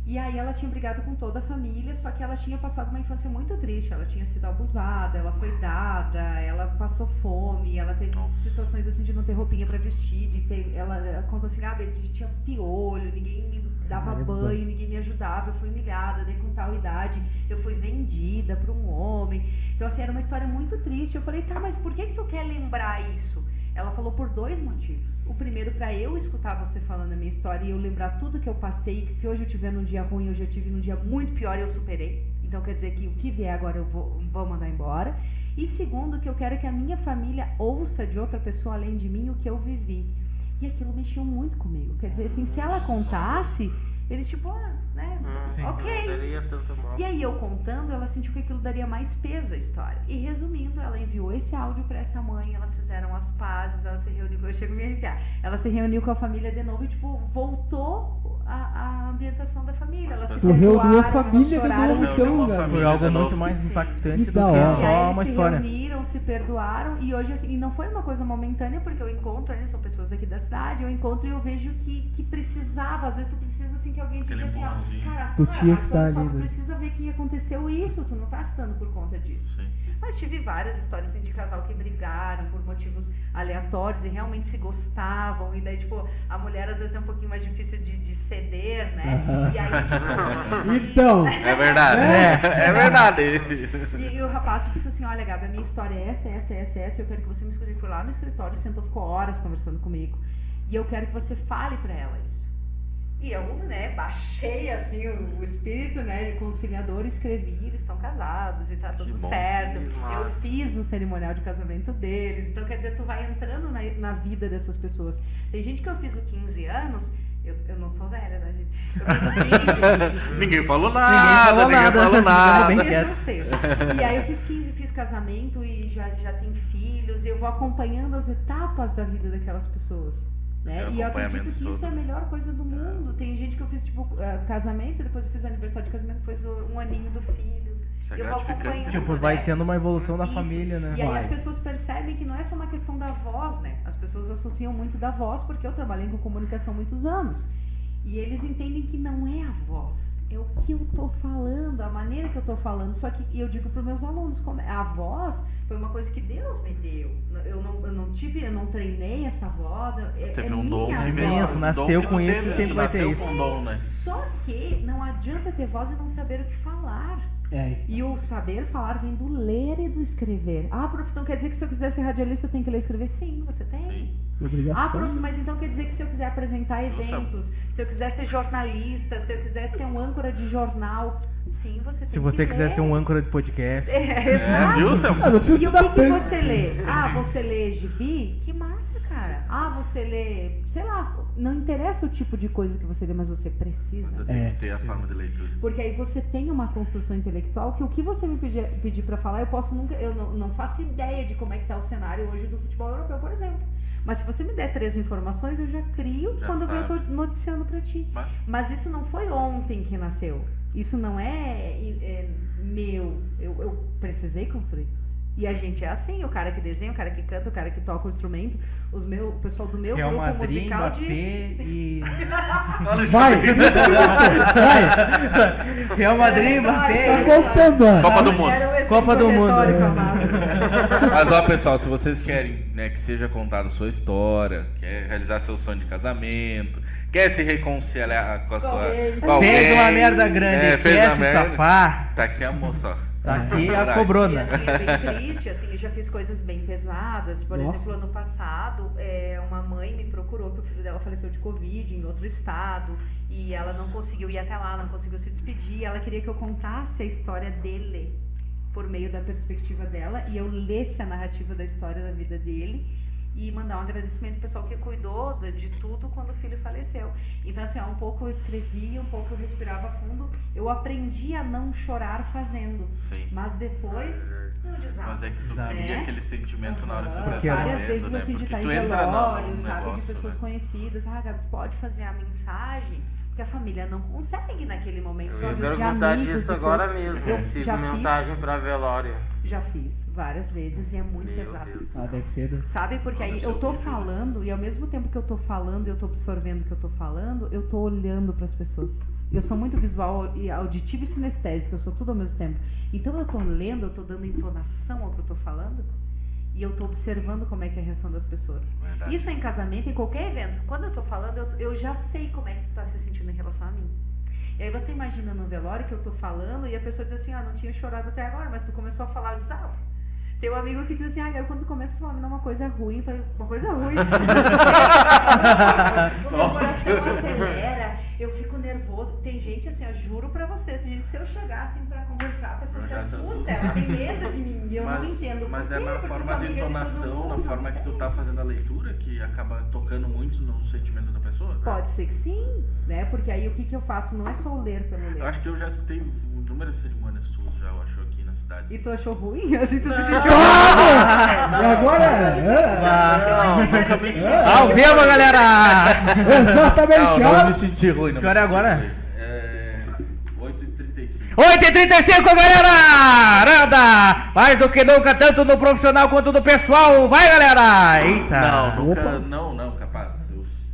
E aí ela tinha brigado com toda a família, só que ela tinha passado uma infância muito triste. Ela tinha sido abusada, ela foi dada, ela passou fome, ela teve situações assim de não ter roupinha pra vestir, ela conta assim, tinha piolho, ninguém me dava banho, ninguém me ajudava, eu fui humilhada, daí com tal idade eu fui vendida pra um homem. Então assim, era uma história muito triste. Eu falei, tá, mas por que tu quer lembrar isso? Ela falou por 2 motivos. O primeiro, para eu escutar você falando a minha história e eu lembrar tudo que eu passei, que se hoje eu tiver num dia ruim, eu já tive num dia muito pior e eu superei. Então quer dizer que o que vier agora eu vou mandar embora. E segundo, que eu quero que a minha família ouça de outra pessoa além de mim o que eu vivi. E aquilo mexeu muito comigo. Quer dizer, assim, se ela contasse, eles tipo, né? Ok. E aí eu contando, ela sentiu que aquilo daria mais peso à história. E resumindo, ela enviou esse áudio pra essa mãe, elas fizeram as pazes, ela se reuniu, eu chego a me arrepiar. Ela se reuniu com a família de novo e tipo, voltou a ambientação da família. Elas se reuniu a perdoaram, família elas de choraram. novo, então, velho. Foi algo muito mais impactante Que do da que hora. E aí só eles uma se história. reuniram, se perdoaram e hoje assim, e não foi uma coisa momentânea, porque eu encontro, né, são pessoas aqui da cidade, eu encontro e eu vejo que precisava, às vezes tu precisa assim que alguém diga assim, cara, Tu tinha que estar só ali, tu né? precisa ver que aconteceu isso, tu não tá se dando por conta disso. Sim. Mas tive várias histórias assim, de casal que brigaram por motivos aleatórios e realmente se gostavam. E daí, tipo, a mulher às vezes é um pouquinho mais difícil de ceder, né? E aí, tipo, Então, É verdade. É verdade. E o rapaz disse assim, olha, Gabi, a minha história é essa, eu quero que você me escute. Ele foi lá no escritório, sentou, ficou horas conversando comigo. E eu quero que você fale pra ela isso. E eu, né, baixei assim o espírito, né, de conciliador, escrevi, eles estão casados e tá tudo certo. Eu fiz o cerimonial de casamento deles. Então, quer dizer, tu vai entrando na vida dessas pessoas. Tem gente que eu fiz o 15 anos, eu não sou velha, né, gente? Eu fiz o 15. Ninguém falou nada, ninguém falou nada. Talvez eu seja. E aí eu fiz 15, fiz casamento e já tem filhos. E eu vou acompanhando as etapas da vida daquelas pessoas. Né? E eu acredito que isso é a melhor coisa do mundo. Tem gente que eu fiz tipo casamento, depois eu fiz aniversário de casamento, depois um aninho do filho. Isso é eu vou gratificante. acompanhando, Tipo, vai né? sendo uma evolução da Isso. família, né? E aí as pessoas percebem que não é só uma questão da voz, né? As pessoas associam muito da voz, porque eu trabalhei com comunicação há muitos anos. E eles entendem que não é a voz, é o que eu tô falando, a maneira que eu tô falando. Só que eu digo para os meus alunos, a voz foi uma coisa que Deus me deu. Eu não treinei essa voz. Teve um dom minha que voz. Tu nasceu com isso e sempre vai ter nasceu isso. com dom, né? Só que não adianta ter voz e não saber o que falar. E o saber falar vem do ler e do escrever. Ah, prof, então quer dizer que se eu quiser ser radialista eu tenho que ler e escrever? Sim, você tem. Sim. obrigação. Ah, prof, mas então quer dizer que se eu quiser apresentar eventos, se eu quiser ser jornalista, se eu quiser ser um âncora de jornal, sim, você tem Se você que quiser ler. ser um âncora de podcast. Exato. Viu, Sam? Eu não preciso E o estudar que tanto. você lê? Ah, você lê gibi? Que massa, cara. Ah, você lê, sei lá, não interessa o tipo de coisa que você lê, mas você precisa. Eu tenho que ter a forma de leitura. Porque aí você tem uma construção intelectual que o que você me pedir pra falar, eu não faço ideia de como é que tá o cenário hoje do futebol europeu, por exemplo. Mas se você me der 3 informações, eu já crio Já quando eu tô sabe. noticiando pra ti. Mas isso não foi ontem que nasceu. Isso não é eu precisei construir. E a gente é assim, o cara que desenha, o cara que canta, o cara que toca o instrumento, o pessoal do meu Real grupo Madrid, musical Mbappé diz... e... Vai! Real Madrid, Tá Mbappé. contando, mano. Copa do Mundo. Era o exemplo Copa do Mundo. retórico, amado. Mas ó, pessoal, se vocês querem, né, que seja contada a sua história, quer realizar seu sonho de casamento, quer se reconciliar com a sua... com alguém, Fez uma merda grande, fez quer uma se merda, safar. tá aqui a moça, ó. Tá aqui a Moraes. E cobrona. assim, é bem triste, assim, eu já fiz coisas bem pesadas. Por Nossa. exemplo, ano passado, uma mãe me procurou que o filho dela faleceu de Covid em outro estado e ela não conseguiu ir até lá, não conseguiu se despedir. Ela queria que eu contasse a história dele por meio da perspectiva dela e eu lesse a narrativa da história da vida dele e mandar um agradecimento ao pessoal que cuidou de tudo quando o filho faleceu. Então, assim, um pouco eu escrevia, um pouco eu respirava fundo. Eu aprendi a não chorar fazendo. Sim. Mas depois, não desaba. Mas é que tu Exato. cria aquele sentimento na hora que tu tá Porque Várias escrevendo, vezes, né? assim, de Porque estar tu em entra velório, no sabe, de negócio, pessoas né? conhecidas. Gabi, tu pode fazer a mensagem, porque a família não consegue naquele momento. Eu Só ia às vezes de perguntar amigos disso e agora coisas. mesmo. Eu Tive já mensagem pra velório. Já fiz várias vezes e é muito Meu pesado. Deus. Ah, deve ser, né? Sabe, porque aí eu tô falando e ao mesmo tempo que eu tô falando e eu tô absorvendo o que eu tô falando, eu tô olhando pras pessoas. Eu sou muito visual e auditiva e sinestésica, eu sou tudo ao mesmo tempo. Então eu tô lendo, eu tô dando entonação ao que eu tô falando e eu tô observando como é que é a reação das pessoas. Verdade. Isso é em casamento, em qualquer evento. Quando eu tô falando, eu já sei como é que tu tá se sentindo em relação a mim. E aí você imagina no velório que eu tô falando e a pessoa diz assim, não tinha chorado até agora, mas tu começou a falar, eu disse, tem um amigo que diz assim, quando tu começa a falar uma coisa ruim, eu falei, uma coisa ruim. O meu coração acelera, eu fico nervoso. Tem gente assim, eu juro pra vocês, tem gente que se eu chegar assim pra conversar, a pessoa se assusta, ela tem medo de mim, e eu não entendo por Mas quê, é na porque eu sou forma de amiga todo entonação, mundo, na não forma que tu sei. tá fazendo a leitura, que acaba tocando muito no sentimento da pessoa. Pode ser que sim, né? Porque aí o que eu faço não é só ler pelo ler. Eu acho que eu já escutei inúmeras cerimônias tuas, já, eu acho, aqui na cidade. E tu achou ruim? Assim tu se sentiu E agora? Não, nunca me senti. Ao vivo, galera! Exatamente, Não ó. me senti ruim, não Que hora é me senti agora? ruim. 8h35. 8h35, galera! Anda! Mais do que nunca, tanto no profissional quanto no pessoal. Vai, galera! Eita! Não, nunca, Opa. não, capaz.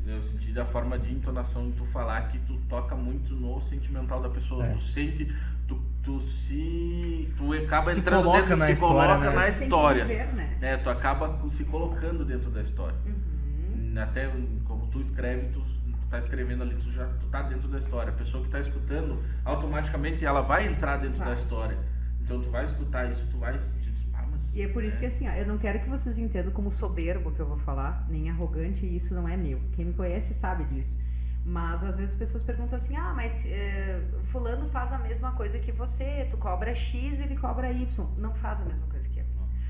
Eu senti da forma de entonação de tu falar que tu toca muito no sentimental da pessoa. Tu sente, tu acaba Se entrando coloca dentro, na se história, coloca né? na Tem que história. viver, né? Tu acaba se colocando dentro da história. Até como tu escreve, tu tá escrevendo ali, tu tá dentro da história. A pessoa que tá escutando, automaticamente ela vai entrar dentro da história. Então tu vai escutar isso, tu vai te dizer, mas... E é por isso que assim, eu não quero que vocês entendam como soberbo que eu vou falar, nem arrogante, e isso não é meu. Quem me conhece sabe disso. Mas às vezes as pessoas perguntam assim, mas fulano faz a mesma coisa que você, tu cobra X, ele cobra Y. Não faz a mesma coisa que eu.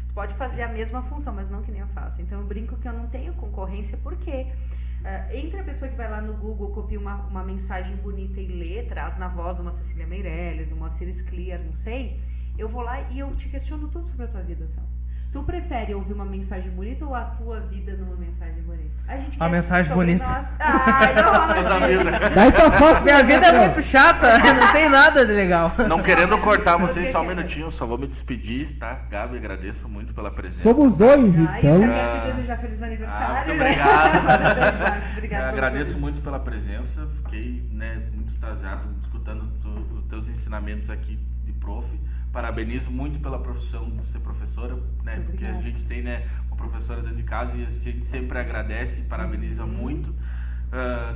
Tu pode fazer a mesma função, mas não que nem eu faço. Então eu brinco que eu não tenho concorrência, porque entre a pessoa que vai lá no Google, copia uma mensagem bonita e lê, traz na voz uma Cecília Meirelles, uma Ciris Clear, não sei, eu vou lá e eu te questiono tudo sobre a tua vida, sabe? Tu prefere ouvir uma mensagem bonita ou a tua vida numa mensagem bonita? A gente Uma quer mensagem sobre bonita. nós. Ai, não rola. Daí tá fácil. Minha vida é muito chata, não tem nada de legal. Não querendo cortar vocês só um minutinho, só vou me despedir, tá? Gabi, agradeço muito pela presença. Somos dois, Ai, eu então. já quero te desejar feliz aniversário. muito né? obrigado. Parabéns, Marcos. Obrigado pelo Agradeço convite. muito pela presença, fiquei muito extasiado escutando os teus ensinamentos aqui de prof. Parabenizo muito pela profissão de ser professora, né? Porque a gente tem, né, uma professora dentro de casa e a gente sempre agradece e parabeniza muito.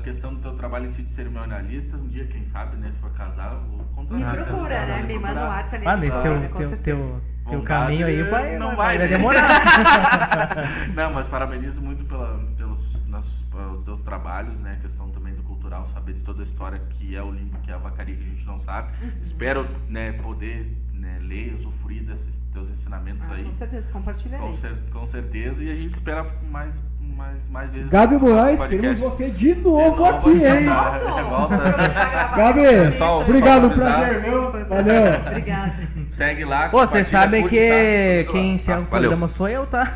Questão do teu trabalho em si de cerimonialista, um dia, quem sabe, né, se for casar, vou Me contratar. procura, né? Me manda um WhatsApp ali. Ah, nesse com certeza. teu caminho aí não vai né? demorar. Não, mas parabenizo muito pelos teus trabalhos, né? A questão também do cultural, saber de toda a história que é o Limbo, que é a Vacaria, que a gente não sabe. Espero, né, poder, né, ler, usufruir desses teus ensinamentos aí. Com certeza, compartilharei. Com certeza. E a gente espera mais vezes. Gabi Moraes, podcast. queremos você de novo aqui, hein? Volta. Gabi, Pessoal, obrigado, só avisar. prazer meu. Foi Valeu. Obrigada. Segue lá. Pô, vocês compartilha, sabem curte, que tá? quem encerra o Valeu. programa sou eu, tá?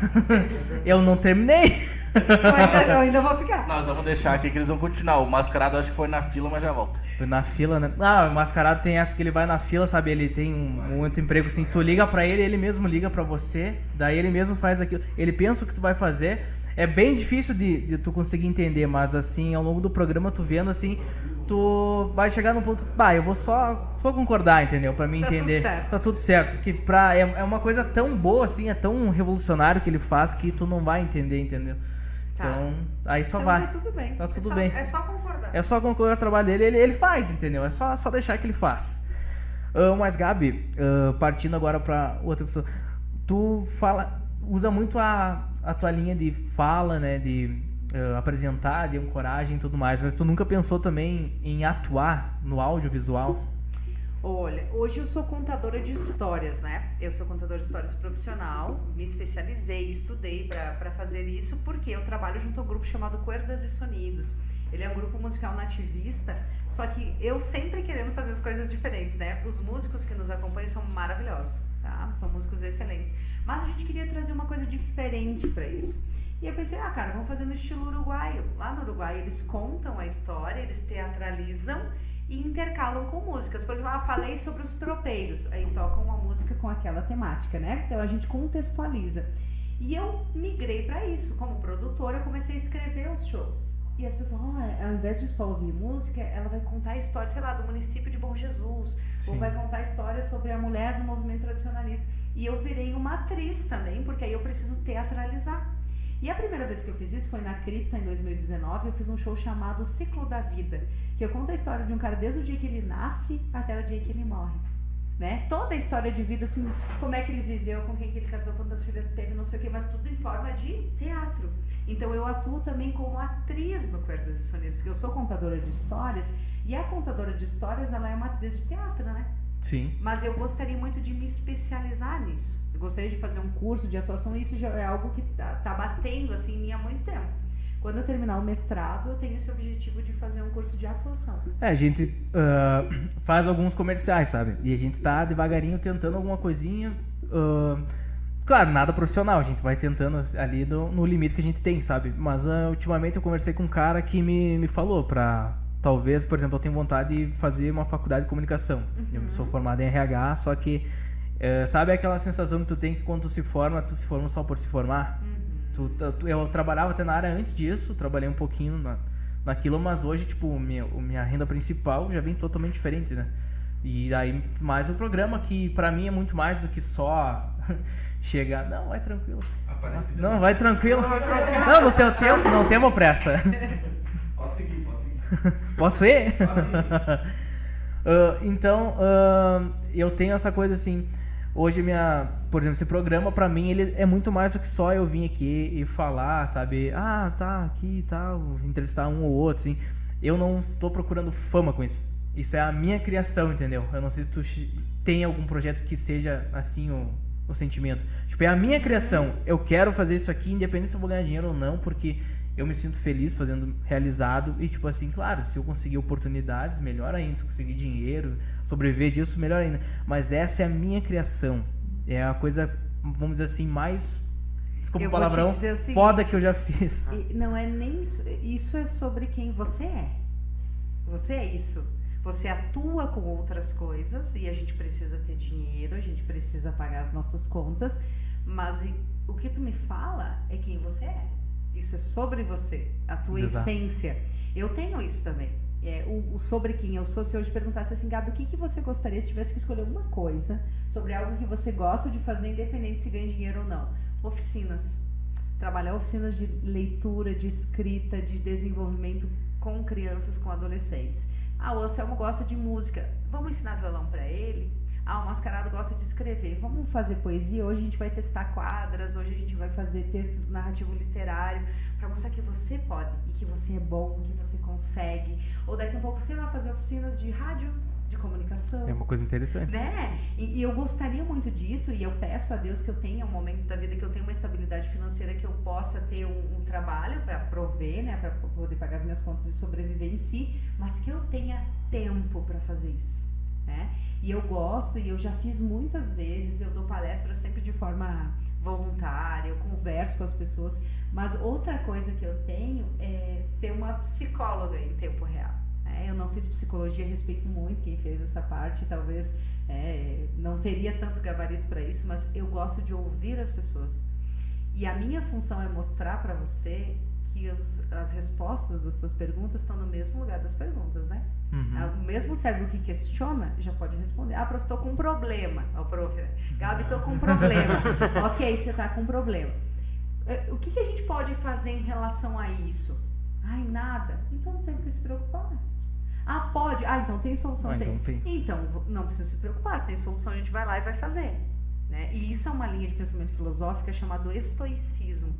Eu não terminei. Eu ainda vou ficar. Nós vamos deixar aqui que eles vão continuar. O Mascarado acho que foi na fila, mas já volta. Foi na fila, né? Ah, o Mascarado tem essa que ele vai na fila, sabe? Ele tem um outro emprego assim, tu liga pra ele mesmo liga pra você, daí ele mesmo faz aquilo. Ele pensa o que tu vai fazer. É bem difícil de tu conseguir entender, mas assim, ao longo do programa, tu vendo assim, tu vai chegar num ponto, eu vou só concordar, entendeu? Pra mim entender. Tá tudo certo. Que é uma coisa tão boa, assim, é tão revolucionário que ele faz que tu não vai entender, entendeu? Tá. Então, aí só Então vai. tá tudo bem. Tá tudo bem. É só concordar. É só concordar o trabalho dele, ele faz, entendeu? É só deixar que ele faz. Mas, Gabi, partindo agora pra outra pessoa, tu usa muito a tua linha de fala, né, de apresentar, de ancoragem e tudo mais, mas tu nunca pensou também em atuar no audiovisual? Olha, hoje eu sou contadora de histórias, né? Eu sou contadora de histórias profissional, me especializei, estudei para fazer isso, porque eu trabalho junto a um grupo chamado Cuerdas e Sonidos. Ele é um grupo musical nativista, só que eu sempre querendo fazer as coisas diferentes, né? Os músicos que nos acompanham são maravilhosos, tá? São músicos excelentes. Mas a gente queria trazer uma coisa diferente para isso. E eu pensei, cara, vamos fazer no estilo uruguaio. Lá no Uruguai eles contam a história, eles teatralizam e intercalam com músicas. Por exemplo, falei sobre os tropeiros, aí tocam uma música com aquela temática, né? Então a gente contextualiza. E eu migrei para isso. Como produtora, eu comecei a escrever os shows. E as pessoas, ao invés de só ouvir música, ela vai contar a história, sei lá, do município de Bom Jesus. Sim. Ou vai contar a história sobre a mulher do movimento tradicionalista. E eu virei uma atriz também, porque aí eu preciso teatralizar. E a primeira vez que eu fiz isso foi na Cripta, em 2019. Eu fiz um show chamado Ciclo da Vida, que eu conto a história de um cara desde o dia que ele nasce até o dia que ele morre, né? Toda a história de vida, assim, como é que ele viveu, com quem que ele casou, quantas filhas teve, não sei o que, mas tudo em forma de teatro. Então eu atuo também como atriz no Cuerdas e Sonidos, porque eu sou contadora de histórias, e a contadora de histórias, ela é uma atriz de teatro, né? Sim. Mas eu gostaria muito de me especializar nisso. Eu gostaria de fazer um curso de atuação, e isso já é algo que tá batendo assim em mim há muito tempo. Quando eu terminar o mestrado, eu tenho esse objetivo de fazer um curso de atuação. A gente faz alguns comerciais, sabe? E a gente tá devagarinho tentando alguma coisinha. Claro, nada profissional, a gente vai tentando ali no limite que a gente tem, sabe? Mas ultimamente eu conversei com um cara que me falou pra... Talvez, por exemplo, eu tenho vontade de fazer uma faculdade de comunicação. Uhum. Eu sou formado em RH, só que... sabe aquela sensação que tu tem que quando tu se forma só por se formar? Uhum. Eu trabalhava até na área antes disso, trabalhei um pouquinho naquilo, mas hoje, tipo, minha renda principal já vem totalmente diferente, né? E aí, mais o programa, que pra mim é muito mais do que só chegar... Não, vai tranquilo. Não, vai tranquilo. Não, no teu tempo, não temos pressa. Posso seguir. Posso ir? Então, eu tenho essa coisa assim... Hoje, por exemplo, esse programa, pra mim, ele é muito mais do que só eu vir aqui e falar, sabe? Tá, aqui e tal, entrevistar um ou outro, assim. Eu não tô procurando fama com isso. Isso é a minha criação, entendeu? Eu não sei se tu tem algum projeto que seja, assim, o sentimento. Tipo, é a minha criação. Eu quero fazer isso aqui, independente se eu vou ganhar dinheiro ou não, porque eu me sinto feliz fazendo, realizado. E, tipo assim, claro, se eu conseguir oportunidades, melhor ainda. Se eu conseguir dinheiro, sobreviver disso, melhor ainda. Mas essa é a minha criação. É a coisa, vamos dizer assim, mais... Desculpa o palavrão, foda que eu já fiz. Não é nem isso. Isso é sobre quem você é. Você é isso. Você atua com outras coisas e a gente precisa ter dinheiro, a gente precisa pagar as nossas contas, mas o que tu me fala é quem você é. Isso é sobre você, a tua essência. Eu tenho isso também. O sobre quem eu sou, se eu te perguntasse assim, Gabi, o que você gostaria se tivesse que escolher uma coisa sobre algo que você gosta de fazer, independente se ganha dinheiro ou não? Oficinas. Trabalhar oficinas de leitura, de escrita, de desenvolvimento com crianças, com adolescentes. O Anselmo gosta de música, vamos ensinar violão para ele? O Mascarado gosta de escrever, vamos fazer poesia? Hoje a gente vai testar quadras, hoje a gente vai fazer texto narrativo literário, para mostrar que você pode, e que você é bom, que você consegue. Ou daqui a pouco você vai fazer oficinas de rádio, de comunicação. É uma coisa interessante. Né? E eu gostaria muito disso, e eu peço a Deus que eu tenha um momento da vida que eu tenha uma estabilidade financeira, que eu possa ter um trabalho para prover, né, para poder pagar as minhas contas e sobreviver em si, mas que eu tenha tempo para fazer isso, né? E eu gosto, e eu já fiz muitas vezes, eu dou palestras sempre de forma voluntária, eu converso com as pessoas, mas outra coisa que eu tenho é ser uma psicóloga em tempo real. Eu não fiz psicologia, respeito muito quem fez essa parte, talvez não teria tanto gabarito para isso, mas eu gosto de ouvir as pessoas. E a minha função é mostrar para você que as respostas das suas perguntas estão no mesmo lugar das perguntas, né? Uhum. O mesmo cérebro que questiona já pode responder. Ah, prof, tô com um problema. Ó, prof, Gabi, tô com um problema. Ok, você tá com um problema. O que a gente pode fazer em relação a isso? Ai, nada. Então não tem o que se preocupar. Ah, pode. Ah, então tem solução. Então não precisa se preocupar. Se tem solução, a gente vai lá e vai fazer. Né? E isso é uma linha de pensamento filosófica chamada estoicismo.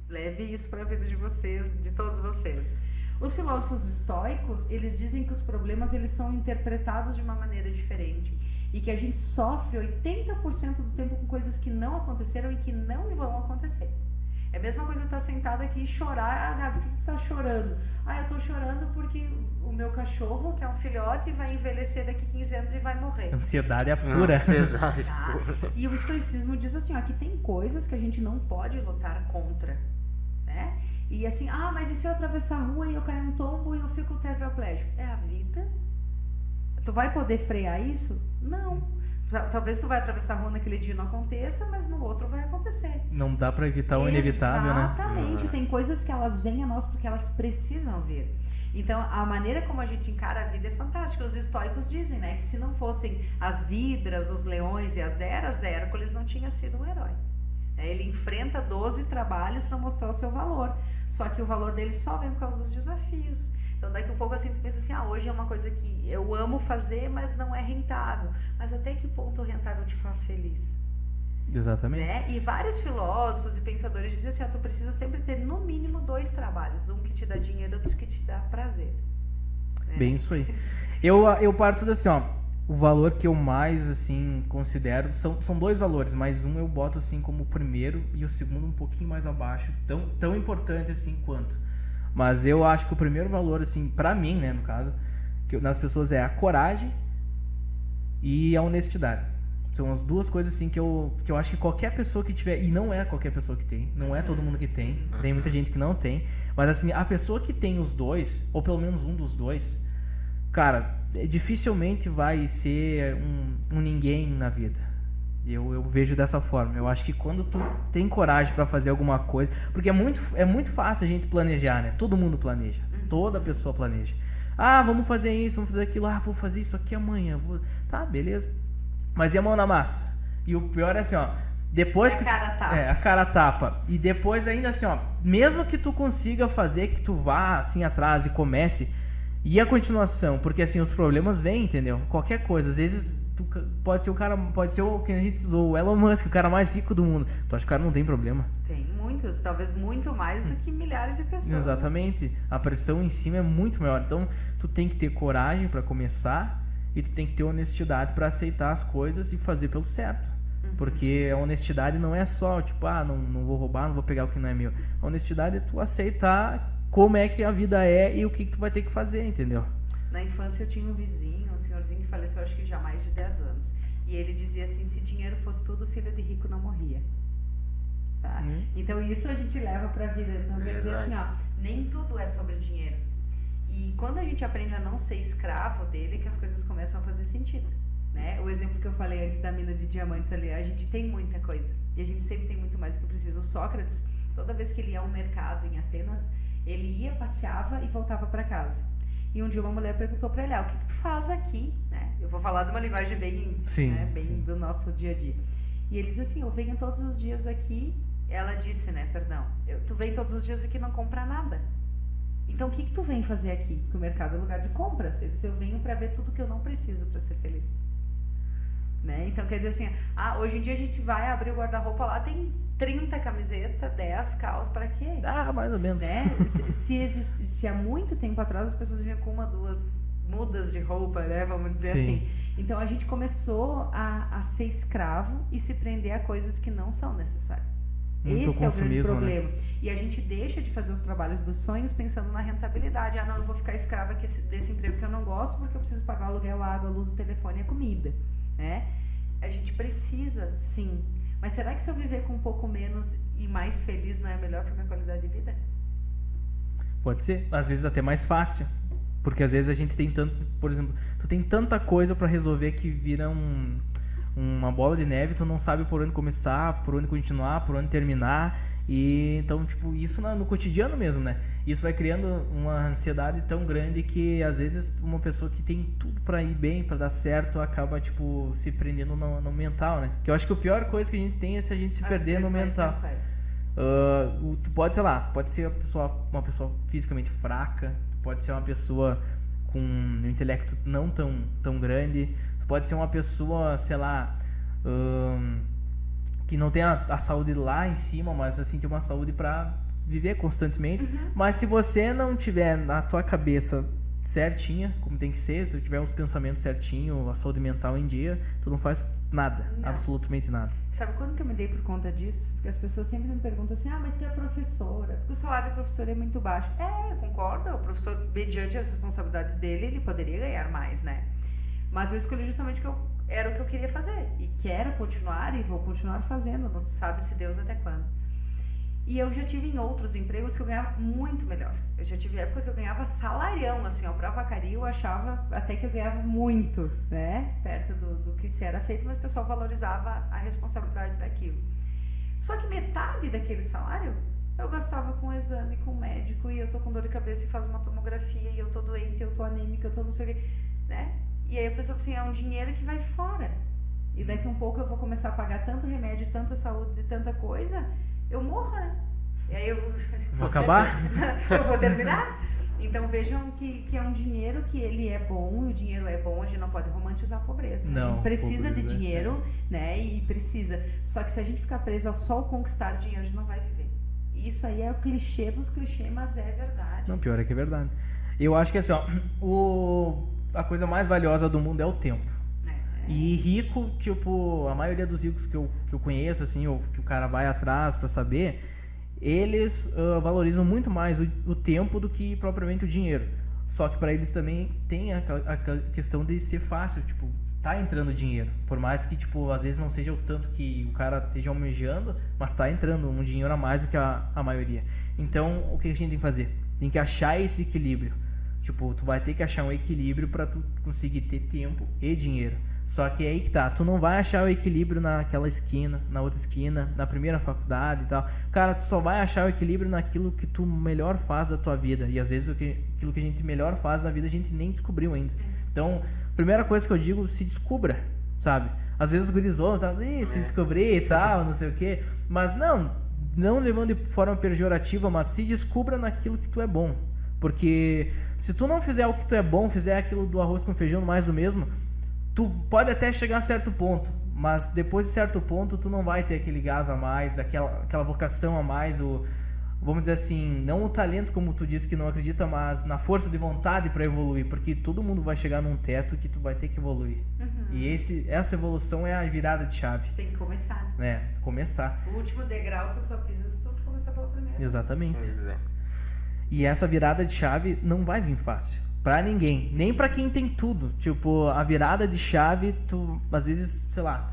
Leve isso para a vida de vocês, de todos vocês. Os filósofos estoicos, eles dizem que os problemas eles são interpretados de uma maneira diferente e que a gente sofre 80% do tempo com coisas que não aconteceram e que não vão acontecer. É a mesma coisa eu estar sentado aqui e chorar. Ah, Gabi, por que você está chorando? Ah, eu estou chorando porque o meu cachorro, que é um filhote, vai envelhecer daqui 15 anos e vai morrer. Ansiedade é pura. Ansiedade pura. E o estoicismo diz assim, ó, que tem coisas que a gente não pode lutar contra, né? E assim, mas e se eu atravessar a rua e eu cair no tombo e eu fico tetraplégico? É a vida? Tu vai poder frear isso? Não. Talvez tu vai atravessar a rua naquele dia e não aconteça, mas no outro vai acontecer. Não dá pra evitar o inevitável, né? Exatamente. Tem coisas que elas vêm a nós porque elas precisam vir. Então, a maneira como a gente encara a vida é fantástica. Os estoicos dizem, né, que se não fossem as hidras, os leões e as eras, Hércules não tinha sido um herói. Ele enfrenta 12 trabalhos para mostrar o seu valor. Só que o valor dele só vem por causa dos desafios. Então daqui a pouco assim tu pensa assim, hoje é uma coisa que eu amo fazer, mas não é rentável. Mas até que ponto o rentável te faz feliz? Exatamente. Né? E vários filósofos e pensadores dizem assim, tu precisa sempre ter no mínimo 2 trabalhos. Um que te dá dinheiro, outro que te dá prazer. Né? Bem isso aí. Eu parto tudo assim, o valor que eu mais assim considero são 2 valores, mas um eu boto assim como o primeiro e o segundo um pouquinho mais abaixo, tão importante assim quanto. Mas eu acho que o primeiro valor assim para mim, né, no caso, nas pessoas é a coragem e a honestidade. São as 2 coisas assim que eu acho que qualquer pessoa que tiver, e não é qualquer pessoa que tem, não é todo mundo que tem muita gente que não tem, mas assim, a pessoa que tem os 2, ou pelo menos um dos 2, cara, dificilmente vai ser um ninguém na vida. Eu vejo dessa forma. Eu acho que quando tu tem coragem para fazer alguma coisa, porque é muito fácil a gente planejar, né? Todo mundo planeja, toda pessoa planeja. Vamos fazer isso, vamos fazer aquilo, vou fazer isso aqui amanhã. Tá, beleza. Mas e a mão na massa? E o pior é assim, depois que a cara tapa. E depois ainda assim, mesmo que tu consiga fazer, que tu vá assim atrás e comece, e a continuação, porque assim os problemas vêm, entendeu? Qualquer coisa, às vezes pode ser o que a gente usou, o Elon Musk, o cara mais rico do mundo. Tu acha que o cara não tem problema? Tem muitos, talvez muito mais do que milhares de pessoas. Exatamente. Né? A pressão em cima é muito maior. Então, tu tem que ter coragem para começar e tu tem que ter honestidade para aceitar as coisas e fazer pelo certo. Porque a honestidade não é só, não vou roubar, não vou pegar o que não é meu. A honestidade é tu aceitar como é que a vida é e o que tu vai ter que fazer, entendeu? Na infância eu tinha um vizinho, um senhorzinho que faleceu acho que já há mais de 10 anos. E ele dizia assim, se dinheiro fosse tudo, filho de rico não morria. Tá? Então isso a gente leva pra vida. Então quer dizer assim, nem tudo é sobre dinheiro. E quando a gente aprende a não ser escravo dele, que as coisas começam a fazer sentido. Né? O exemplo que eu falei antes da mina de diamantes ali, a gente tem muita coisa. E a gente sempre tem muito mais do que precisa. O Sócrates, toda vez que ele ia ao mercado em Atenas, ele ia, passeava e voltava para casa. E um dia uma mulher perguntou para ele, o que tu faz aqui? Né? Eu vou falar de uma linguagem bem, bem do nosso dia a dia. E ele diz assim, eu venho todos os dias aqui. Ela disse, tu vem todos os dias aqui e não compra nada. Então o que tu vem fazer aqui? Porque o mercado é lugar de compras. Ele disse, eu venho para ver tudo que eu não preciso para ser feliz. Né? Então quer dizer assim, hoje em dia a gente vai abrir o guarda-roupa lá, tem 30 camisetas, 10 calças, para quê? Mais ou menos. Né? se há muito tempo atrás as pessoas vinham com 2 mudas de roupa, né? Vamos dizer assim. Então a gente começou a ser escravo e se prender a coisas que não são necessárias. Muito Esse é o grande problema. Né? E a gente deixa de fazer os trabalhos dos sonhos pensando na rentabilidade. Não, eu vou ficar escrava desse emprego que eu não gosto porque eu preciso pagar o aluguel, a água, a luz, o telefone e a comida. Né? A gente precisa, sim. Mas será que se eu viver com um pouco menos e mais feliz não é melhor para minha qualidade de vida? Pode ser, às vezes até mais fácil. Porque às vezes a gente tem tanto, por exemplo, tu tem tanta coisa pra resolver que vira uma bola de neve, tu não sabe por onde começar, por onde continuar, por onde terminar. E então, tipo, isso no cotidiano mesmo, né? Isso vai criando uma ansiedade tão grande que às vezes uma pessoa que tem tudo pra ir bem, pra dar certo, acaba, tipo, se prendendo no mental, né? Que eu acho que a pior coisa que a gente tem é se a gente se perder no mental. Tu pode, sei lá, pode ser uma pessoa fisicamente fraca, pode ser uma pessoa com um intelecto não tão grande, pode ser uma pessoa, sei lá, que não tem a saúde lá em cima, mas assim tem uma saúde para viver constantemente. Mas se você não tiver na tua cabeça certinha, como tem que ser, se tiver os pensamentos certinho, a saúde mental em dia, tu não faz nada, absolutamente nada. Sabe quando que eu me dei por conta disso? Porque as pessoas sempre me perguntam assim, mas tu é professora, porque o salário do professor é muito baixo. Eu concordo, o professor, mediante as responsabilidades dele, ele poderia ganhar mais, né? Mas eu escolhi justamente era o que eu queria fazer, e quero continuar, e vou continuar fazendo, não sabe se Deus até quando. E eu já tive em outros empregos que eu ganhava muito melhor. Eu já tive época que eu ganhava salarião, assim, pra vacaria eu achava até que eu ganhava muito, né? Perto do que se era feito, mas o pessoal valorizava a responsabilidade daquilo. Só que metade daquele salário eu gastava com exame, com médico, e eu tô com dor de cabeça e faz uma tomografia, e eu tô doente, eu tô anêmica, eu tô não sei o que, né? E aí eu pensava assim, é um dinheiro que vai fora. E daqui um pouco eu vou começar a pagar tanto remédio, tanta saúde, tanta coisa, eu morro, né? E aí eu... Vou acabar? Eu vou terminar. Então vejam que é um dinheiro que ele é bom, e o dinheiro é bom, a gente não pode romantizar a pobreza. Não, a gente precisa pobreza, de dinheiro, né? E precisa. Só que se a gente ficar preso a só o conquistar dinheiro, a gente não vai viver. Isso aí é o clichê dos clichês, mas é verdade. Não, pior é que é verdade. Eu acho que assim, ó, a coisa mais valiosa do mundo é o tempo. E rico, tipo, a maioria dos ricos que eu conheço, assim, ou que o cara vai atrás pra saber, eles valorizam muito mais o tempo do que propriamente o dinheiro. Só que pra eles também tem a questão de ser fácil, tipo, tá entrando dinheiro. Por mais que, tipo, às vezes não seja o tanto que o cara esteja almejando, mas tá entrando um dinheiro a mais do que a maioria. Então, o que a gente tem que fazer? Tem que achar esse equilíbrio. Tipo, tu vai ter que achar um equilíbrio pra tu conseguir ter tempo e dinheiro. Só que aí que tá, tu não vai achar o equilíbrio naquela esquina, na outra esquina, na primeira faculdade e tal. Cara, tu só vai achar o equilíbrio naquilo que tu melhor faz da tua vida. E às vezes aquilo que a gente melhor faz na vida a gente nem descobriu ainda. Então, primeira coisa que eu digo, se descubra, sabe? Às vezes os gurizões, se descobrir e tal, não sei o quê. Mas não levando de forma pejorativa, mas se descubra naquilo que tu é bom. Porque se tu não fizer o que tu é bom, fizer aquilo do arroz com feijão mais do mesmo, tu pode até chegar a certo ponto, mas depois de certo ponto tu não vai ter aquele gás a mais, aquela vocação a mais, vamos dizer assim, não o talento como tu disse que não acredita, mas na força de vontade para evoluir, porque todo mundo vai chegar num teto que tu vai ter que evoluir. E essa evolução é a virada de chave. Tem que começar. Começar. O último degrau tu só pisas se tu começar pelo primeiro. Exatamente. Pois é. E essa virada de chave não vai vir fácil. Pra ninguém, nem pra quem tem tudo. Tipo, a virada de chave, tu, às vezes, sei lá,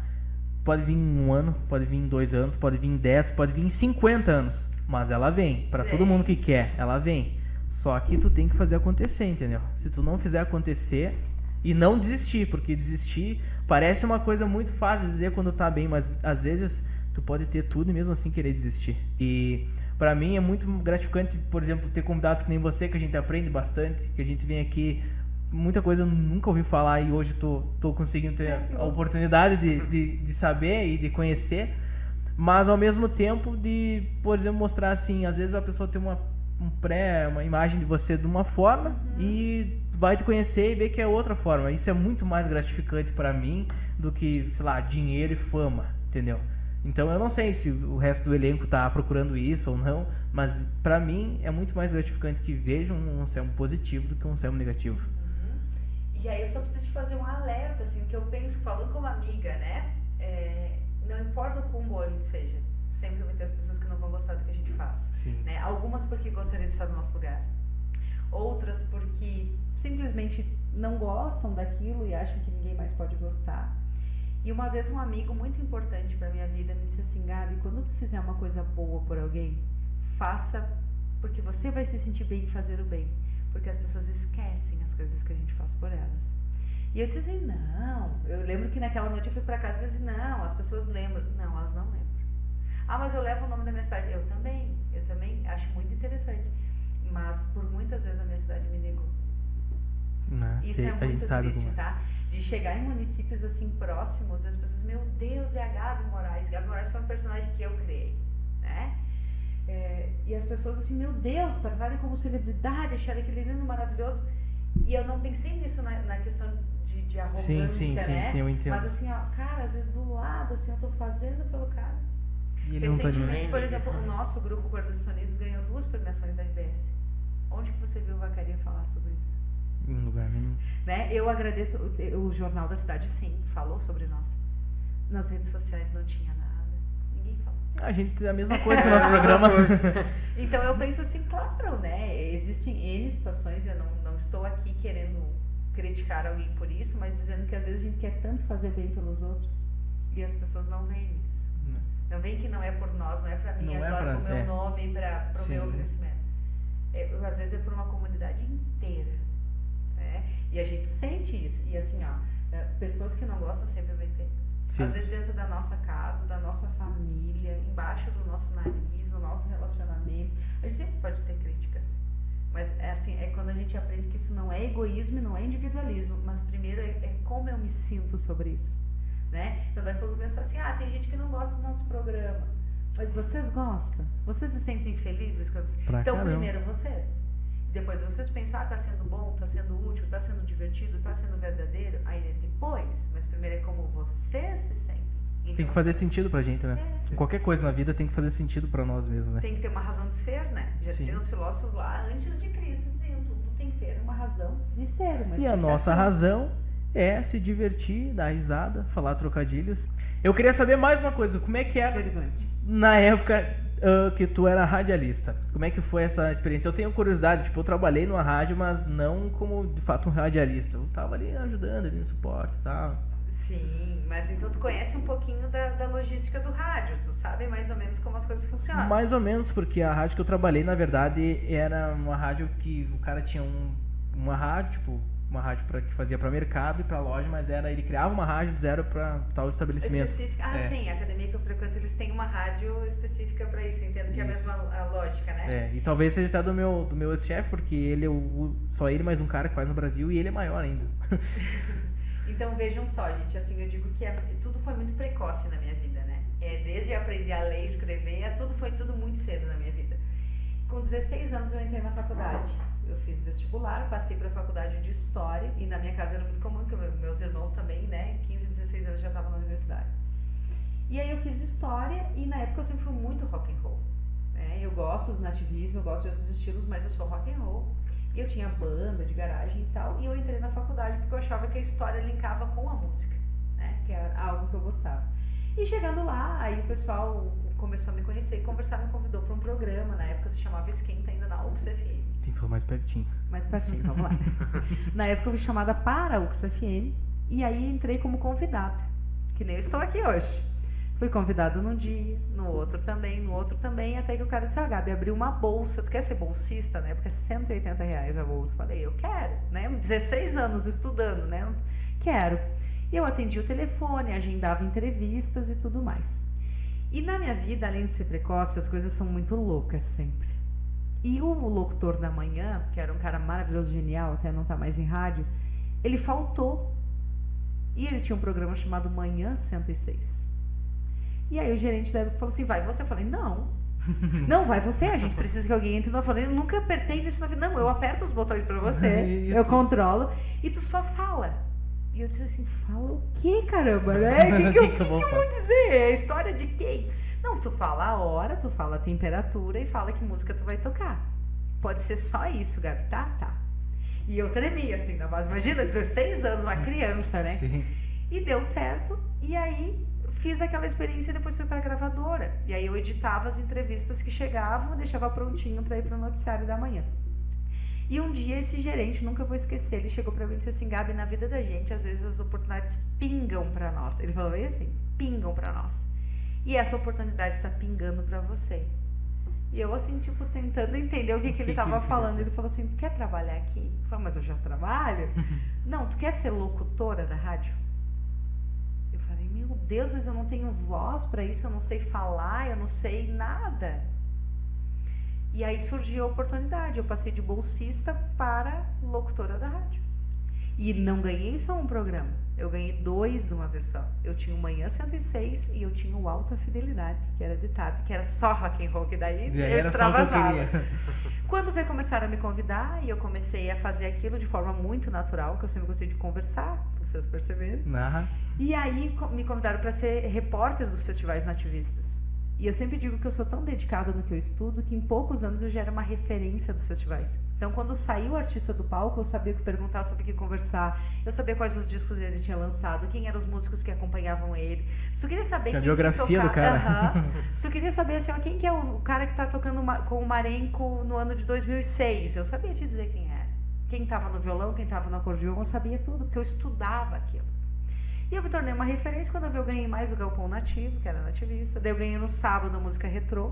pode vir em 1 ano, pode vir em 2 anos, pode vir em 10, pode vir em 50 anos. Mas ela vem, pra todo mundo que quer, ela vem. Só que tu tem que fazer acontecer, entendeu? Se tu não fizer acontecer e não desistir, porque desistir parece uma coisa muito fácil de dizer quando tá bem, mas às vezes tu pode ter tudo e mesmo assim querer desistir. E pra mim é muito gratificante, por exemplo, ter convidados que nem você, que a gente aprende bastante, que a gente vem aqui, muita coisa eu nunca ouvi falar e hoje tô conseguindo ter a oportunidade de saber e de conhecer, mas ao mesmo tempo de, por exemplo, mostrar assim, às vezes a pessoa tem uma imagem de você de uma forma e vai te conhecer e ver que é outra forma. Isso é muito mais gratificante pra mim do que, sei lá, dinheiro e fama, entendeu? Então eu não sei se o resto do elenco tá procurando isso ou não, mas pra mim é muito mais gratificante que vejam um Anselmo positivo do que um Anselmo negativo. E aí eu só preciso te fazer um alerta, assim, que eu penso, falando como amiga, né? Não importa o quão bom a gente seja, sempre vai ter as pessoas que não vão gostar do que a gente faz. Sim. Né? Algumas porque gostariam de estar no nosso lugar, outras porque simplesmente não gostam daquilo e acham que ninguém mais pode gostar. E uma vez um amigo muito importante para minha vida me disse assim: Gabi, quando tu fizer uma coisa boa por alguém, faça porque você vai se sentir bem em fazer o bem, porque as pessoas esquecem as coisas que a gente faz por elas. E eu disse assim: não, eu lembro que naquela noite eu fui para casa e disse: não, as pessoas lembram. Não, elas não lembram. Ah, mas eu levo o nome da minha cidade. Eu também acho muito interessante, mas por muitas vezes a minha cidade me negou. Isso é muito triste, tá? De chegar em municípios assim próximos, as pessoas, meu Deus, é a Gabi Moraes. Gabi Moraes foi um personagem que eu criei, né? E as pessoas assim, meu Deus, tratarem como celebridade, acharem aquele lindo, maravilhoso. E eu não pensei nisso na questão de arrogância, sim, né? Sim, eu entendo. Mas assim, ó, cara, às vezes do lado, assim, eu tô fazendo pelo cara. E ele não tá recentemente, por exemplo, o nosso grupo Corações Unidos ganhou 2 premiações da RBS. Onde que você viu o Vacaria falar sobre isso? Em lugar nenhum. Né? Eu agradeço, o Jornal da Cidade sim, falou sobre nós. Nas redes sociais não tinha nada. Ninguém falou. A gente tem a mesma coisa que o nosso programa. Então eu penso assim, claro, né? Existem N situações, eu não estou aqui querendo criticar alguém por isso, mas dizendo que às vezes a gente quer tanto fazer bem pelos outros e as pessoas não veem isso. Não veem que não é por nós, não é para mim, Não agora pro meu nome, para o meu crescimento. Às vezes é por uma comunidade inteira. Né? E a gente sente isso. E assim, ó, pessoas que não gostam sempre vai ter. Sim. Às vezes dentro da nossa casa, da nossa família, embaixo do nosso nariz, do nosso relacionamento. A gente sempre pode ter críticas. Mas é quando a gente aprende que isso não é egoísmo e não é individualismo, mas primeiro é como eu me sinto sobre isso. Né? Então daí quando pensa assim, tem gente que não gosta do nosso programa, mas vocês gostam? Vocês se sentem felizes? Então caramba. primeiro vocês, depois vocês pensam, tá sendo bom, tá sendo útil, tá sendo divertido, tá sendo verdadeiro, aí depois, mas primeiro é como vocês se sentem. Então, tem que fazer sentido pra gente, né? Qualquer coisa na vida tem que fazer sentido pra nós mesmos, né? Tem que ter uma razão de ser, né? Já diziam os filósofos lá, antes de Cristo, diziam, tudo tem que ter uma razão de ser. E a nossa razão é se divertir, dar risada, falar trocadilhos. Eu queria saber mais uma coisa, como é que era na época que tu era radialista? Como é que foi essa experiência? Eu tenho curiosidade, eu trabalhei numa rádio, mas não como de fato um radialista. Eu tava ali ajudando, ali no suporte e tal. Sim, mas então tu conhece um pouquinho da logística do rádio, tu sabe mais ou menos como as coisas funcionam. Mais ou menos, porque a rádio que eu trabalhei, na verdade, era uma rádio que o cara tinha uma rádio, uma rádio que fazia para mercado e para loja, mas ele criava uma rádio do zero para tal estabelecimento. Específica. Sim, a academia que eu frequento, eles têm uma rádio específica para isso, entendo que é a mesma lógica, né? E talvez seja até do meu ex-chefe, porque ele só ele mais um cara que faz no Brasil e ele é maior ainda. Então vejam só, gente, assim, eu digo que tudo foi muito precoce na minha vida, né? Desde aprender a ler, escrever, foi tudo muito cedo na minha vida. Com 16 anos eu entrei na faculdade. Eu fiz vestibular, passei para a faculdade de História e na minha casa era muito comum, que meus irmãos também, né, 15, 16 anos já estavam na universidade. E aí eu fiz História e na época eu sempre fui muito rock and roll. Né? Eu gosto do nativismo, eu gosto de outros estilos, mas eu sou rock and roll. E eu tinha banda de garagem e tal, e eu entrei na faculdade porque eu achava que a história linkava com a música, né, que era algo que eu gostava. E chegando lá, aí o pessoal começou a me conhecer e conversar, me convidou para um programa, na época se chamava Esquenta, ainda na UX-FM. Tem que falar mais pertinho. Mais pertinho, vamos lá. Na época eu fui chamada para a UX-FM e aí entrei como convidada, que nem eu estou aqui hoje. Fui convidada num dia, no outro também, até que o cara disse, Gabi, abriu uma bolsa, tu quer ser bolsista, né? Porque é R$180 a bolsa. Falei, eu quero, né? 16 anos estudando, né? Quero. E eu atendi o telefone, agendava entrevistas e tudo mais. E na minha vida, além de ser precoce, as coisas são muito loucas sempre. E o locutor da manhã, que era um cara maravilhoso, genial, até não tá mais em rádio, ele faltou. E ele tinha um programa chamado Manhã 106. E aí o gerente da época falou assim, vai você? Eu falei, não, vai você, a gente precisa que alguém entre. Eu falei, eu nunca apertei nisso na vida. Não, eu aperto os botões pra você, eu controlo, e tu só fala. E eu disse assim, fala o quê, caramba, né? O que eu vou dizer? É a história de quem? Não, tu fala a hora, tu fala a temperatura e fala que música tu vai tocar. Pode ser só isso, Gabi, tá? E eu tremia, assim, na base. Imagina, 16 anos, uma criança, né? Sim. E deu certo, e aí fiz aquela experiência e depois fui para a gravadora. E aí eu editava as entrevistas que chegavam e deixava prontinho para ir para o noticiário da manhã. E um dia esse gerente, nunca vou esquecer, ele chegou pra mim e disse assim: Gabi, na vida da gente, às vezes as oportunidades pingam pra nós. Ele falou bem assim, pingam pra nós. E essa oportunidade tá pingando pra você. E eu assim, tipo, tentando entender o que ele tava falando. Ele falou assim: tu quer trabalhar aqui? Eu falei: mas eu já trabalho. Não, tu quer ser locutora da rádio? Eu falei: meu Deus, mas eu não tenho voz pra isso, eu não sei falar, eu não sei nada. E aí surgiu a oportunidade, eu passei de bolsista para locutora da rádio. E não ganhei só um programa, eu ganhei 2 de uma vez só. Eu tinha o Manhã 106 e eu tinha o Alta Fidelidade, que era de tarde, que era só rock and roll, que daí eu extravasava. Quando veio, começaram a me convidar e eu comecei a fazer aquilo de forma muito natural, que eu sempre gostei de conversar, vocês perceberam. E aí me convidaram para ser repórter dos festivais nativistas. E eu sempre digo que eu sou tão dedicada no que eu estudo que em poucos anos eu já era uma referência dos festivais. Então, quando saiu o artista do palco, eu sabia o que perguntar, eu sabia o que conversar, eu sabia quais os discos ele tinha lançado, quem eram os músicos que acompanhavam ele. Se tu queria saber quem a biografia do cara. Se tu queria saber assim, ó, quem que é o cara que tá tocando com o Marenco no ano de 2006, eu sabia te dizer quem era. Quem estava no violão, quem estava no acordeão, eu sabia tudo, porque eu estudava aquilo. E eu me tornei uma referência quando eu ganhei mais o Galpão Nativo, que era nativista. Daí eu ganhei no sábado a música retrô.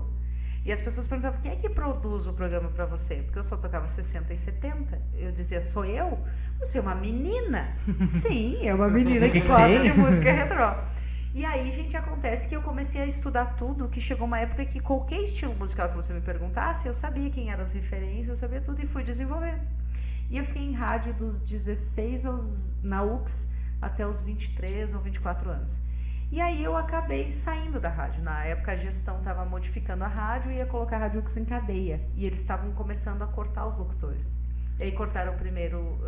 E as pessoas perguntavam: quem é que produz o programa pra você? Porque eu só tocava 60 e 70. Eu dizia: sou eu? Você é uma menina? Sim, é uma menina que gosta de música retrô. E aí, gente, acontece que eu comecei a estudar tudo, que chegou uma época que qualquer estilo musical que você me perguntasse, eu sabia quem eram as referências, eu sabia tudo e fui desenvolvendo. E eu fiquei em rádio dos 16 na UX até os 23 ou 24 anos. E aí eu acabei saindo da rádio. Na época a gestão estava modificando a rádio e ia colocar a Rádio UX em cadeia. E eles estavam começando a cortar os locutores. E aí cortaram primeiro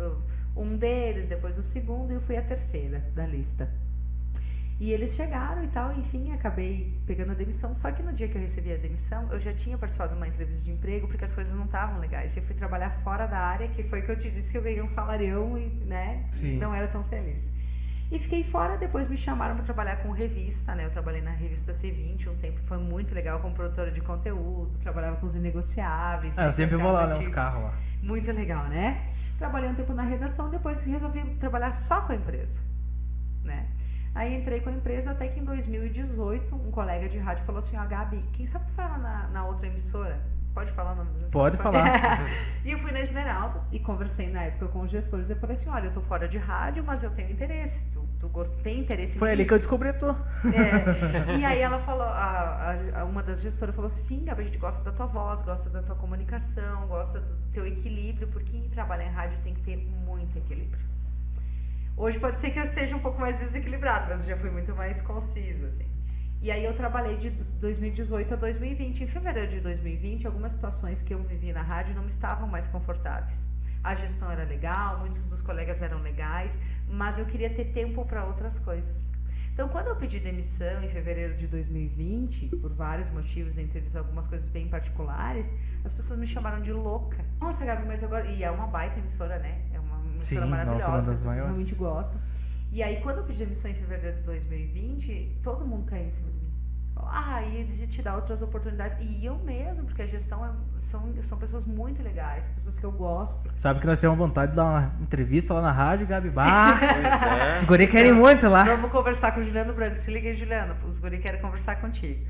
um deles, depois o segundo, e eu fui a terceira da lista. E eles chegaram e tal, enfim, acabei pegando a demissão. Só que no dia que eu recebi a demissão, eu já tinha participado de uma entrevista de emprego, porque as coisas não estavam legais. Eu fui trabalhar fora da área, que foi que eu te disse que eu ganhei um salarião e, né, não era tão feliz. E fiquei fora, depois me chamaram para trabalhar com revista, né? Eu trabalhei na revista C20 um tempo, foi muito legal como produtora de conteúdo, trabalhava com os inegociáveis. Eu sempre vou lá, né, uns carros lá. Muito legal, né? Trabalhei um tempo na redação, depois resolvi trabalhar só com a empresa, né? Aí entrei com a empresa até que em 2018 um colega de rádio falou assim: ó, Gabi, quem sabe tu vai lá na outra emissora? Pode falar o nome da Pode falar. E eu fui na Esmeralda e conversei na época com os gestores. Eu falei assim: olha, eu tô fora de rádio, mas eu tenho interesse. Tu tem interesse em Foi mim? ali que eu descobri tu. E aí ela falou, uma das gestoras falou: sim, Gabi, a gente gosta da tua voz, gosta da tua comunicação, gosta do teu equilíbrio, porque quem trabalha em rádio tem que ter muito equilíbrio. Hoje pode ser que eu esteja um pouco mais desequilibrado, mas eu já fui muito mais conciso, assim. E aí eu trabalhei de 2018 a 2020. Em fevereiro de 2020, algumas situações que eu vivi na rádio não me estavam mais confortáveis. A gestão era legal, muitos dos colegas eram legais, mas eu queria ter tempo para outras coisas. Então, quando eu pedi demissão em fevereiro de 2020, por vários motivos, entre eles algumas coisas bem particulares, as pessoas me chamaram de louca. Nossa, Gabi, mas agora... E é uma baita emissora, né? É uma emissora maravilhosa, nossa, uma das as pessoas maiores. realmente gostam. E aí, quando eu pedi demissão em fevereiro de 2020, todo mundo caiu em cima de mim. E eles iam te dar outras oportunidades. E eu mesmo, porque a gestão são pessoas muito legais, pessoas que eu gosto. Sabe que nós temos vontade de dar uma entrevista lá na rádio, Gabi. Bah, Pois é. os guri querem muito lá. Vamos conversar com o Juliano Branco. Se liga aí, Juliano. Os guri querem conversar contigo.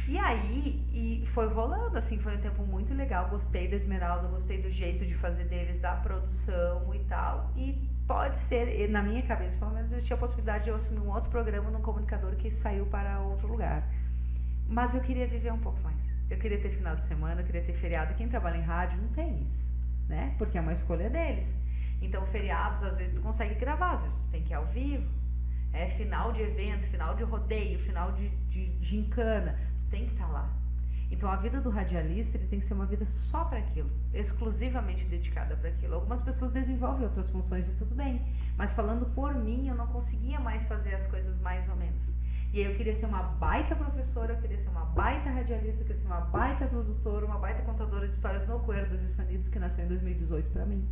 E aí, foi rolando, assim, foi um tempo muito legal. Gostei da Esmeralda, gostei do jeito de fazer deles, da produção e tal. E pode ser, na minha cabeça, pelo menos existia a possibilidade de eu assumir um outro programa num comunicador que saiu para outro lugar. Mas eu queria viver um pouco mais. Eu queria ter final de semana, eu queria ter feriado. Quem trabalha em rádio não tem isso, né? Porque é uma escolha deles. Então, feriados, às vezes tu consegue gravar, às vezes tu tem que ir ao vivo. É final de evento, final de rodeio, final de gincana. Tu tem que estar lá. Então, a vida do radialista, ele tem que ser uma vida só para aquilo, exclusivamente dedicada para aquilo. Algumas pessoas desenvolvem outras funções e tudo bem, mas falando por mim, eu não conseguia mais fazer as coisas mais ou menos. E aí eu queria ser uma baita professora, eu queria ser uma baita radialista, eu queria ser uma baita produtora, uma baita contadora de histórias no Coelho dos Sonidos, que nasceu em 2018 para mim.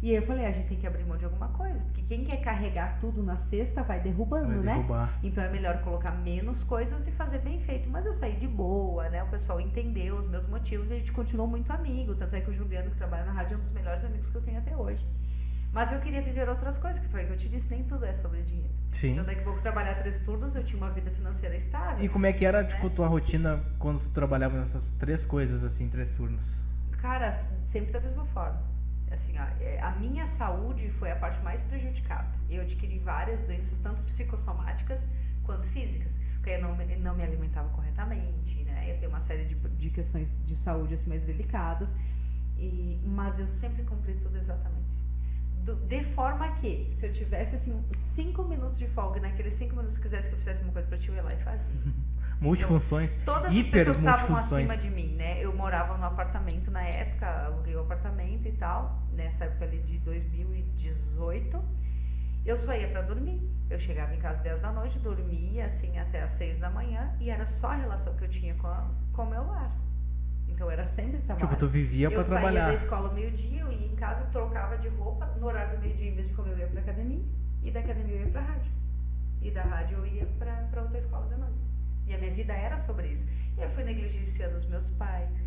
E aí eu falei, a gente tem que abrir mão de alguma coisa, porque quem quer carregar tudo na cesta vai derrubando, né? Então é melhor colocar menos coisas e fazer bem feito. Mas eu saí de boa, né? O pessoal entendeu os meus motivos e a gente continuou muito amigo. Tanto é que o Juliano, que trabalha na rádio, é um dos melhores amigos que eu tenho até hoje. Mas eu queria viver outras coisas, que foi o que eu te disse, nem tudo é sobre dinheiro. Sim. Então daqui a pouco trabalhar 3 turnos, eu tinha uma vida financeira estável. E como é que era, né? tipo, tua rotina quando tu trabalhava nessas 3 coisas, assim, 3 turnos? Cara, sempre da mesma forma. Assim, a minha saúde foi a parte mais prejudicada. Eu adquiri várias doenças, tanto psicossomáticas quanto físicas. Porque eu não me alimentava corretamente, né? Eu tenho uma série de questões de saúde assim, mais delicadas. Mas eu sempre cumpri tudo exatamente. De forma que, se eu tivesse assim, 5 minutos de folga e naqueles 5 minutos quisesse que eu fizesse uma coisa pra ti, eu ia lá e fazia. Multifunções. Todas as pessoas estavam acima de mim, né? Eu morava no apartamento na época, aluguei o apartamento e tal, nessa época ali de 2018. Eu só ia pra dormir. Eu chegava em casa às 10 da noite, dormia assim até às 6 da manhã e era só a relação que eu tinha com o meu lar. Então era sempre trabalho. Tipo, tu vivia pra trabalhar. Eu saía da escola ao meio-dia, eu ia em casa, trocava de roupa, no horário do meio-dia, em vez de comer, eu ia pra academia, e da academia eu ia pra rádio. E da rádio eu ia pra outra escola de noite. E a minha vida era sobre isso. E eu fui negligenciando os meus pais.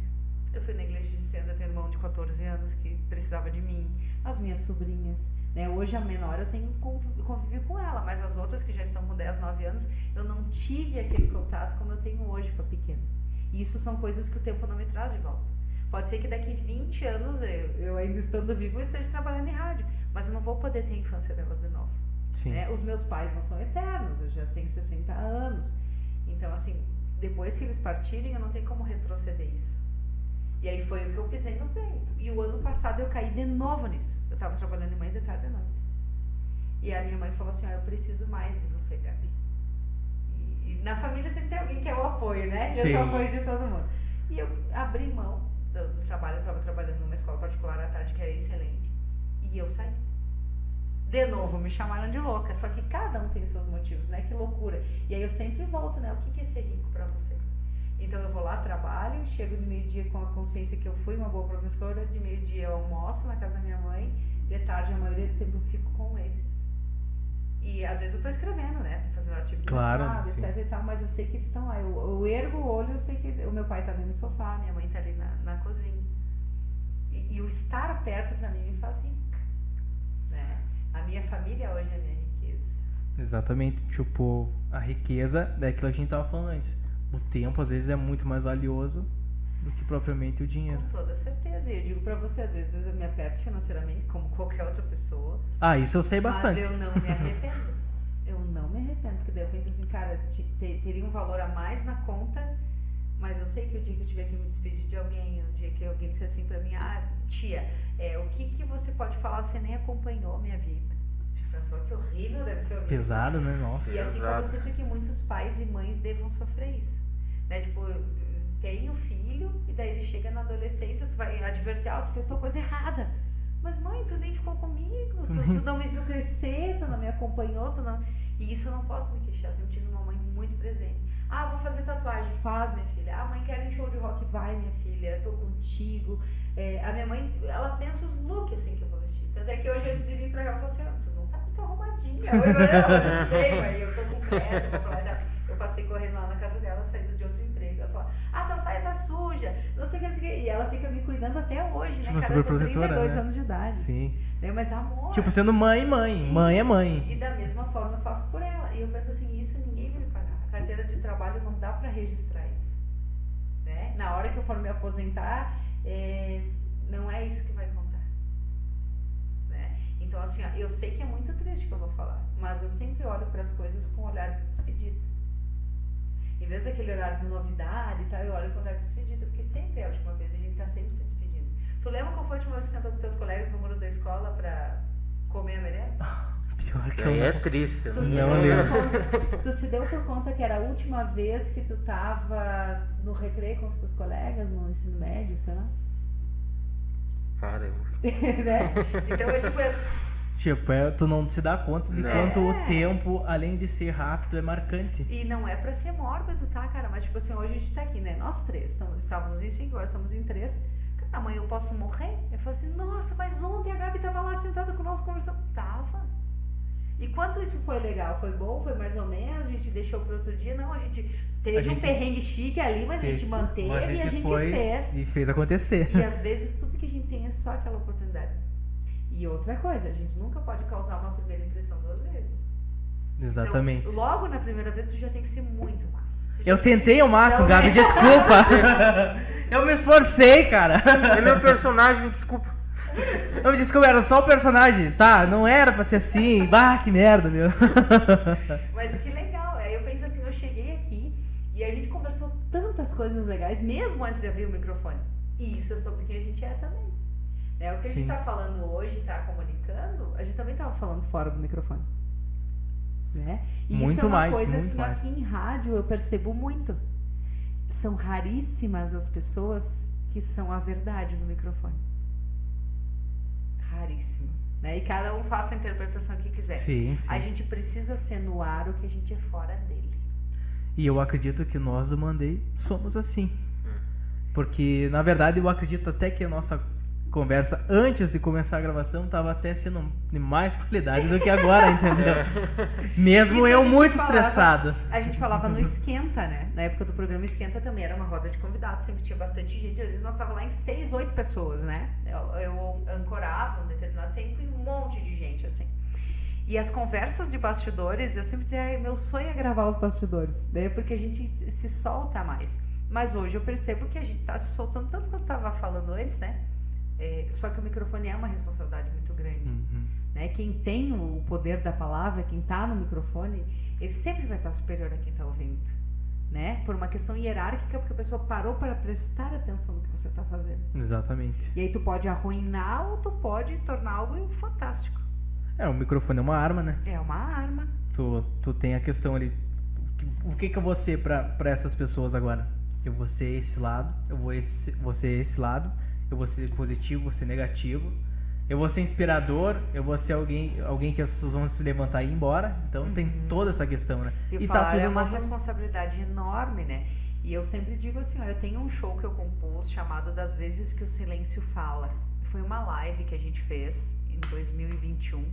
Eu fui negligenciando, eu tenho um irmão de 14 anos que precisava de mim. As minhas sobrinhas. Né? Hoje a menor eu tenho convívio com ela, mas as outras que já estão com 10, 9 anos, eu não tive aquele contato como eu tenho hoje com a pequena. E isso são coisas que o tempo não me traz de volta. Pode ser que daqui 20 anos, eu ainda estando vivo, eu esteja trabalhando em rádio, mas eu não vou poder ter a infância delas de novo. Sim. Né? Os meus pais não são eternos, eu já tenho 60 anos. Então, assim, depois que eles partirem, eu não tenho como retroceder isso. E aí foi o que eu pisei no freio. E o ano passado eu caí de novo nisso. Eu tava trabalhando de manhã, de tarde e de noite. E a minha mãe falou assim, eu preciso mais de você, Gabi. E na família sempre tem alguém que é o apoio, né? Sim. Eu sou o apoio de todo mundo. E eu abri mão do trabalho, eu estava trabalhando numa escola particular à tarde que era excelente. E eu saí. De novo, me chamaram de louca, só que cada um tem os seus motivos, né? Que loucura. E aí eu sempre volto, né? O que é ser rico pra você? Então eu vou lá, trabalho, chego de meio-dia com a consciência que eu fui uma boa professora, de meio-dia eu almoço na casa da minha mãe, de tarde a maioria do tempo eu fico com eles. E às vezes eu tô escrevendo, né? Tô fazendo artigo de mestrado, etc e tal, mas eu sei que eles estão lá. Eu ergo o olho, eu sei que o meu pai tá ali no sofá, minha mãe tá ali na cozinha. E o estar perto pra mim me faz rica, né? A minha família hoje é a minha riqueza. Exatamente, tipo, a riqueza daquilo que a gente tava falando antes. O tempo, às vezes, é muito mais valioso do que propriamente o dinheiro. Com toda certeza. E eu digo pra você, às vezes eu me aperto financeiramente, como qualquer outra pessoa. Ah, isso eu sei bastante. Mas eu não me arrependo. Eu não me arrependo, porque daí eu penso assim, cara, teria um valor a mais na conta, mas eu sei que o dia que eu tiver que me despedir de alguém, o dia que alguém disser assim pra mim, tia, o que você pode falar, você nem acompanhou a minha vida. Já pensou que horrível deve ser ouvir pesado, isso. né? Nossa. E assim como eu sinto que muitos pais e mães devam sofrer isso. Né? Tipo, tem o filho, e daí ele chega na adolescência, tu vai advertir, tu fez tua coisa errada. Mas mãe, tu nem ficou comigo, tu não me viu crescer, tu não me acompanhou, tu não... E isso eu não posso me queixar, eu sempre tive uma mãe muito presente. Vou fazer tatuagem, faz, minha filha. Mãe, quero ir em show de rock, vai, minha filha, eu tô contigo. A minha mãe, ela pensa os looks assim que eu vou vestir. Tanto é que hoje, antes de vir pra cá, ela falou assim, tu não tá muito arrumadinha. Eu tô com pressa, vou pra lá. Eu passei correndo lá na casa dela, saindo de outro emprego. Ela falou, tua saia tá suja, não sei o que. E ela fica me cuidando até hoje, tipo, né? Cara, eu tô 32 anos de idade. Sim. Né? Mas amor. Tipo, sendo mãe é mãe. E da mesma forma eu faço por ela. E eu penso assim, isso ninguém vai me pagar. A carteira de trabalho não dá pra registrar isso. Né? Na hora que eu for me aposentar, não é isso que vai contar. Né? Então, assim, eu sei que é muito triste o que eu vou falar, mas eu sempre olho para as coisas com um olhar de despedida. Em vez daquele olhar de novidade e tal, eu olho com o olhar de despedida, porque sempre é a última vez, a gente tá sempre se despedindo. Tu lembra qual foi a última vez que você sentou com teus colegas no muro da escola pra comer a merenda? Pior que Isso aí é triste. Tu se deu por conta que era a última vez que tu tava no recreio com os teus colegas, no ensino médio, sei lá? Caramba. Né? Então é tipo... Tipo, tu não se dá conta de quanto o tempo, além de ser rápido, é marcante. E não é pra ser mórbido, tá, cara? Mas tipo assim, hoje a gente tá aqui, né? Nós três, estávamos em 5 horas, estamos em 3. Cara, amanhã eu posso morrer? Eu falei assim, nossa, mas ontem a Gabi tava lá sentada conosco conversando. Tava. E quanto isso foi legal? Foi bom? Foi mais ou menos? A gente deixou para outro dia? Não, a gente teve um perrengue chique ali, mas a gente manteve e a gente fez. E fez acontecer. E às vezes tudo que a gente tem é só aquela oportunidade. E outra coisa, a gente nunca pode causar uma primeira impressão 2 vezes. Exatamente. Então, logo na primeira vez tu já tem que ser muito massa. Eu tentei ao máximo, Gabi, desculpa. Eu me esforcei, cara. É meu personagem, me desculpa. Não me desculpa, era só o personagem. Tá, não era pra ser assim. Bah, que merda, meu. Mas que legal. Aí eu pensei assim, eu cheguei aqui e a gente conversou tantas coisas legais, mesmo antes de abrir o microfone. E isso é sobre quem a gente é também. O que a gente tá falando hoje, tá comunicando, a gente também tava falando fora do microfone. Né? E muito isso é uma mais, coisa muito assim, mais. aqui em rádio eu percebo muito. São raríssimas as pessoas que são a verdade no microfone. Raríssimas. Né? E cada um faça a interpretação que quiser. Sim, sim. A gente precisa ser no ar o que a gente é fora dele. E eu acredito que nós do Mandei somos assim. Porque, na verdade, eu acredito até que a nossa conversa antes de começar a gravação estava até sendo de mais qualidade do que agora, entendeu? Mesmo Isso eu muito estressado. A gente falava no Esquenta, né? Na época do programa Esquenta também era uma roda de convidados, sempre tinha bastante gente. Às vezes nós estávamos lá em 6, 8 pessoas, né? Eu ancorava um determinado tempo e um monte de gente, assim. E as conversas de bastidores, eu sempre dizia, meu sonho é gravar os bastidores, né? Porque a gente se solta mais. Mas hoje eu percebo que a gente tá se soltando tanto quanto eu estava falando antes, né? Só que o microfone é uma responsabilidade muito grande. Né? Quem tem o poder da palavra, quem está no microfone, ele sempre vai estar superior a quem está ouvindo. Né? Por uma questão hierárquica, porque a pessoa parou para prestar atenção no que você está fazendo. Exatamente. E aí tu pode arruinar ou tu pode tornar algo fantástico. O microfone é uma arma, né? É uma arma. Tu tem a questão ali. O que eu vou ser para essas pessoas agora? Eu vou ser esse lado, eu vou ser esse lado. Eu vou ser positivo, vou ser negativo. Eu vou ser inspirador, eu vou ser alguém que as pessoas vão se levantar e ir embora. Então tem toda essa questão, né? E tá tudo é uma responsabilidade enorme, né? E eu sempre digo assim, eu tenho um show que eu compus chamado Das Vezes que o Silêncio Fala. Foi uma live que a gente fez em 2021.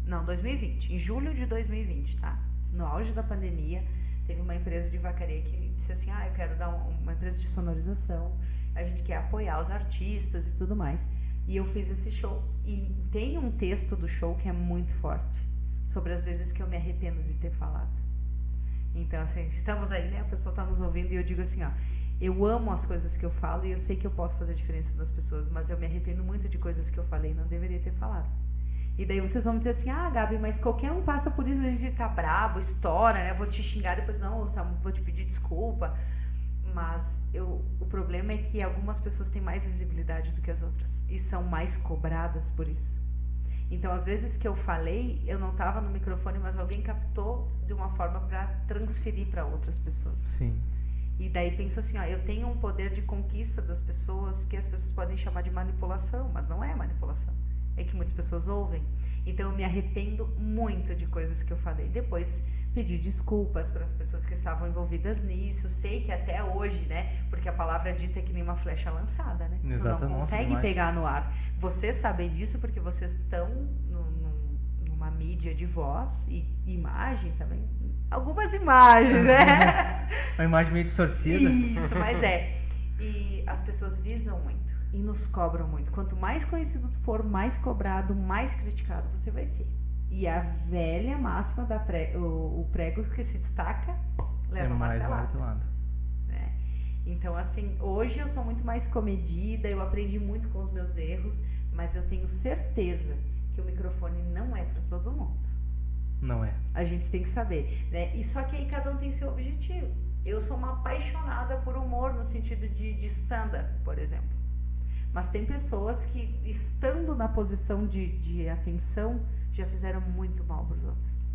Não, 2020. Em julho de 2020, tá? No auge da pandemia, teve uma empresa de Vacaria que disse assim, eu quero dar uma empresa de sonorização. A gente quer apoiar os artistas e tudo mais. E eu fiz esse show. E tem um texto do show que é muito forte. Sobre as vezes que eu me arrependo de ter falado. Então, assim, estamos aí, né? A pessoa está nos ouvindo e eu digo assim, eu amo as coisas que eu falo e eu sei que eu posso fazer a diferença das pessoas, mas eu me arrependo muito de coisas que eu falei e não deveria ter falado. E daí vocês vão me dizer assim, Gabi, mas qualquer um passa por isso, a gente tá brabo, estoura, né? Vou te xingar, depois não, vou te pedir desculpa. Mas o problema é que algumas pessoas têm mais visibilidade do que as outras e são mais cobradas por isso. Então, às vezes que eu falei, eu não estava no microfone, mas alguém captou de uma forma para transferir para outras pessoas. Sim. E daí penso assim, eu tenho um poder de conquista das pessoas que as pessoas podem chamar de manipulação, mas não é manipulação. É que muitas pessoas ouvem. Então, eu me arrependo muito de coisas que eu falei. Depois pedi desculpas para as pessoas que estavam envolvidas nisso. Sei que até hoje, né? Porque a palavra dita é que nem uma flecha lançada, né? Exato, tu não consegue pegar no ar. Vocês sabem disso porque vocês estão numa mídia de voz e imagem também. Algumas imagens, né? Uma imagem meio distorcida. Isso, mas E as pessoas visam muito e nos cobram muito. Quanto mais conhecido tu for, mais cobrado, mais criticado você vai ser. E a velha máxima o prego que se destaca leva mais martelado. Né? Então, assim, hoje eu sou muito mais comedida, eu aprendi muito com os meus erros, mas eu tenho certeza que o microfone não é para todo mundo. Não é. A gente tem que saber, né? E só que aí cada um tem seu objetivo. Eu sou uma apaixonada por humor no sentido de stand-up, por exemplo. Mas tem pessoas que, estando na posição de atenção, já fizeram muito mal para os outros.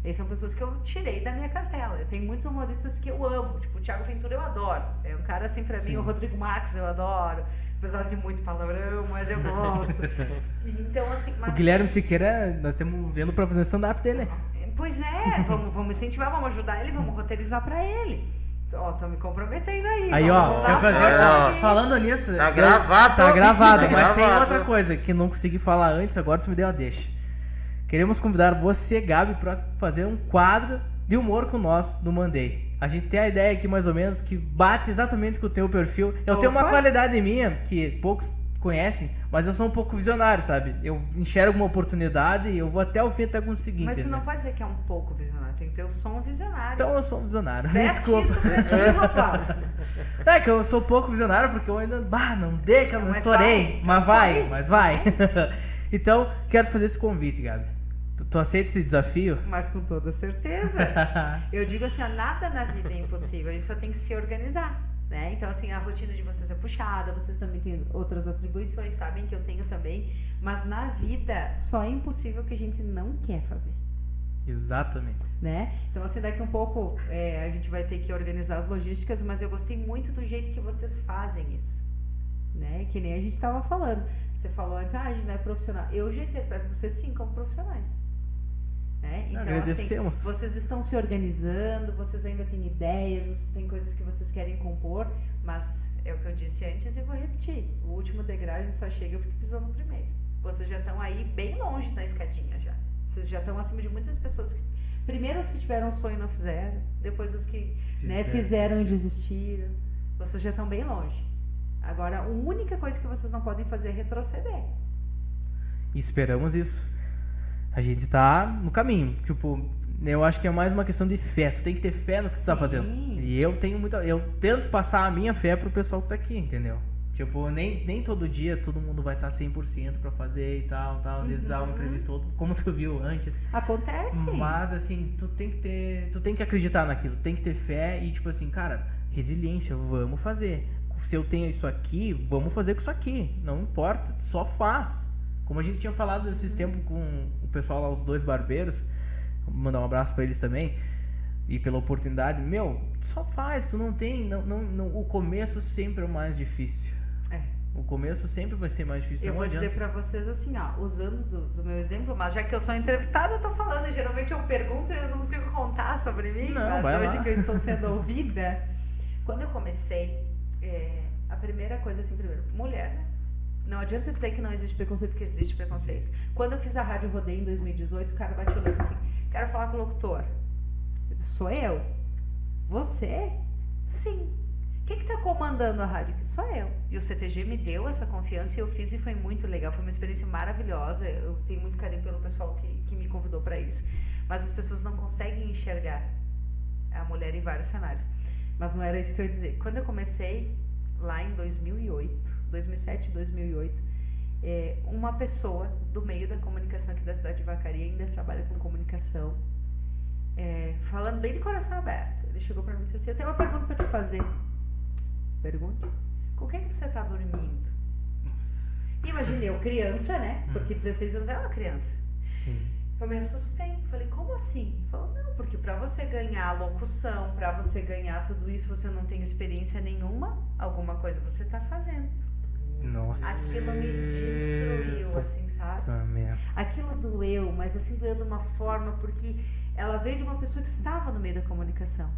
E são pessoas que eu tirei da minha cartela. Eu tenho muitos humoristas que eu amo. Tipo, o Thiago Ventura eu adoro. É um cara assim pra mim. O Rodrigo Marques eu adoro. Apesar de muito palavrão, mas eu gosto. Então, assim... Mas... O Guilherme Siqueira, nós estamos vendo pra fazer o stand-up dele. Pois é, vamos incentivar, vamos ajudar ele, vamos roteirizar pra ele. Ó, tô me comprometendo aí. Aí, ó, vamos quer dar fazer força aqui. falando nisso. Tá gravado. Tá gravado, Tá mas tem gravado. outra coisa que não consegui falar antes, agora tu me deu uma deixa. Queremos convidar você, Gabi, pra fazer um quadro de humor com nós do Mandei. A gente tem a ideia aqui, mais ou menos, que bate exatamente com o teu perfil. Eu tenho uma Opa. qualidade minha, que poucos conhecem, mas eu sou um pouco visionário, sabe? Eu enxergo uma oportunidade e eu vou até o fim até conseguir, Mas tu entendeu? não pode dizer que é um pouco visionário, tem que dizer eu sou um visionário. Então eu sou um visionário. Me Veste desculpa. isso pra ti, rapaz. É que eu sou pouco visionário porque eu ainda. Não dei, que eu não Mas estourei. vai, Mas vai. Então, quero fazer esse convite, Gabi. Tu aceita esse desafio? Mas com toda certeza. Eu digo assim, ó, nada na vida é impossível, a gente só tem que se organizar, né? Então, assim, a rotina de vocês é puxada, vocês também têm outras atribuições, sabem que eu tenho também, mas na vida só é impossível o que a gente não quer fazer. Exatamente. Né? Então, assim, daqui um pouco a gente vai ter que organizar as logísticas, mas eu gostei muito do jeito que vocês fazem isso. Né? Que nem a gente estava falando. Você falou antes, a gente não é profissional. Eu já interpreto vocês sim como profissionais. Né? Então, Agradecemos. assim, vocês estão se organizando, vocês ainda têm ideias, vocês têm coisas que vocês querem compor, mas é o que eu disse antes e vou repetir. O último degrau a gente só chega porque pisou no primeiro. Vocês já estão aí bem longe na escadinha já. Vocês já estão acima de muitas pessoas que... Primeiro os que tiveram um sonho e não fizeram, depois os que fizeram e desistiram. Vocês já estão bem longe. Agora, a única coisa que vocês não podem fazer é retroceder. Esperamos isso. A gente tá no caminho. Tipo, eu acho que é mais uma questão de fé. Tu tem que ter fé no que tu tá fazendo. E eu tenho muita. Eu tento passar a minha fé pro pessoal que tá aqui, entendeu? Tipo, nem todo dia todo mundo vai estar 100% pra fazer e tal. Às vezes dá um imprevisto, como tu viu antes. Acontece. Mas, assim, tu tem que acreditar naquilo. Tu tem que ter fé e, tipo assim, cara, resiliência, vamos fazer. Se eu tenho isso aqui, vamos fazer com isso aqui. Não importa, só faz. Como a gente tinha falado esses tempos com o pessoal lá, os dois barbeiros, vou mandar um abraço pra eles também, e pela oportunidade, só faz, tu não tem, o começo sempre é o mais difícil. O começo sempre vai ser mais difícil. Eu não vou adianta. dizer pra vocês assim, ó, usando do meu exemplo, mas já que eu sou entrevistada, eu tô falando, geralmente eu pergunto e eu não consigo contar sobre mim, Não, mas hoje lá. que eu estou sendo ouvida, quando eu comecei, a primeira coisa assim, primeiro, mulher, né? Não adianta dizer que não existe preconceito, porque existe preconceito. Quando eu fiz a Rádio Rodeio em 2018, o cara bateu o lance assim, quero falar com o locutor. Eu disse, sou eu? Você? Sim. Quem que tá comandando a rádio aqui? Sou eu. E o CTG me deu essa confiança e eu fiz e foi muito legal. Foi uma experiência maravilhosa. Eu tenho muito carinho pelo pessoal que me convidou para isso. Mas as pessoas não conseguem enxergar a mulher em vários cenários. Mas não era isso que eu ia dizer. Quando eu comecei, lá em 2007, 2008, uma pessoa do meio da comunicação aqui da cidade de Vacaria, ainda trabalha com comunicação, falando bem de coração aberto. Ele chegou para mim e disse assim, eu tenho uma pergunta para te fazer. Pergunte. Com quem que você está dormindo? Imagina, eu criança, né? Porque 16 anos é uma criança. Sim. Eu me assustei. Falei, como assim? Ele falou, não, porque pra você ganhar a locução, pra você ganhar tudo isso, você não tem experiência nenhuma, alguma coisa você tá fazendo. Nossa. Aquilo me destruiu, assim, sabe? Essa merda. Aquilo doeu, mas assim, doeu de uma forma, porque ela veio de uma pessoa que estava no meio da comunicação.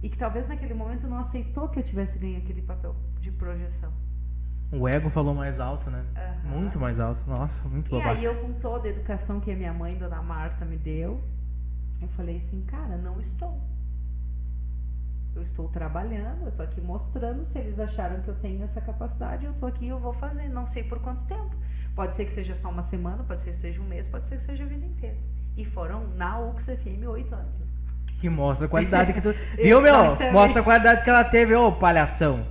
E que talvez naquele momento não aceitou que eu tivesse ganho aquele papel de projeção. O ego falou mais alto, né? Aham. Muito mais alto. Nossa, muito E babaca. aí eu, com toda a educação que a minha mãe, Dona Marta, me deu, eu falei assim, cara, não estou. Eu estou trabalhando, eu estou aqui mostrando, se eles acharam que eu tenho essa capacidade, eu estou aqui, eu vou fazer, não sei por quanto tempo. Pode ser que seja só uma semana, pode ser que seja um mês, pode ser que seja a vida inteira. E foram na UX FM 8 anos. Que mostra a qualidade que tu... Viu, meu? Exatamente. Mostra a qualidade que ela teve, ô palhação.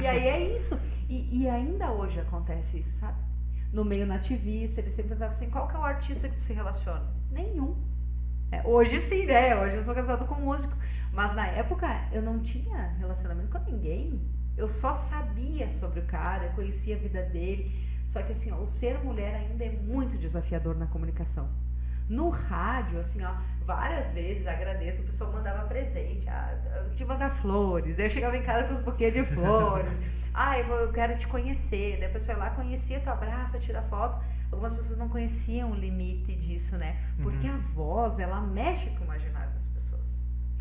E aí é isso. E ainda hoje acontece isso, sabe? No meio nativista, eles sempre perguntavam assim, qual que é o artista que tu se relaciona? Nenhum. Hoje sim, né? Hoje eu sou casado com um músico. Mas na época eu não tinha relacionamento com ninguém. Eu só sabia sobre o cara, eu conhecia a vida dele. Só que assim, ó, o ser mulher ainda é muito desafiador na comunicação. No rádio, assim, ó, várias vezes agradeço, o pessoal mandava presente, eu te mandar flores, eu chegava em casa com os buquês de flores, eu quero te conhecer, daí a pessoa ia lá, conhecia, tu abraça, tira foto. Algumas pessoas não conheciam o limite disso, né? Porque a voz, ela mexe com o imaginário das pessoas.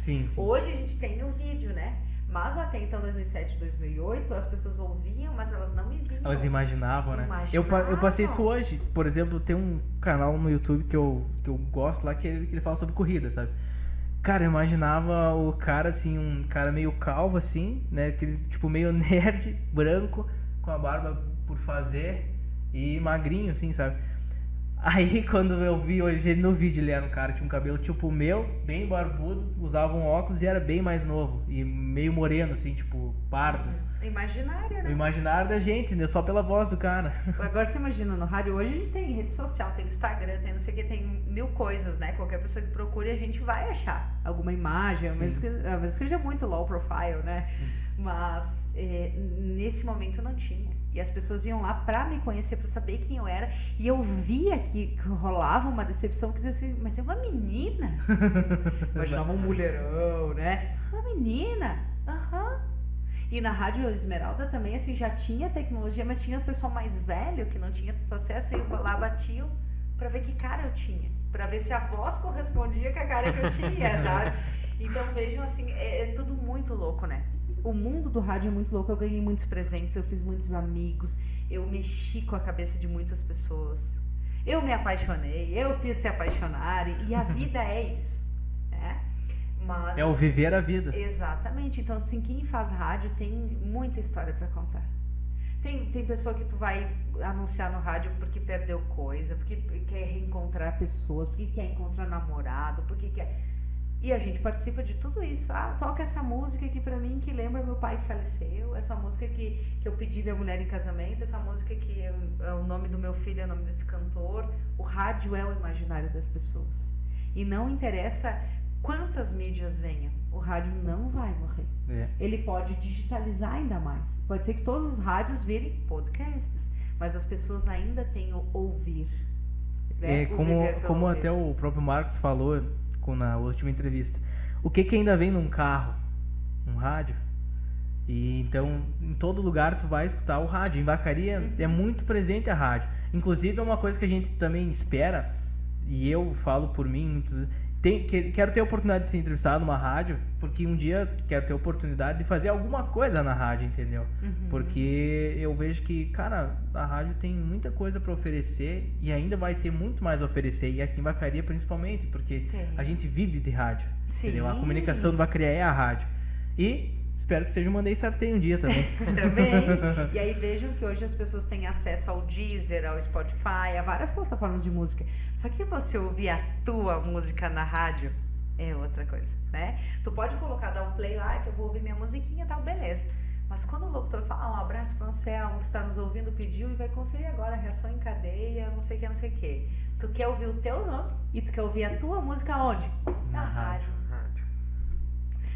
Sim, sim. Hoje a gente tem o vídeo, né? Mas até então, 2007, 2008, as pessoas ouviam, mas elas não me viam. Elas imaginavam, né? Eu Imaginavam. passei isso hoje. Por exemplo, tem um canal no YouTube que eu gosto lá que ele fala sobre corrida, sabe? Cara, eu imaginava o cara, assim, um cara meio calvo, assim, né? Aquele, tipo, meio nerd, branco, com a barba por fazer e magrinho, assim, sabe? Aí, quando eu vi hoje ele no vídeo, ele era um cara, tinha um cabelo tipo o meu, bem barbudo, usava um óculos e era bem mais novo. E meio moreno, assim, tipo, pardo. Imaginário, né? O imaginário da gente, né? Só pela voz do cara. Agora você imagina, no rádio, hoje a gente tem rede social, tem Instagram, tem não sei o que, tem 1000 coisas, né? Qualquer pessoa que procure, a gente vai achar alguma imagem, às vezes que seja muito low profile, né? Mas nesse momento não tinha. E as pessoas iam lá pra me conhecer, pra saber quem eu era. E eu via que rolava uma decepção, que dizia assim, mas é uma menina? Imaginava um mulherão, né? Uma menina, E na Rádio Esmeralda também, assim, já tinha tecnologia, mas tinha o pessoal mais velho, que não tinha tanto acesso, e eu lá batiam pra ver que cara eu tinha. Pra ver se a voz correspondia com a cara que eu tinha, sabe? Então vejam, assim, é tudo muito louco, né? O mundo do rádio é muito louco, eu ganhei muitos presentes, eu fiz muitos amigos, eu mexi com a cabeça de muitas pessoas. Eu me apaixonei, eu fiz se apaixonarem, e a vida é isso, né? Mas, É o viver a vida. Exatamente. Então, assim, quem faz rádio tem muita história para contar. Tem pessoa que tu vai anunciar no rádio porque perdeu coisa, porque quer reencontrar pessoas, porque quer encontrar namorado, porque quer... E a gente participa de tudo isso. Toca essa música aqui pra mim que lembra meu pai que faleceu, essa música que eu pedi minha mulher em casamento, essa música que é o nome do meu filho, é o nome desse cantor. O rádio é o imaginário das pessoas. E não interessa quantas mídias venham, o rádio não vai morrer. Ele pode digitalizar ainda mais. Pode ser que todos os rádios virem podcasts, mas as pessoas ainda têm o ouvir. Né? Como até o próprio Marcos falou na última entrevista. O que ainda vem num carro? Um rádio. E então, em todo lugar tu vai escutar o rádio. Em Vacaria é muito presente a rádio. Inclusive é uma coisa que a gente também espera, e eu falo por mim, quero ter a oportunidade de ser entrevistado numa rádio, porque um dia quero ter a oportunidade de fazer alguma coisa na rádio, entendeu? Porque eu vejo que, cara, a rádio tem muita coisa para oferecer e ainda vai ter muito mais a oferecer, e aqui em Vacaria principalmente, porque a gente vive de rádio, entendeu? A comunicação do Vacaria é a rádio. E espero que seja um Mandei Sartei um dia também. Também. E aí vejam que hoje as pessoas têm acesso ao Deezer, ao Spotify, a várias plataformas de música. Só que você ouvir a tua música na rádio é outra coisa, né? Tu pode colocar, dar um play lá, que eu vou ouvir minha musiquinha e tal, beleza. Mas quando o locutor fala, um abraço para o Anselmo, que está nos ouvindo, pediu, e vai conferir agora a reação em cadeia, não sei o que, não sei o que. Tu quer ouvir o teu nome e tu quer ouvir a tua música onde? Na rádio.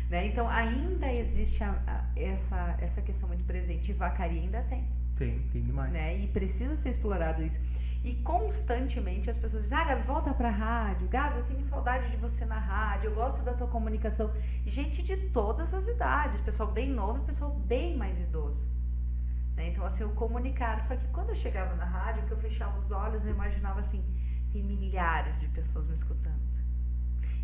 Né? Então ainda existe essa questão muito presente, e Vacaria ainda tem. Tem demais. Né? E precisa ser explorado isso. E constantemente as pessoas dizem, Gabi, volta pra rádio, Gabi, eu tenho saudade de você na rádio, eu gosto da tua comunicação. E gente de todas as idades, pessoal bem novo e pessoal bem mais idoso. Né? Então assim, o comunicar. Só que quando eu chegava na rádio, que eu fechava os olhos, eu imaginava assim, tem milhares de pessoas me escutando.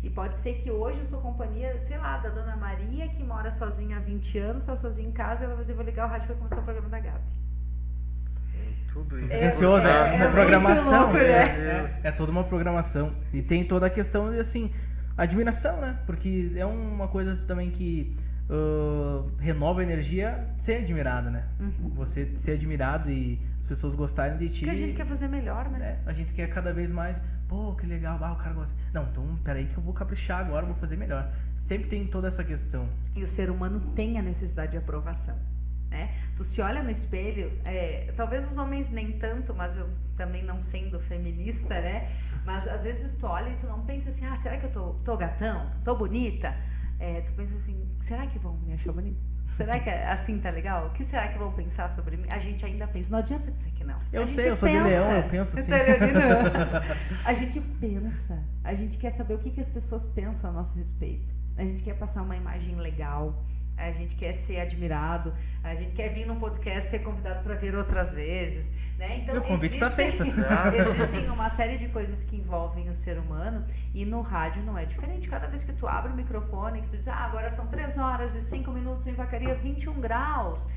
E pode ser que hoje eu sou companhia, sei lá, da Dona Maria, que mora sozinha há 20 anos, está sozinha em casa, ela vai dizer, vou ligar o rádio e vai começar o programa da Gabi. Tudo isso. Ansioso, é uma programação. Louco, né? É toda uma programação. E tem toda a questão de, assim, admiração, né? Porque é uma coisa também que renova a energia ser admirado, né? Você ser admirado e as pessoas gostarem de ti. Porque a gente quer fazer melhor, né? A gente quer cada vez mais, pô, que legal, o cara gosta. Não, então peraí que eu vou caprichar agora, vou fazer melhor. Sempre tem toda essa questão. E o ser humano tem a necessidade de aprovação, né? Tu se olha no espelho, talvez os homens nem tanto, mas eu também não sendo feminista, né? Mas às vezes tu olha e tu não pensa assim, será que eu tô gatão? Tô bonita? Tu pensa assim, será que vão me achar bonita? Será que assim tá legal? O que será que vão pensar sobre mim? A gente ainda pensa, não adianta dizer que não. Eu sei, eu sou de leão, eu penso assim. A gente pensa, a gente quer saber o que as pessoas pensam a nosso respeito. A gente quer passar uma imagem legal, a gente quer ser admirado, a gente quer vir num podcast ser convidado para vir outras vezes, né? Então, O convite tá feito. Existem uma série de coisas que envolvem o ser humano e no rádio não é diferente. Cada vez que tu abre o microfone, que tu diz, agora são 3 horas e 5 minutos em Vacaria, 21 graus.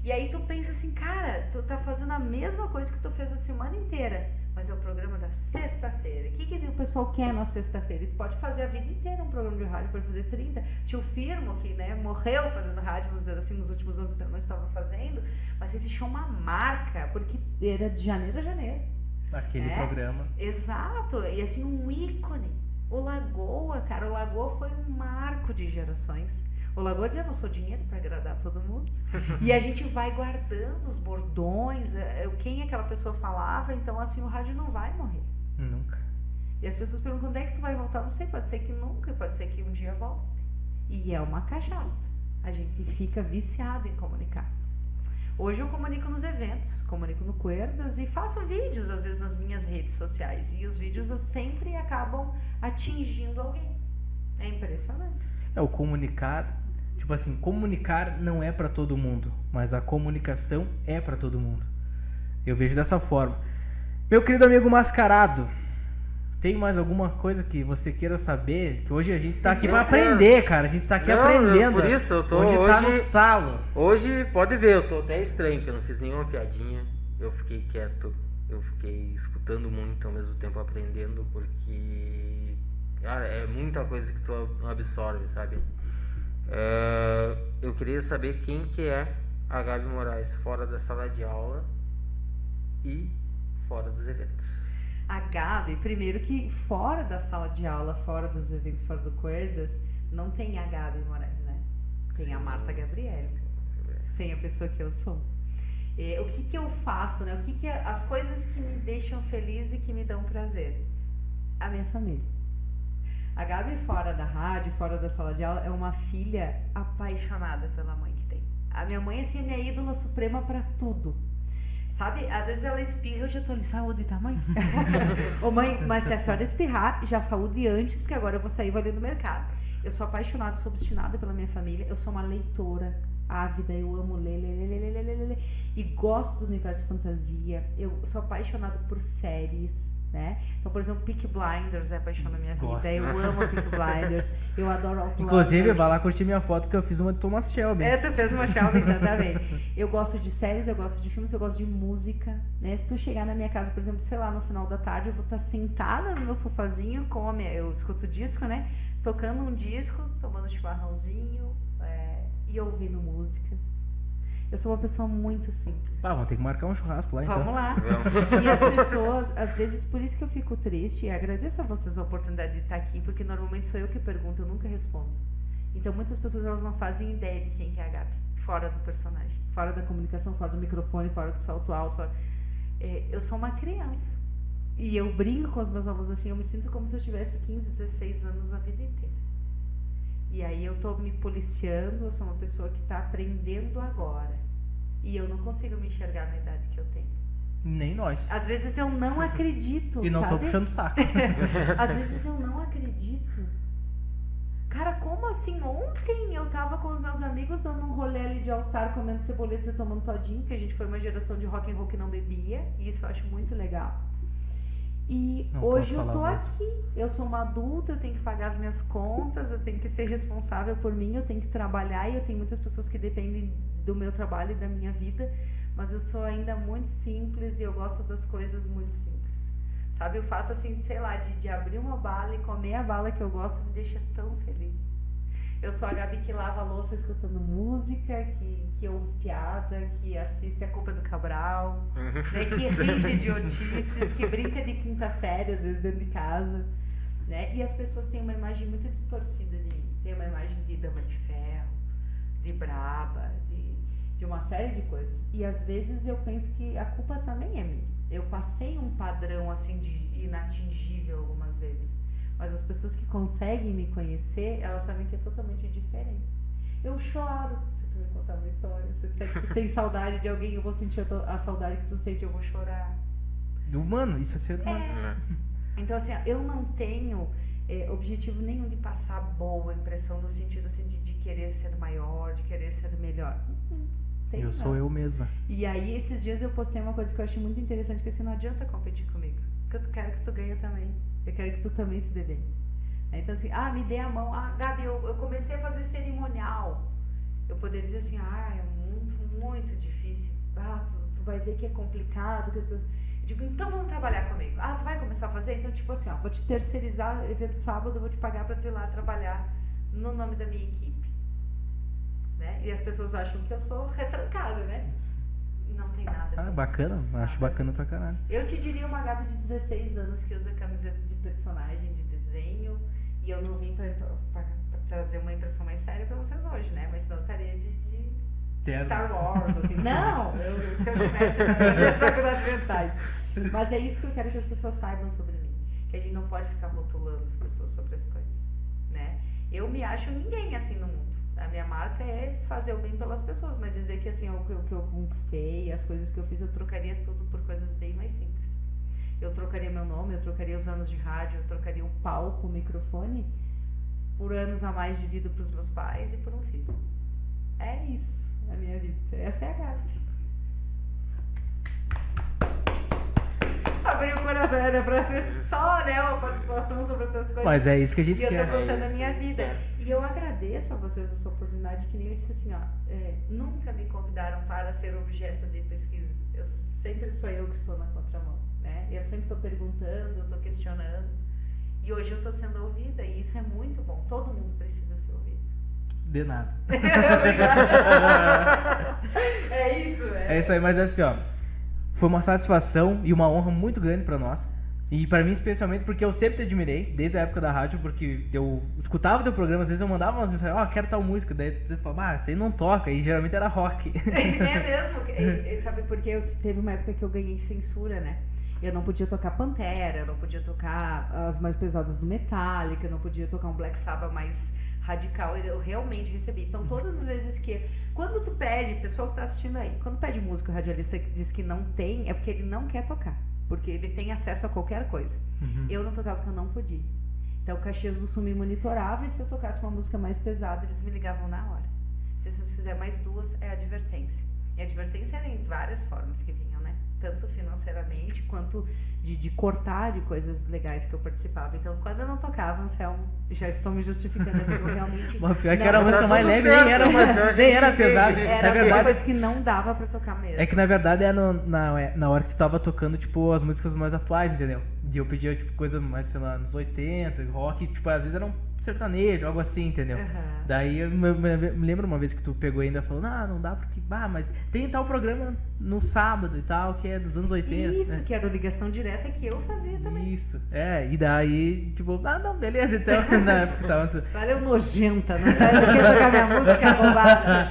E aí tu pensa assim, cara, tu tá fazendo a mesma coisa que tu fez a semana inteira, mas é o programa da sexta-feira. O que o pessoal quer na sexta-feira? E tu pode fazer a vida inteira um programa de rádio, pode fazer 30. Tio Firmo, que né, morreu fazendo rádio, vamos dizer assim, nos últimos anos eu não estava fazendo, mas ele deixou uma marca, porque era de janeiro a janeiro. Aquele programa. Exato, e assim, um ícone. O Lagoa, cara, o Lagoa foi um marco de gerações. O Lagoa dizia, eu não sou dinheiro para agradar todo mundo. E a gente vai guardando os bordões, quem aquela pessoa falava, então assim, o rádio não vai morrer. Nunca. E as pessoas perguntam, quando é que tu vai voltar? Não sei, pode ser que nunca, pode ser que um dia volte. E é uma cachaça. A gente fica viciado em comunicar. Hoje eu comunico nos eventos, comunico no Cuerdas e faço vídeos, às vezes, nas minhas redes sociais. E os vídeos sempre acabam atingindo alguém. É impressionante. O comunicar... Tipo assim, comunicar não é pra todo mundo, mas a comunicação é pra todo mundo. Eu vejo dessa forma. Meu querido amigo Mascarado, tem mais alguma coisa que você queira saber? Que hoje a gente tá aqui pra aprender, cara. A gente tá aqui aprendendo. Por isso, eu tô hoje tá no talo. Hoje, pode ver, eu tô até estranho, que eu não fiz nenhuma piadinha. Eu fiquei quieto, eu fiquei escutando muito, ao mesmo tempo aprendendo, porque... Cara, é muita coisa que tu absorve, sabe? Eu queria saber quem que é a Gabi Moraes fora da sala de aula e fora dos eventos. A Gabi, primeiro que fora da sala de aula, fora dos eventos, fora do Cuerdas, não tem a Gabi Moraes, né? Tem a Marta Gabriele, sem a pessoa que eu sou. O que eu faço, né? As coisas que me deixam feliz e que me dão prazer? A minha família. A Gabi, fora da rádio, fora da sala de aula, é uma filha apaixonada pela mãe que tem. A minha mãe, assim, é minha ídola suprema pra tudo. Sabe? Às vezes ela espirra, eu já tô ali, saúde, tá, mãe? Ô, mãe, mas se a senhora espirrar, já saúde antes, porque agora eu vou sair ali no mercado. Eu sou apaixonada, sou obstinada pela minha família, eu sou uma leitora ávida, eu amo ler. E gosto do universo fantasia, eu sou apaixonada por séries, né? Então, por exemplo, Peaky Blinders é a paixão da minha vida. Gosto. Eu amo Peaky Blinders. Eu adoro Outlander. Inclusive, vai lá curtir minha foto que eu fiz uma de Thomas Shelby. Tu fez uma Shelby, então tá bem. Eu gosto de séries, eu gosto de filmes, eu gosto de música, né? Se tu chegar na minha casa, por exemplo, sei lá, no final da tarde, eu vou estar sentada no meu sofazinho, eu escuto disco, né? Tocando um disco, tomando chimarrãozinho e ouvindo música. Eu sou uma pessoa muito simples. Vamos ter que marcar um churrasco lá, então. Vamos lá. E as pessoas, às vezes, por isso que eu fico triste, e agradeço a vocês a oportunidade de estar aqui, porque normalmente sou eu que pergunto, eu nunca respondo. Então, muitas pessoas, elas não fazem ideia de quem que é a Gabi, fora do personagem, fora da comunicação, fora do microfone, fora do salto alto. Eu sou uma criança. E eu brinco com os meus alunos assim, eu me sinto como se eu tivesse 15, 16 anos a vida inteira. E aí eu tô me policiando, eu sou uma pessoa que tá aprendendo agora. E eu não consigo me enxergar na idade que eu tenho. Nem nós. Às vezes eu não acredito, E não sabe? tô puxando saco. Às vezes eu não acredito. Cara, como assim? Ontem eu tava com os meus amigos dando um rolê ali de All-Star, comendo ceboletas e tomando todinho, porque a gente foi uma geração de rock and roll que não bebia. E isso eu acho muito legal. E Não hoje posso eu tô falar mesmo. aqui, eu sou uma adulta, eu tenho que pagar as minhas contas, eu tenho que ser responsável por mim, eu tenho que trabalhar e eu tenho muitas pessoas que dependem do meu trabalho e da minha vida, mas eu sou ainda muito simples e eu gosto das coisas muito simples. Sabe, o fato assim, de, sei lá, de abrir uma bala e comer a bala que eu gosto me deixa tão feliz. Eu sou a Gabi que lava a louça escutando música, que ouve piada, que assiste A Culpa é do Cabral, né, que ri de idiotices, que brinca de quinta série, às vezes, dentro de casa. Né? E as pessoas têm uma imagem muito distorcida de mim. Tem uma imagem de dama de ferro, de braba, de uma série de coisas. E às vezes eu penso que a culpa também é minha. Eu passei um padrão assim de inatingível algumas vezes. Mas as pessoas que conseguem me conhecer, elas sabem que é totalmente diferente. Eu choro se tu me contar uma história. Se tu disser que tu tem saudade de alguém, eu vou sentir a saudade que tu sente, eu vou chorar. Mano, isso é ser humano. Então assim, eu não tenho objetivo nenhum de passar boa impressão no sentido assim de querer ser maior, de querer ser melhor. Eu sou eu mesma. E aí esses dias eu postei uma coisa que eu achei muito interessante, que assim, não adianta competir comigo, porque eu quero que tu ganhe também, eu quero que tu também se dê bem. Então assim, me dê a mão, Gabi, eu comecei a fazer cerimonial, eu poderia dizer assim, é muito, muito difícil, tu vai ver que é complicado, que as pessoas... Eu digo, então vamos trabalhar comigo. Tu vai começar a fazer? Então tipo assim, vou te terceirizar, evento sábado, eu vou te pagar pra tu ir lá trabalhar no nome da minha equipe. Né? E as pessoas acham que eu sou retrancada, né? Não tem nada. Bacana, acho bacana pra caralho. Eu te diria uma Gabi de 16 anos que usa camiseta de personagem, de desenho, e eu não vim pra trazer uma impressão mais séria pra vocês hoje, né? Mas senão eu estaria de Star Wars, assim. Não! Se eu tivesse, eu ia só pelas mentais. Mas é isso que eu quero que as pessoas saibam sobre mim. Que a gente não pode ficar rotulando as pessoas sobre as coisas, né? Eu me acho ninguém assim no mundo. A minha marca é fazer o bem pelas pessoas, mas dizer que assim, o que eu conquistei, as coisas que eu fiz, eu trocaria tudo por coisas bem mais simples. Eu trocaria meu nome, eu trocaria os anos de rádio, eu trocaria o palco, o microfone, por anos a mais de vida para os meus pais e por um filho. É isso, a minha vida. Essa é a Gabi. Abrir o coração, era pra ser só, né, uma participação sobre outras coisas. Mas é isso que a gente quer. E eu tô quer. contando a minha vida. E eu agradeço a vocês essa oportunidade, que nem eu disse assim, nunca me convidaram para ser objeto de pesquisa. Sempre sou eu que estou na contramão, né? Eu sempre estou perguntando, eu estou questionando. E hoje eu estou sendo ouvida, e isso é muito bom. Todo mundo precisa ser ouvido. De nada. É isso, É isso aí, mas assim, foi uma satisfação e uma honra muito grande pra nós. E pra mim especialmente porque eu sempre te admirei, desde a época da rádio, porque eu escutava o teu programa, às vezes eu mandava umas mensagens, quero tal música, daí vocês falavam, isso aí não toca, e geralmente era rock. É mesmo? Sabe porque teve uma época que eu ganhei censura, né? Eu não podia tocar Pantera, eu não podia tocar as mais pesadas do Metallica, eu não podia tocar um Black Sabbath mais radical, eu realmente recebi. Então todas as vezes quando tu pede, pessoal que tá assistindo aí, quando pede música, o radialista diz que não tem, é porque ele não quer tocar, porque ele tem acesso a qualquer coisa. Eu não tocava porque eu não podia. Então o Caxias do Sul me monitorava, e se eu tocasse uma música mais pesada, eles me ligavam na hora. Então, se você fizer mais duas, é advertência. E a advertência era em várias formas que vinham, né? Tanto financeiramente, quanto de cortar de coisas legais que eu participava. Então, quando eu não tocava, Anselmo, já estou me justificando aqui, eu realmente... Mas pior que era a música mais leve, nem era pesada. Era uma coisa que não dava pra tocar mesmo. É que na verdade é na hora que tu tava tocando, tipo, as músicas mais atuais, entendeu? E eu pedia, tipo, coisa mais, sei lá, nos 80, rock, tipo, às vezes era um sertanejo, algo assim, entendeu? Daí eu me lembro uma vez que tu pegou ainda e falou, não dá porque... mas tem tal programa no sábado e tal, que é dos anos 80. Isso, né? que era ligação direta que eu fazia também. Isso, e daí, tipo, não, beleza, então, na época tava assim. Valeu, nojenta, não quer tocar minha música roubada.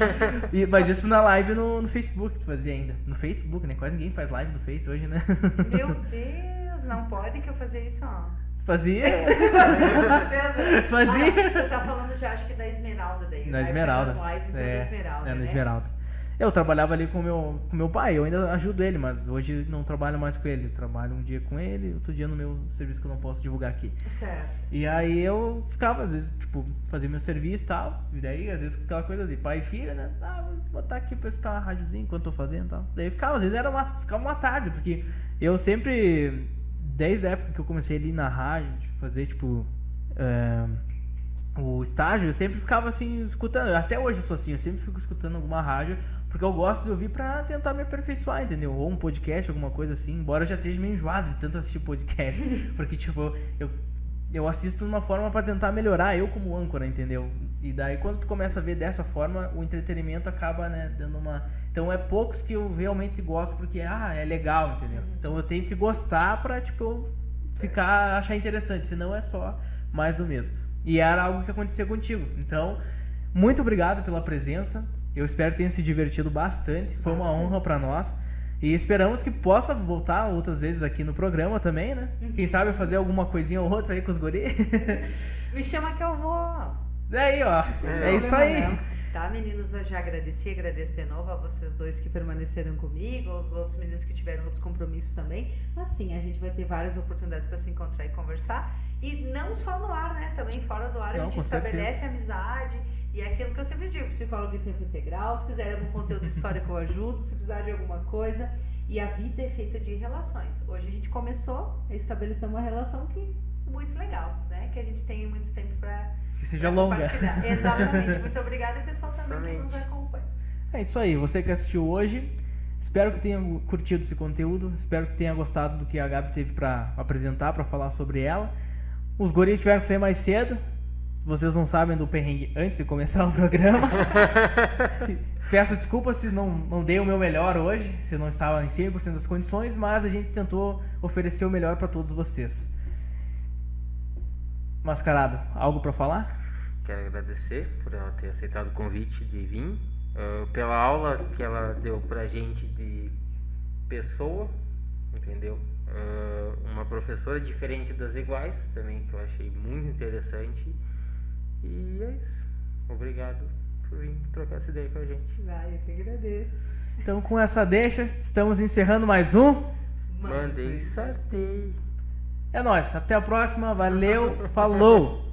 Mas isso na live no Facebook que tu fazia ainda. No Facebook, né? Quase ninguém faz live no Face hoje, né? Meu Deus, não pode que eu fazia isso, Fazia? Fazia? Tu tá falando já, acho que da Esmeralda daí. Na Esmeralda. Das lives da Esmeralda, na Esmeralda. Eu trabalhava ali com meu pai, eu ainda ajudo ele, mas hoje não trabalho mais com ele. Eu trabalho um dia com ele, outro dia no meu serviço que eu não posso divulgar aqui. Certo. E aí eu ficava, às vezes, tipo, fazia meu serviço e tal. E daí, às vezes, aquela coisa de pai e filha, né? Vou botar aqui pra escutar uma rádiozinha enquanto eu tô fazendo e tal. Daí ficava, às vezes ficava uma tarde, porque eu sempre, desde a época que eu comecei ali na rádio, fazer, tipo, o estágio, eu sempre ficava assim, escutando. Até hoje eu sou assim, eu sempre fico escutando alguma rádio, porque eu gosto de ouvir pra tentar me aperfeiçoar, entendeu? Ou um podcast, alguma coisa assim, embora eu já esteja meio enjoado de tanto assistir podcast. Porque, tipo, eu assisto de uma forma pra tentar melhorar eu como âncora, entendeu? E daí quando tu começa a ver dessa forma, o entretenimento acaba, né, dando uma... Então é poucos que eu realmente gosto porque, é legal, entendeu? Então eu tenho que gostar pra, tipo, achar interessante, senão é só mais do mesmo. E era algo que acontecia contigo. Então, muito obrigado pela presença. Eu espero que tenha se divertido bastante. Foi uma honra pra nós. E esperamos que possa voltar outras vezes aqui no programa também, né? Quem sabe fazer alguma coisinha ou outra aí com os guri. Me chama que eu vou. Daí, ó. É isso aí. Tá, meninos, eu já agradeço de novo a vocês dois que permaneceram comigo, aos outros meninos que tiveram outros compromissos também. Mas sim, a gente vai ter várias oportunidades para se encontrar e conversar. E não só no ar, né? Também fora do ar a gente estabelece amizade. E é aquilo que eu sempre digo, psicólogo em tempo integral, se quiser algum conteúdo histórico eu ajudo, se precisar de alguma coisa. E a vida é feita de relações. Hoje a gente começou a estabelecer uma relação que é muito legal, né? Que a gente tem muito tempo para que seja longa. Exatamente. Muito obrigada, pessoal, também que nos acompanha. É isso aí. Você que assistiu hoje, espero que tenha curtido esse conteúdo. Espero que tenha gostado do que a Gabi teve para apresentar, para falar sobre ela. Os guris tiveram que sair mais cedo. Vocês não sabem do perrengue antes de começar o programa. Peço desculpas se não dei o meu melhor hoje, se não estava em 100% das condições, mas a gente tentou oferecer o melhor para todos vocês. Mascarado, algo para falar? Quero agradecer por ela ter aceitado o convite de vir, pela aula que ela deu pra gente de pessoa, entendeu? Uma professora diferente das iguais, também, que eu achei muito interessante. E é isso. Obrigado por vir trocar essa ideia com a gente. Eu que agradeço. Então, com essa deixa, estamos encerrando mais um Mandei sorteio. É nóis, até a próxima, valeu, falou!